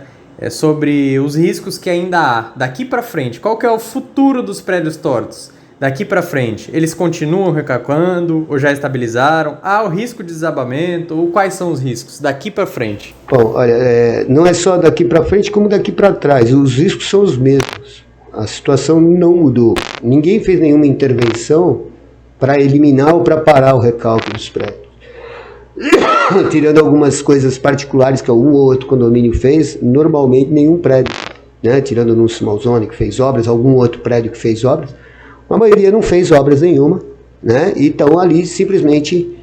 Sobre os riscos que ainda há daqui para frente. Qual que é o futuro dos prédios tortos? Daqui para frente, eles continuam recalcando ou já estabilizaram? Há o risco de desabamento ou quais são os riscos daqui para frente? Bom, olha, não é só daqui para frente como daqui para trás. Os riscos são os mesmos. A situação não mudou. Ninguém fez nenhuma intervenção para eliminar ou para parar o recalque dos prédios. Tirando algumas coisas particulares que um ou outro condomínio fez, normalmente nenhum prédio, né? Tirando no Small Zone que fez obras, algum outro prédio que fez obras, a maioria não fez obras nenhuma, né? E estão ali simplesmente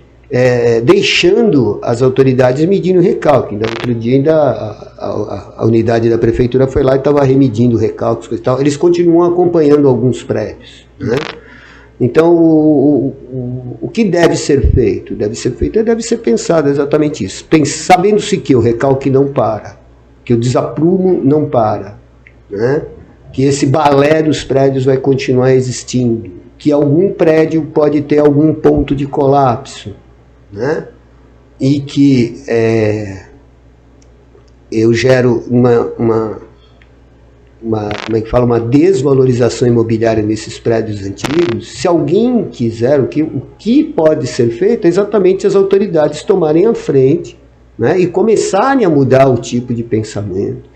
deixando as autoridades medindo o recalque. Outro dia ainda a unidade da prefeitura foi lá e estava remedindo recalques e tal. Eles continuam acompanhando alguns prédios, né? Então, o que deve ser feito? Deve ser pensado exatamente isso. Sabendo-se que o recalque não para, que o desaprumo não para, né? Que esse balé dos prédios vai continuar existindo, que algum prédio pode ter algum ponto de colapso, né? E que eu gero uma desvalorização imobiliária nesses prédios antigos. Se alguém quiser, o que pode ser feito é exatamente as autoridades tomarem a frente, né, e começarem a mudar o tipo de pensamento,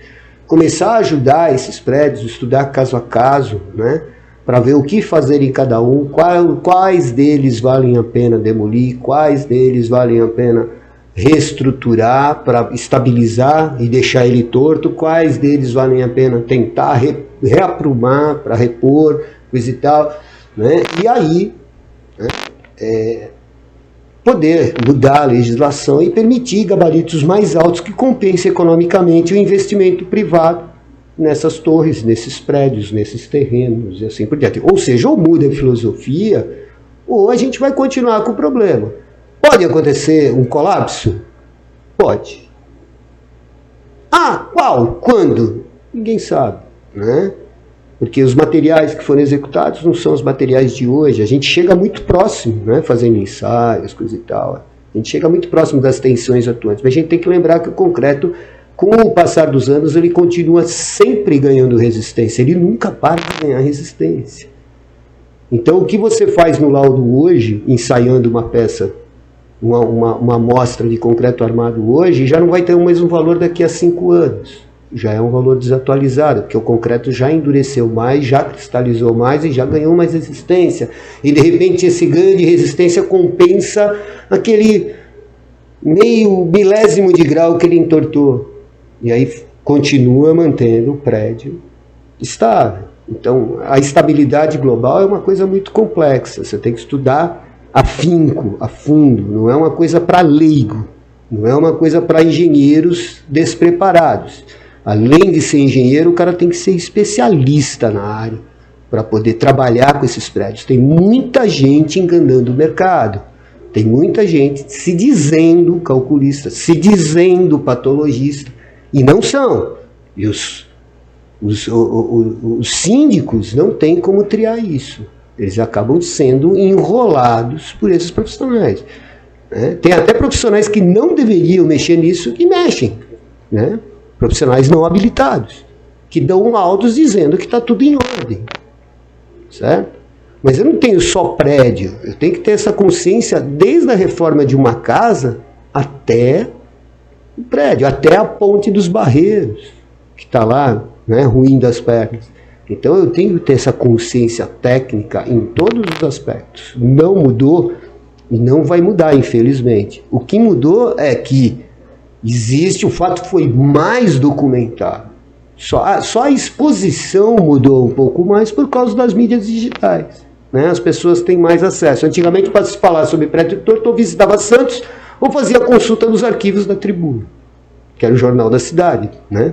começar a ajudar esses prédios, estudar caso a caso, né, para ver o que fazer em cada um, quais deles valem a pena demolir, quais deles valem a pena reestruturar para estabilizar e deixar ele torto, quais deles valem a pena tentar reaprumar para repor, coisa e tal, né? E aí, né, poder mudar a legislação e permitir gabaritos mais altos que compensem economicamente o investimento privado nessas torres, nesses prédios, nesses terrenos e assim por diante. Ou seja, ou muda a filosofia, ou a gente vai continuar com o problema. Pode acontecer um colapso? Pode. Qual? Quando? Ninguém sabe, né? Porque os materiais que foram executados não são os materiais de hoje. A gente chega muito próximo, né? Fazendo ensaios, coisa e tal. A gente chega muito próximo das tensões atuantes. Mas a gente tem que lembrar que o concreto, com o passar dos anos, ele continua sempre ganhando resistência. Ele nunca para de ganhar resistência. Então, o que você faz no laudo hoje, ensaiando uma peça, uma amostra de concreto armado hoje, já não vai ter o mesmo valor daqui a 5 anos. Já é um valor desatualizado, porque o concreto já endureceu mais, já cristalizou mais e já ganhou mais resistência. E de repente esse ganho de resistência compensa aquele meio milésimo de grau que ele entortou. E aí continua mantendo o prédio estável. Então a estabilidade global é uma coisa muito complexa, você tem que estudar afinco, a fundo, não é uma coisa para leigo, não é uma coisa para engenheiros despreparados. Além de ser engenheiro, o cara tem que ser especialista na área para poder trabalhar com esses prédios. Tem muita gente enganando o mercado, tem muita gente se dizendo calculista, se dizendo patologista, e não são. E os síndicos não têm como triar isso. Eles acabam sendo enrolados por esses profissionais, né? Tem até profissionais que não deveriam mexer nisso que mexem, né? profissionais não habilitados, que dão laudos dizendo que está tudo em ordem, certo? Mas eu não tenho só prédio, eu tenho que ter essa consciência desde a reforma de uma casa até o prédio, até a ponte dos Barreiros, que está lá, né, ruim das pernas. Então eu tenho que ter essa consciência técnica em todos os aspectos. Não mudou e não vai mudar, infelizmente. O que mudou é que existe, o fato foi mais documentado. Só a exposição mudou um pouco mais por causa das mídias digitais, né? As pessoas têm mais acesso. Antigamente, para se falar sobre prédio torto, eu visitava Santos ou fazia consulta nos arquivos da Tribuna, que era o jornal da cidade, né?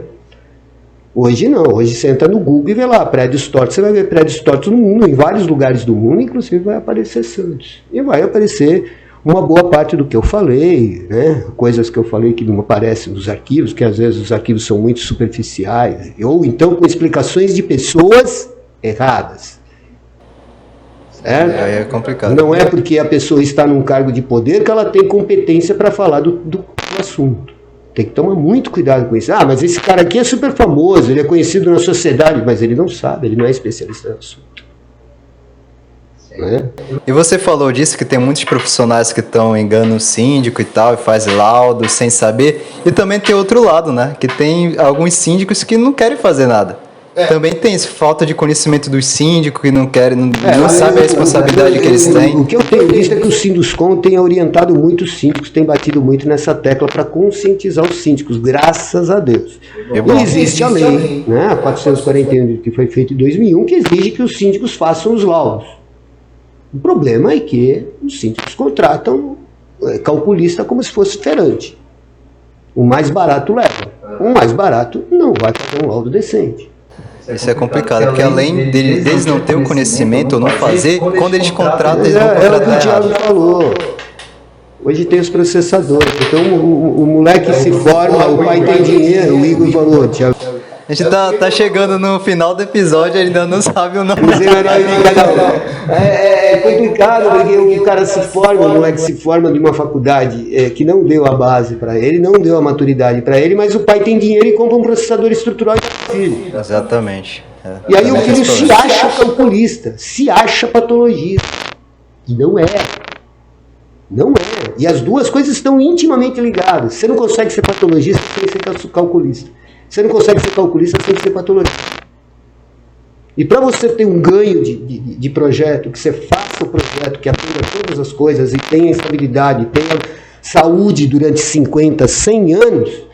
Hoje não, hoje você entra no Google e vê lá, prédios tortos, você vai ver prédios tortos no mundo, em vários lugares do mundo, inclusive vai aparecer Santos. E vai aparecer uma boa parte do que eu falei, né? Coisas que eu falei que não aparecem nos arquivos, que às vezes os arquivos são muito superficiais, ou então com explicações de pessoas erradas. Certo? É complicado. Não é porque a pessoa está num cargo de poder que ela tem competência para falar do assunto. Tem que tomar muito cuidado com isso. Ah, mas esse cara aqui é super famoso, ele é conhecido na sociedade, mas ele não sabe, ele não é especialista no assunto. Né? E você falou disso, que tem muitos profissionais que estão enganando o síndico e tal, e faz laudo sem saber. E também tem outro lado, né? Que tem alguns síndicos que não querem fazer nada. Também tem essa falta de conhecimento dos síndicos, que não querem, não sabem a responsabilidade que eles têm. O que eu tenho visto é que o Sinduscom tem orientado muito os síndicos, tem batido muito nessa tecla para conscientizar os síndicos, graças a Deus. E existe a lei, né, a 441, que foi feita em 2001, que exige que os síndicos façam os laudos. O problema é que os síndicos contratam calculista como se fosse feirante. O mais barato leva. O mais barato não vai fazer um laudo decente. Isso é complicado, porque além deles não ter o conhecimento ou não fazer, quando eles contratam, eles vão contratar. É o que o Thiago falou. Hoje tem os processadores. Então o moleque se forma, o pai tem dinheiro, o Igor falou, Thiago. A gente tá chegando no final do episódio e ainda não sabe o nome. É complicado, porque o cara se forma, o moleque se forma de uma faculdade que não deu a base para ele, não deu a maturidade para ele, mas o pai tem dinheiro e compra um processador estrutural e filho. Exatamente. E aí o filho se acha calculista, se acha patologista. E não é. Não é. E as duas coisas estão intimamente ligadas. Você não consegue ser patologista sem ser calculista. Você não consegue ser calculista sem ser patologista. E para você ter um ganho de projeto, que você faça o projeto, que atenda todas as coisas e tenha estabilidade, tenha saúde durante 50, 100 anos,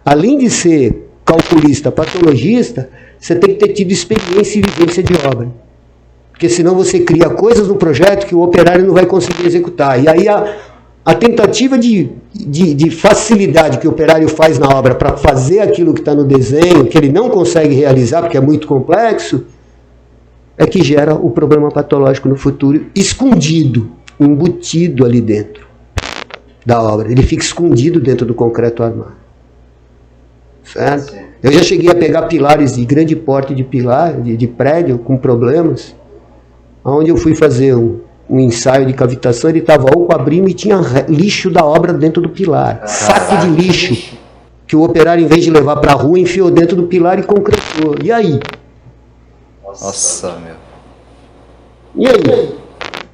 além de ser calculista, patologista, você tem que ter tido experiência e vivência de obra. Porque senão você cria coisas no projeto que o operário não vai conseguir executar. E aí a tentativa de facilidade que o operário faz na obra para fazer aquilo que está no desenho, que ele não consegue realizar porque é muito complexo, é que gera o problema patológico no futuro, escondido, embutido ali dentro da obra. Ele fica escondido dentro do concreto armado. Certo? Eu já cheguei a pegar pilares de grande porte de pilar, de prédio, com problemas, onde eu fui fazer um ensaio de cavitação, ele estava ao abrindo e tinha lixo da obra dentro do pilar. Saco de lixo, que o operário, em vez de levar para a rua, enfiou dentro do pilar e concretou. E aí? Nossa, meu. E aí?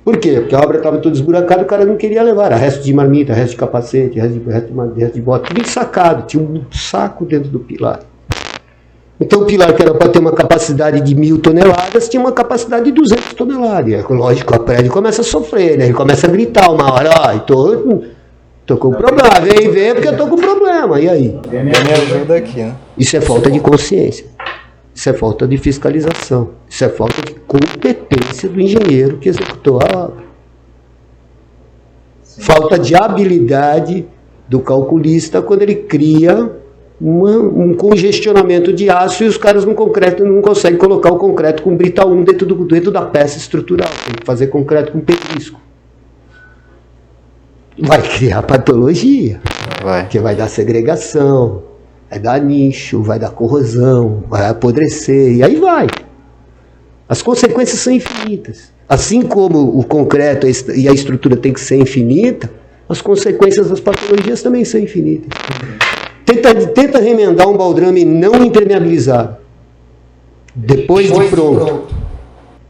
Por quê? Porque a obra estava toda esburacada, o cara não queria levar. Era resto de marmita, resto de capacete, resto de bota, tudo ensacado. Tinha um saco dentro do pilar. Então o pilar, que era para ter uma capacidade de 1.000 toneladas, tinha uma capacidade de 200 toneladas. E, lógico, o prédio começa a sofrer, né? Ele começa a gritar uma hora, ó, tô com problema, vem porque eu tô com problema. E aí? Me ajuda aqui, né? Isso é falta de consciência. Isso é falta de fiscalização. Isso é falta de competência do engenheiro que executou a obra. Falta de habilidade do calculista quando ele cria um congestionamento de aço e os caras no concreto não conseguem colocar o concreto com brita 1 dentro da peça estrutural. Tem que fazer concreto com pedrisco. Vai criar patologia. Porque vai dar segregação, vai dar nicho, vai dar corrosão, vai apodrecer, e aí vai. As consequências são infinitas. Assim como o concreto e a estrutura tem que ser infinita, as consequências das patologias também são infinitas. Tenta remendar um baldrame não impermeabilizado. Depois de pronto.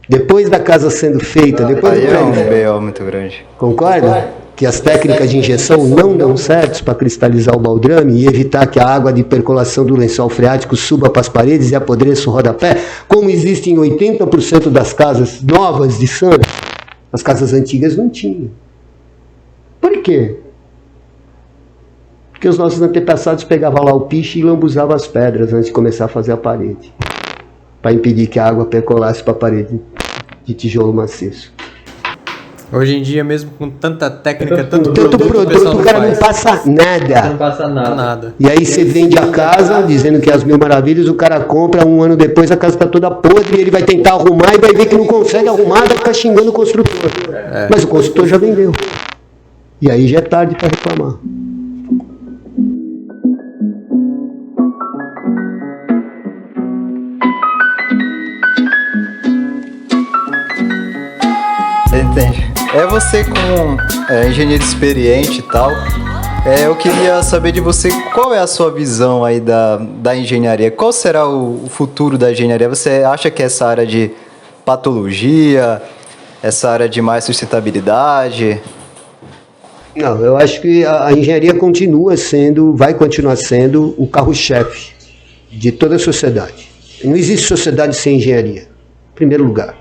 Depois da casa sendo feita, depois do Aí é um prédio. BO muito grande. Concorda? Que as técnicas de injeção não dão certo para cristalizar o baldrame e evitar que a água de percolação do lençol freático suba para as paredes e apodreça o rodapé, como existe em 80% das casas novas de Santos. As casas antigas não tinham. Por quê? Porque os nossos antepassados pegavam lá o piche e lambuzavam as pedras antes de começar a fazer a parede, para impedir que a água percolasse para a parede de tijolo maciço. Hoje em dia, mesmo com tanta técnica, tanto Produto, pessoal o cara não passa nada. Não passa nada. E aí você vende a casa, dizendo que é as mil maravilhas, o cara compra, um ano depois a casa está toda podre, e ele vai tentar arrumar e vai ver que não consegue arrumar, vai ficar xingando o construtor. Mas o construtor já vendeu. E aí já é tarde para reclamar. Você entende? É você como engenheiro experiente e tal. Eu queria saber de você qual é a sua visão aí da engenharia. Qual será o futuro da engenharia? Você acha que essa área de patologia, essa área de mais sustentabilidade? Não, eu acho que a engenharia vai continuar sendo o carro-chefe de toda a sociedade. Não existe sociedade sem engenharia, em primeiro lugar.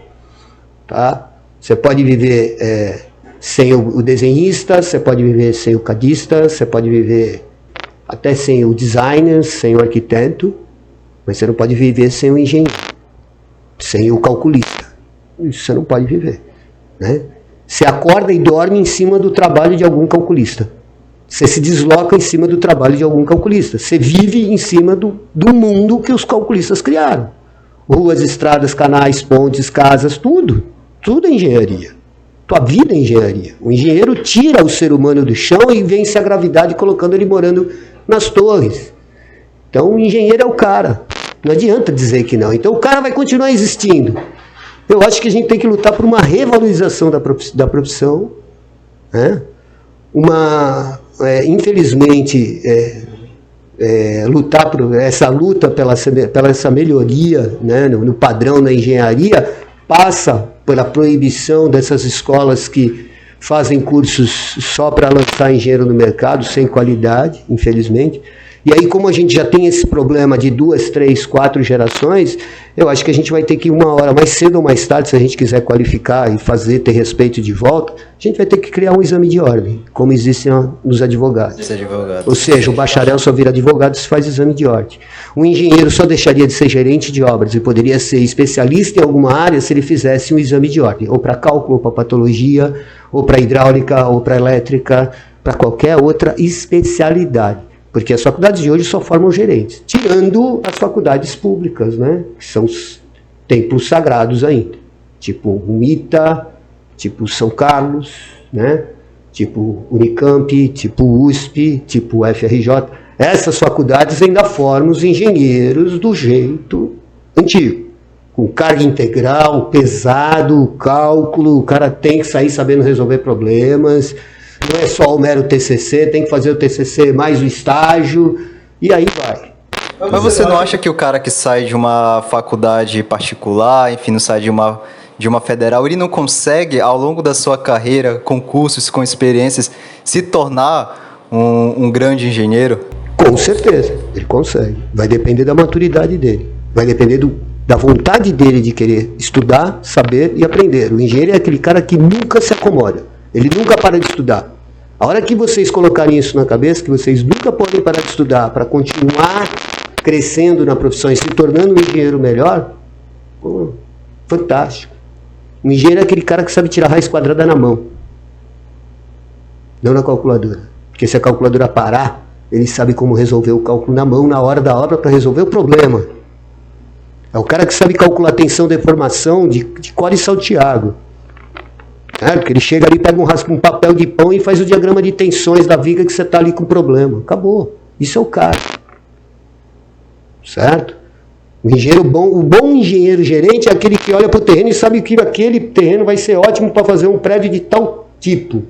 Tá? Você pode viver sem o desenhista, você pode viver sem o cadista, você pode viver até sem o designer, sem o arquiteto, mas você não pode viver sem o engenheiro, sem o calculista. Isso você não pode viver, né? Você acorda e dorme em cima do trabalho de algum calculista. Você se desloca em cima do trabalho de algum calculista. Você vive em cima do mundo que os calculistas criaram. Ruas, estradas, canais, pontes, casas, tudo. Tudo é engenharia. Tua vida é engenharia. O engenheiro tira o ser humano do chão e vence a gravidade colocando ele morando nas torres. Então o engenheiro é o cara. Não adianta dizer que não. Então o cara vai continuar existindo. Eu acho que a gente tem que lutar por uma revalorização da profissão, né? Infelizmente, lutar por essa luta pela essa melhoria, né, no padrão da engenharia passa pela proibição dessas escolas que fazem cursos só para lançar engenheiro no mercado, sem qualidade, infelizmente. E aí, como a gente já tem esse problema de 2, 3, 4 gerações, eu acho que a gente vai ter que, uma hora, mais cedo ou mais tarde, se a gente quiser qualificar e ter respeito de volta, a gente vai ter que criar um exame de ordem, como existe nos advogados. Ou seja, o bacharel só vira advogado se faz exame de ordem. O engenheiro só deixaria de ser gerente de obras e poderia ser especialista em alguma área se ele fizesse um exame de ordem, ou para cálculo, ou para patologia, ou para hidráulica, ou para elétrica, para qualquer outra especialidade. Porque as faculdades de hoje só formam gerentes, tirando as faculdades públicas, né? Que são os templos sagrados ainda. Tipo UNITA, tipo São Carlos, né? Tipo Unicamp, tipo USP, tipo FRJ. Essas faculdades ainda formam os engenheiros do jeito antigo. Com carga integral, pesado, cálculo, o cara tem que sair sabendo resolver problemas. Não é só o mero TCC, tem que fazer o TCC mais o estágio, e aí vai. Mas você não acha que o cara que sai de uma faculdade particular, enfim, não sai de uma federal, ele não consegue, ao longo da sua carreira, com cursos, com experiências, se tornar um grande engenheiro? Com certeza, ele consegue. Vai depender da maturidade dele. Vai depender da vontade dele de querer estudar, saber e aprender. O engenheiro é aquele cara que nunca se acomoda. Ele nunca para de estudar. A hora que vocês colocarem isso na cabeça, que vocês nunca podem parar de estudar para continuar crescendo na profissão e se tornando um engenheiro melhor, fantástico. O engenheiro é aquele cara que sabe tirar raiz quadrada na mão, não na calculadora. Porque se a calculadora parar, ele sabe como resolver o cálculo na mão, na hora da obra, para resolver o problema. É o cara que sabe calcular a tensão, deformação de core e salteado. Porque ele chega ali, pega um papel de pão e faz o diagrama de tensões da viga que você está ali com problema. Acabou. Isso é o cara. Certo? O bom engenheiro gerente é aquele que olha para o terreno e sabe que aquele terreno vai ser ótimo para fazer um prédio de tal tipo.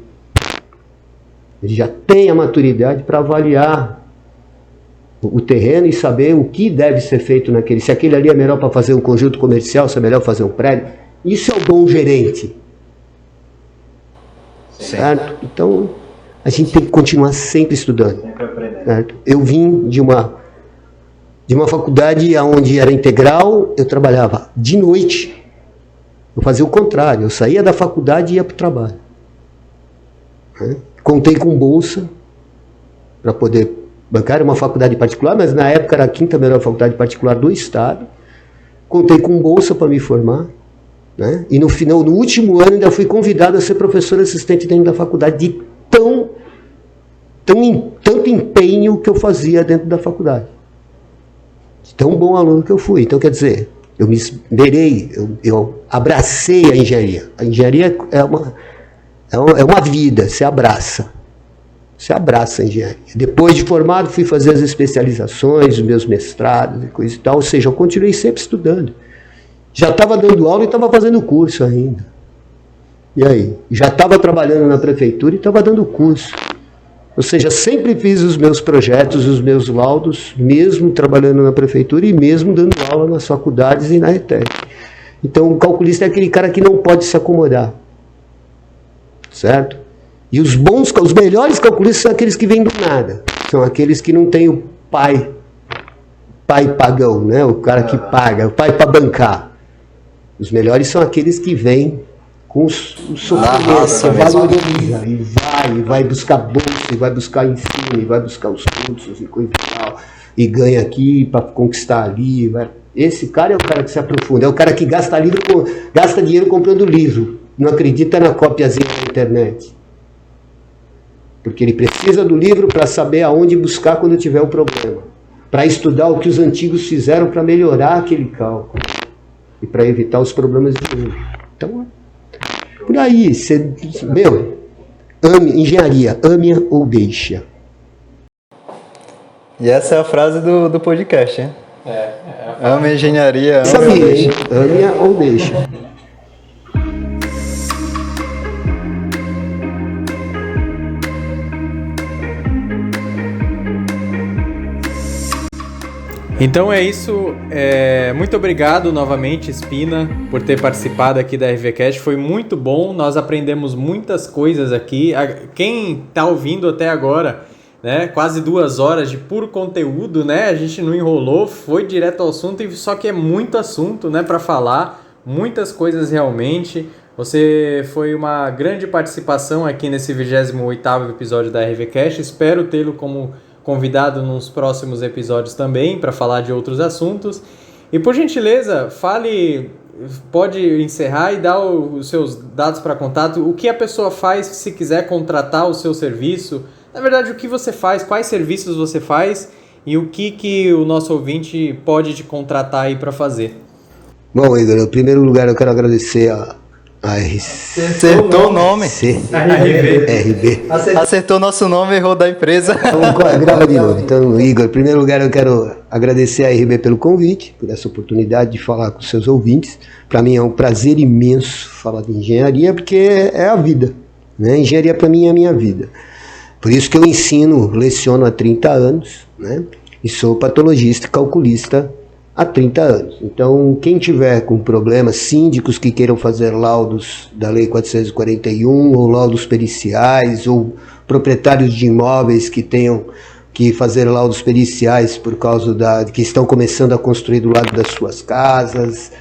Ele já tem a maturidade para avaliar o terreno e saber o que deve ser feito naquele. Se aquele ali é melhor para fazer um conjunto comercial, se é melhor fazer um prédio. Isso é o bom gerente. Certo? Então, a gente tem que continuar sempre estudando. Certo? Eu vim de uma faculdade onde era integral, eu trabalhava de noite. Eu fazia o contrário, eu saía da faculdade e ia para o trabalho. Contei com bolsa para poder bancar, era uma faculdade particular, mas na época era a 5ª melhor faculdade particular do estado. Contei com bolsa para me formar, né? E no último ano ainda fui convidado a ser professor assistente dentro da faculdade, de tanto empenho que eu fazia dentro da faculdade. De tão bom aluno que eu fui. Então, quer dizer, eu me esmerei, eu abracei a engenharia. A engenharia é uma vida, você abraça. Você abraça a engenharia. Depois de formado, fui fazer as especializações, os meus mestrados e coisa e tal. Ou seja, eu continuei sempre estudando. Já estava dando aula e estava fazendo curso ainda. E aí? Já estava trabalhando na prefeitura e estava dando curso. Ou seja, sempre fiz os meus projetos, os meus laudos, mesmo trabalhando na prefeitura e mesmo dando aula nas faculdades e na ETEC. Então, o calculista é aquele cara que não pode se acomodar. Certo? E os melhores calculistas são aqueles que vêm do nada. São aqueles que não têm o pai pagão, né? O cara que paga, o pai para bancar. Os melhores são aqueles que vêm com o sofrimento, valoriza, e vai buscar bolsa, e vai buscar ensino, e vai buscar os cursos e coisa e tal, e ganha aqui para conquistar ali. Esse cara é o cara que se aprofunda, é o cara que gasta dinheiro comprando livro, não acredita na copiazinha na internet. Porque ele precisa do livro para saber aonde buscar quando tiver um problema, para estudar o que os antigos fizeram para melhorar aquele cálculo e para evitar os problemas de hoje. Então, por aí, ame engenharia, ame-a ou deixa. E essa é a frase do podcast, hein? Ame a engenharia, ame ou deixa. Ame-a ou deixa. Então é isso, muito obrigado novamente, Spina, por ter participado aqui da RVCast, foi muito bom, nós aprendemos muitas coisas aqui. Quem está ouvindo até agora, né, quase 2 horas de puro conteúdo, né, a gente não enrolou, foi direto ao assunto, só que é muito assunto, né, para falar, muitas coisas realmente. Você foi uma grande participação aqui nesse 28º episódio da RVCast, espero tê-lo como convidado nos próximos episódios também para falar de outros assuntos. E por gentileza, pode encerrar e dar os seus dados para contato, o que a pessoa faz se quiser contratar o seu serviço, na verdade o que você faz, quais serviços você faz e o que o nosso ouvinte pode te contratar aí para fazer. Bom, Igor, em primeiro lugar eu quero agradecer a Acertou o nome. RB. Acertou nosso nome, errou da empresa. Grava de novo. Então, Igor, em primeiro lugar eu quero agradecer a RB pelo convite, por essa oportunidade de falar com seus ouvintes. Para mim é um prazer imenso falar de engenharia, porque é a vida, né? Engenharia para mim é a minha vida. Por isso que eu leciono há 30 anos, né? E sou patologista e calculista há 30 anos. Então, quem tiver com problemas, síndicos que queiram fazer laudos da Lei 441, ou laudos periciais, ou proprietários de imóveis que tenham que fazer laudos periciais por causa que estão começando a construir do lado das suas casas,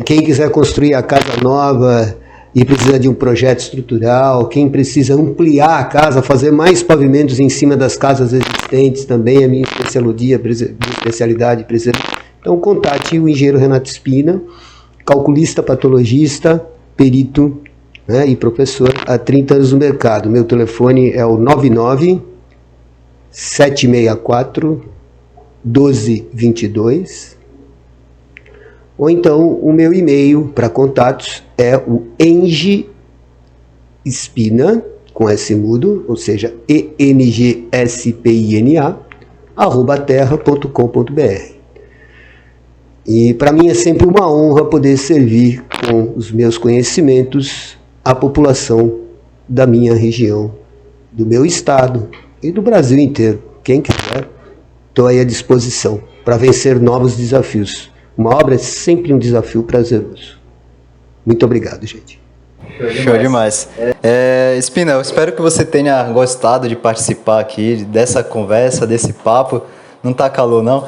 quem quiser construir a casa nova e precisa de um projeto estrutural, quem precisa ampliar a casa, fazer mais pavimentos em cima das casas existentes, também é minha especialidade. Então contate o engenheiro Renato Spina, calculista, patologista, perito, né, e professor há 30 anos no mercado. Meu telefone é o 99-764-1222. Ou então o meu e-mail para contatos é o engspina, com S mudo, ou seja, ENGSPINA, @terra.com.br. E para mim é sempre uma honra poder servir com os meus conhecimentos a população da minha região, do meu estado e do Brasil inteiro. Quem quiser, Estou aí à disposição para vencer novos desafios. Uma obra é sempre um desafio prazeroso. Muito obrigado, gente. Show demais. Espina, eu espero que você tenha gostado de participar aqui dessa conversa, desse papo. Não tá calor, não?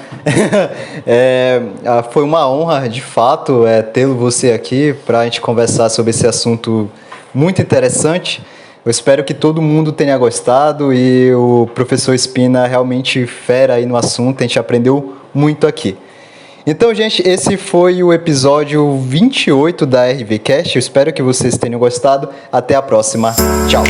Foi uma honra, de fato, tê-lo você aqui para a gente conversar sobre esse assunto muito interessante. Eu espero que todo mundo tenha gostado e o professor Espina realmente fera aí no assunto. A gente aprendeu muito aqui. Então, gente, esse foi o episódio 28 da RVCast. Eu espero que vocês tenham gostado. Até a próxima. Tchau.